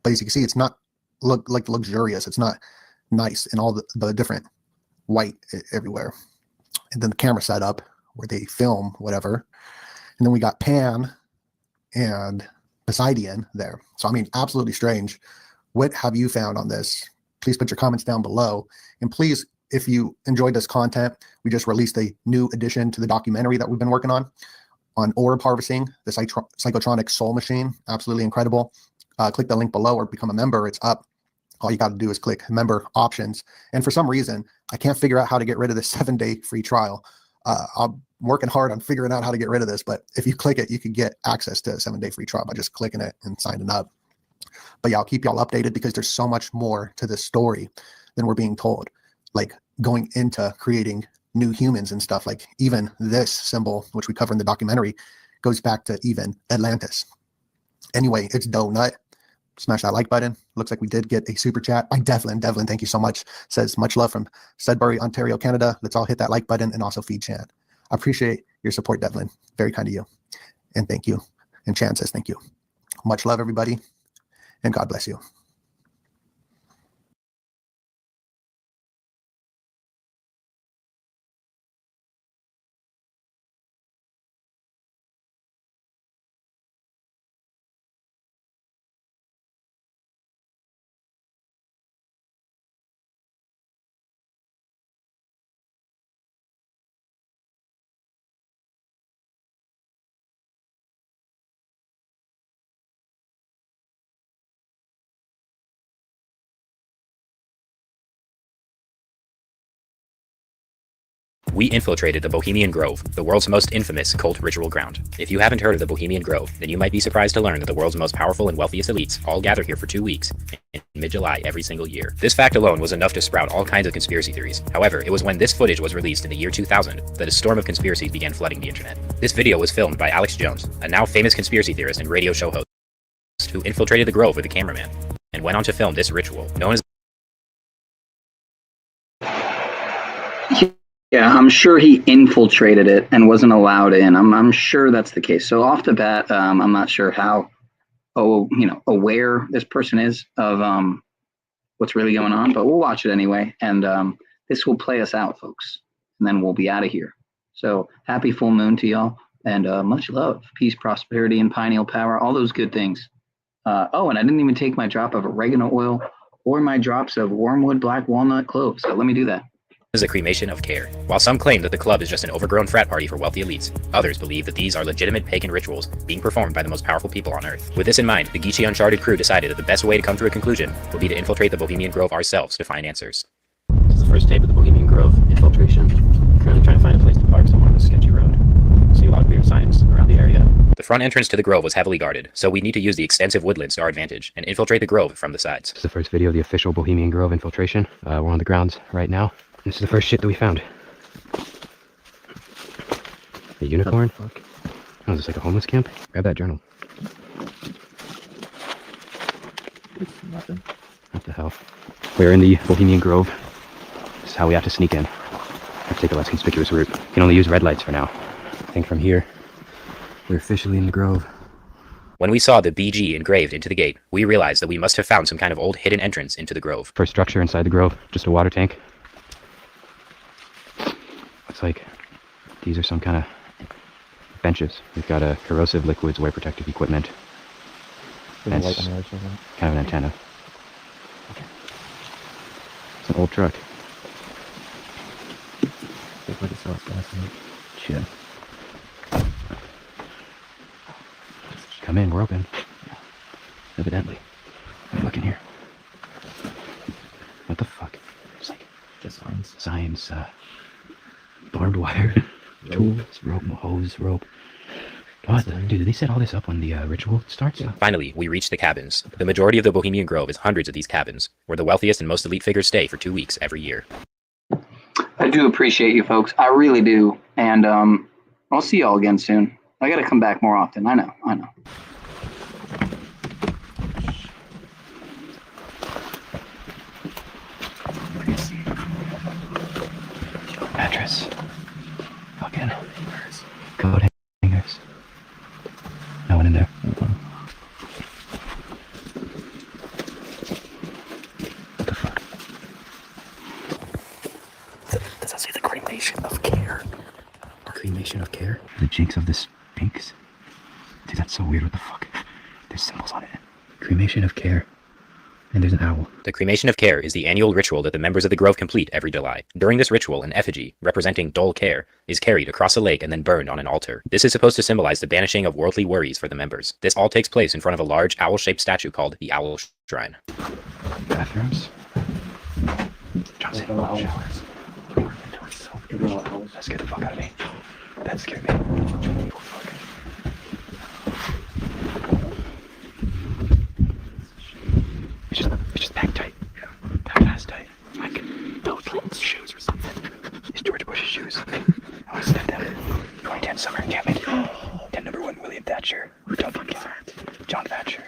But as you can see, it's not like luxurious. It's not nice in all the different white everywhere. And then the camera setup where they film whatever. And then we got Pan and Poseidon there. So, I mean, absolutely strange. What have you found on this? Please put your comments down below. And please, if you enjoyed this content, we just released a new addition to the documentary that we've been working on orb harvesting, the psychotronic soul machine. Absolutely incredible. Click the link below or become a member. It's up. All you got to do is click member options. And for some reason, I can't figure out how to get rid of this 7-day free trial. I'm working hard on figuring out how to get rid of this, but if you click it, you can get access to a 7-day free trial by just clicking it and signing up. But yeah, I'll keep y'all updated because there's so much more to this story than we're being told. Like going into creating new humans and stuff, like even this symbol, which we cover in the documentary, goes back to even Atlantis. Anyway, it's Donut. Smash that like button. Looks like we did get a super chat by Devlin. Devlin, thank you so much. Says much love from Sudbury, Ontario, Canada. Let's all hit that like button and also feed Chan. I appreciate your support, Devlin. Very kind of you. And thank you. And Chan says thank you. Much love, everybody. And God bless you. we infiltrated the Bohemian Grove, the world's most infamous cult ritual ground. If you haven't heard of the Bohemian Grove, then you might be surprised to learn that the world's most powerful and wealthiest elites all gather here for 2 weeks in mid-July every single year. This fact alone was enough to sprout all kinds of conspiracy theories. However, it was when this footage was released in the year 2000 that a storm of conspiracies began flooding the internet. This video was filmed by Alex Jones, a now famous conspiracy theorist and radio show host who infiltrated the Grove with a cameraman and went on to film this ritual, known as Yeah, I'm sure he infiltrated it and wasn't allowed in. I'm sure that's the case. So off the bat, I'm not sure how aware this person is of what's really going on, but we'll watch it anyway, and this will play us out, folks, and then we'll be out of here. So happy full moon to y'all, and much love, peace, prosperity, and pineal power, all those good things. Oh, and I didn't even take my drop of oregano oil or my drops of wormwood, black walnut, cloves. So let me do that. a cremation of care. While some claim that the club is just an overgrown frat party for wealthy elites, others believe that these are legitimate pagan rituals being performed by the most powerful people on Earth. With this in mind, the Geechee Uncharted crew decided that the best way to come to a conclusion would be to infiltrate the Bohemian Grove ourselves to find answers. This is the first tape of the Bohemian Grove infiltration. Currently trying to find a place to park somewhere on a sketchy road. See a lot of weird signs around the area. The front entrance to the Grove was heavily guarded, so we need to use the extensive woodlands to our advantage and infiltrate the Grove from the sides. This is the first video of the official Bohemian Grove infiltration. We're on the grounds right now. This is the first shit that we found. A unicorn? Oh, is this like a homeless camp? Grab that journal. Nothing. What the hell? We're in the Bohemian Grove. This is how we have to sneak in. Have to take a less conspicuous route. You can only use red lights for now. I think from here, we're officially in the Grove. When we saw the BG engraved into the gate, we realized that we must have found some kind of old hidden entrance into the Grove. First structure inside the Grove, just a water tank. Looks like these are some kind of benches. We've got a corrosive liquids, wear protective equipment. There's a light on the other side. Kind of an antenna. It's an old truck. Shit. Come in, we're open. Evidently. Let me look in here. What the fuck? It's like just signs. Signs, barbed wire, tools, rope, hose, rope. What? Dude, they set all this up when the ritual starts? Yeah. Finally, we reached the cabins. The majority of the Bohemian Grove is hundreds of these cabins, where the wealthiest and most elite figures stay for 2 weeks every year. I do appreciate you folks. I really do. And I'll see y'all again soon. I gotta come back more often. I know. Mattress. Fucking coat hangers. No one in there. What the fuck? Does that say the cremation of care? Cremation of care? The jinx of the Sphinx? Dude, that's so weird. What the fuck? There's symbols on it. Cremation of care. And there's an owl. The Cremation of Care is the annual ritual that the members of the Grove complete every July. During this ritual, an effigy, representing dull care, is carried across a lake and then burned on an altar. This is supposed to symbolize the banishing of worldly worries for the members. This all takes place in front of a large owl-shaped statue called the Owl Shrine. Bathrooms. Johnson, showers. That scared the fuck out of me. That scared me. Oh, fuck. It's just packed tight. Yeah. Packed ass tight. Like, no shoes or something. It's George Bush's shoes. I want to step them. 2010 summer encampment. 10 number 1 William Thatcher. John Thatcher.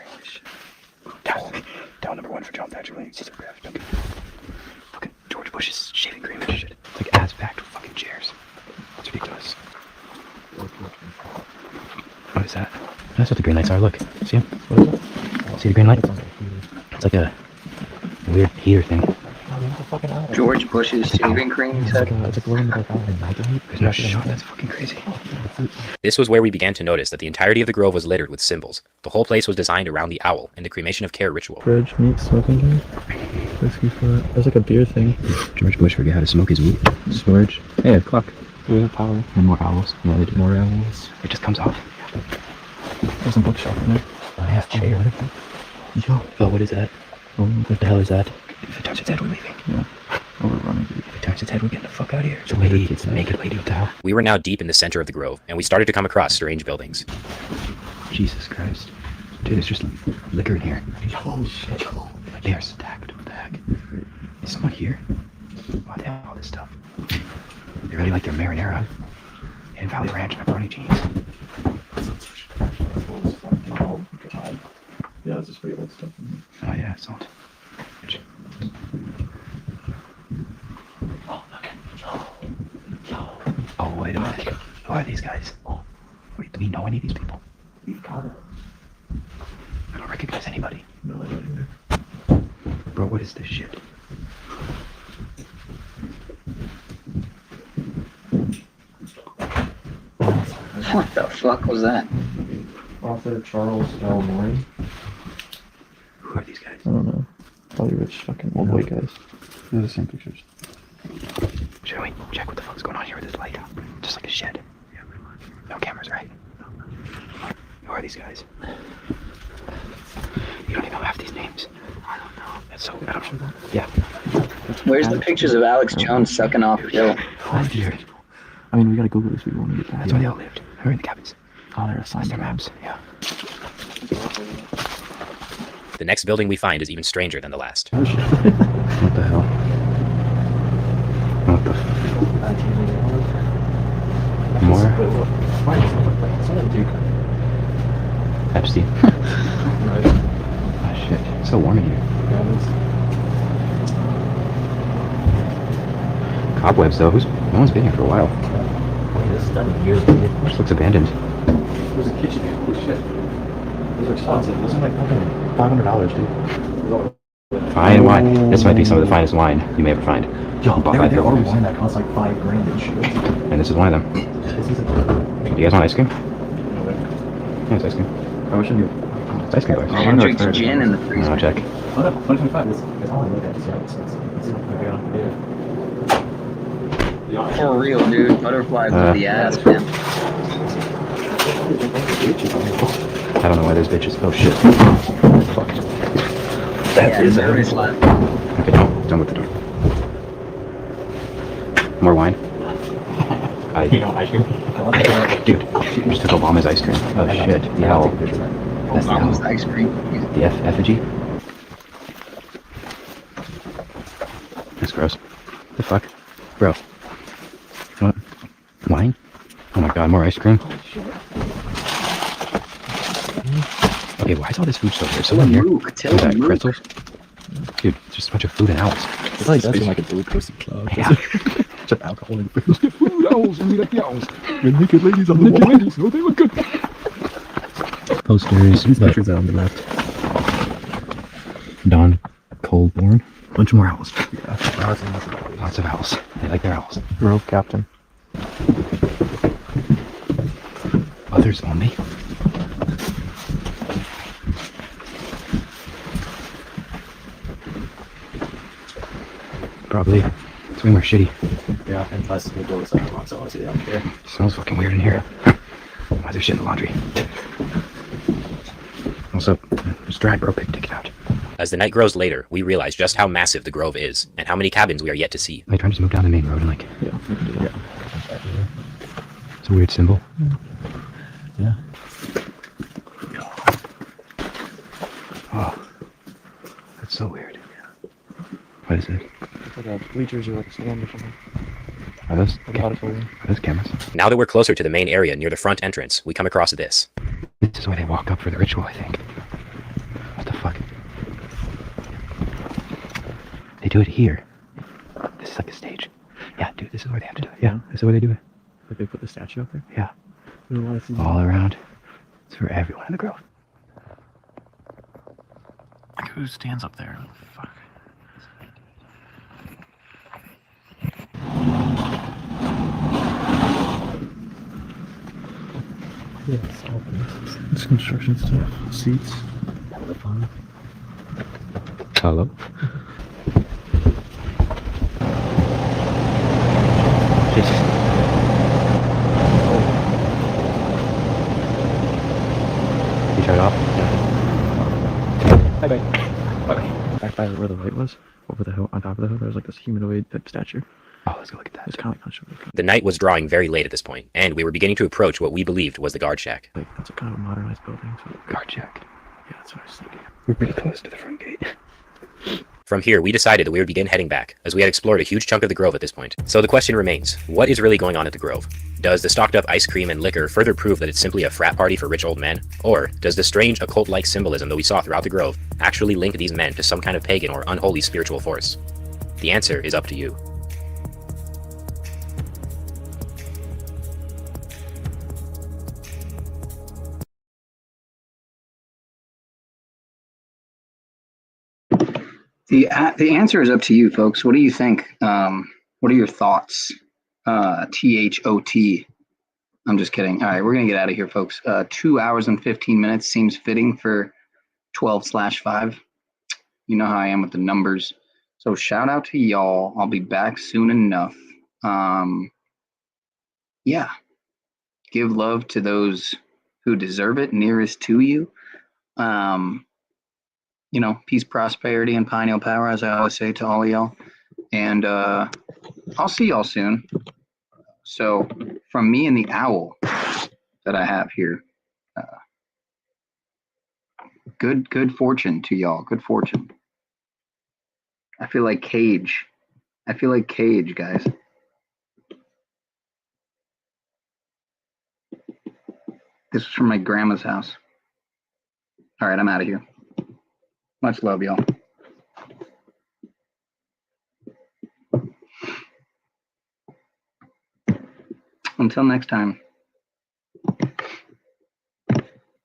Down number 1 for John Thatcher. William Caesar Craft. Okay. Fucking George Bush's shaving cream and shit. It's like ass packed with fucking chairs. It's ridiculous. What is that? That's what the green lights are. Look. See them? What is it? See the green light? It's like a weird heater thing. George Bush's shaving cream. There's no shot. That's fucking crazy. This was where we began to notice that the entirety of the Grove was littered with symbols. The whole place was designed around the owl and the Cremation of Care ritual. Fridge, meat, smoking gun. Whiskey for it. There's like a beer thing. George Bush forgot how to smoke his weed. Storage. Hey, a clock. We have power. And more owls. Yeah, they do more owls. It just comes off. There's a bookshelf in there. I have chair. Oh, what is that? What the hell is that? If it touches its head, we're leaving. Yeah. Overrunning. If it turns its head, we're getting the fuck out of here. So make it lady of tower. We were now deep in the center of the grove, and we started to come across strange buildings. Jesus Christ. Dude, there's just liquor in here. Oh shit. They are stacked. What the heck? Is someone here? Why the hell all this stuff? They really like their marinara and Valley Ranch macaroni cheese. Oh god. Yeah, it's just pretty old stuff. Oh yeah, salt. Oh, wait a minute. Who are these guys? Wait, do we know any of these people? I don't recognize anybody. No, I don't either. Bro, what is this shit? What the fuck was that? Author Charles L. Morin. Who are these guys? I don't know. Probably rich fucking old white guys. They're the same pictures. Should we check what the fuck's going on here with this light? Just like a shed. Yeah, no cameras, right? Who are these guys? You don't even know half these names. I don't know. That's so. I don't know. Yeah. Where's the pictures of Alex Jones sucking off Bill? I mean, we gotta Google this. We want to get back. That's where they all lived. They're in the cabins. Oh, they're assigned their maps. Yeah. The next building we find is even stranger than the last. What the hell? What the More? Epstein. Oh shit. It's so warm in here. Cobwebs though. No one's been here for a while. This looks abandoned. There's a kitchen here. Holy shit. Those are expensive. Those are like fucking $500, dude. Fine wine. This might be some of the finest wine you may ever find. Yo, there are wine that costs like $5,000 and shit. And this is one of them. Do you guys want ice cream? Yeah, it's ice cream. I wish I knew. It's ice cream bars. Hendrick's gin in the freezer. No, check. Oh no, 2025 is all I look at. For real, dude. Butterflies with the ass, man. I don't know why there's bitches. Oh shit. Fuck. Yeah, it's left. Okay, done with the door. More wine. Ice cream. Dude, just took Obama's ice cream. Oh shit. The owl. That's the Obama's owl. ice cream. The effigy. That's gross. The fuck? Bro. What? Wine? Oh my god, more ice cream? Okay, why is all this food still here? Someone here? What is that, pretzels? Dude, it's just a bunch of food and owls. It's like that's like a blue pussy club. Yeah. Just alcohol and food. Let's get food, owls, and we like the owls. With naked ladies on the wall. Ladies, oh, they look good. Posters. These pictures are on the left. Don Colborn. Bunch more owls. Yeah. Lots of owls. They like their owls. Grove Captain. Others only. Probably. It's way more shitty. Yeah, and plus the door is like locked, so honestly, I don't care. It smells fucking weird in here. Why is there shit in the laundry? Also, it's dry, bro. Take it out. As the night grows later, we realize just how massive the grove is, and how many cabins we are yet to see. Are they trying to just move down the main road and like... Yeah, we can do that. It's a weird symbol. Yeah. Oh. That's so weird. What is it? It's like a bleachers or like a stand or something. Are those, Are those cameras? Now that we're closer to the main area near the front entrance, we come across this. This is where they walk up for the ritual, I think. What the fuck? They do it here. This is like a stage. Yeah, dude, this is where they have to do it. Yeah, this is where they do it. Like they put the statue up there? Yeah. There's a lot of things. All around. It's for everyone in the grove. Like who stands up there? Fuck. Yeah, it's all it's construction stuff. Seats. Hello? Jesus. You turn it off? Yeah. Bye-bye. Bye-bye. Back by where the light was, over the hill, on top of the hill, there's like this humanoid type statue. Oh, let's go look at that. It's kind of like The night was drawing very late at this point, and we were beginning to approach what we believed was the guard shack. like that's a kind of a modernized building. So Guard shack. yeah, that's what I was thinking. We're pretty close to the front gate. From here, we decided that we would begin heading back, as we had explored a huge chunk of the Grove at this point. So the question remains, what is really going on at the Grove? Does the stocked up ice cream and liquor further prove that it's simply a frat party for rich old men? Or does the strange occult-like symbolism that we saw throughout the Grove actually link these men to some kind of pagan or unholy spiritual force? The answer is up to you. The answer is up to you, folks. What do you think? What are your thoughts? THOT. I'm just kidding. All right, we're gonna get out of here, folks. 2 hours and 15 minutes seems fitting for 12/5. You know how I am with the numbers. So shout out to y'all. I'll be back soon enough. Yeah. Give love to those who deserve it, nearest to you. You know, peace, prosperity, and pineal power, as I always say to all of y'all. And I'll see y'all soon. So from me and the owl that I have here, good fortune to y'all. Good fortune. I feel like Cage. I feel like Cage, guys. This is from my grandma's house. All right, I'm out of here. Much love, y'all. Until next time.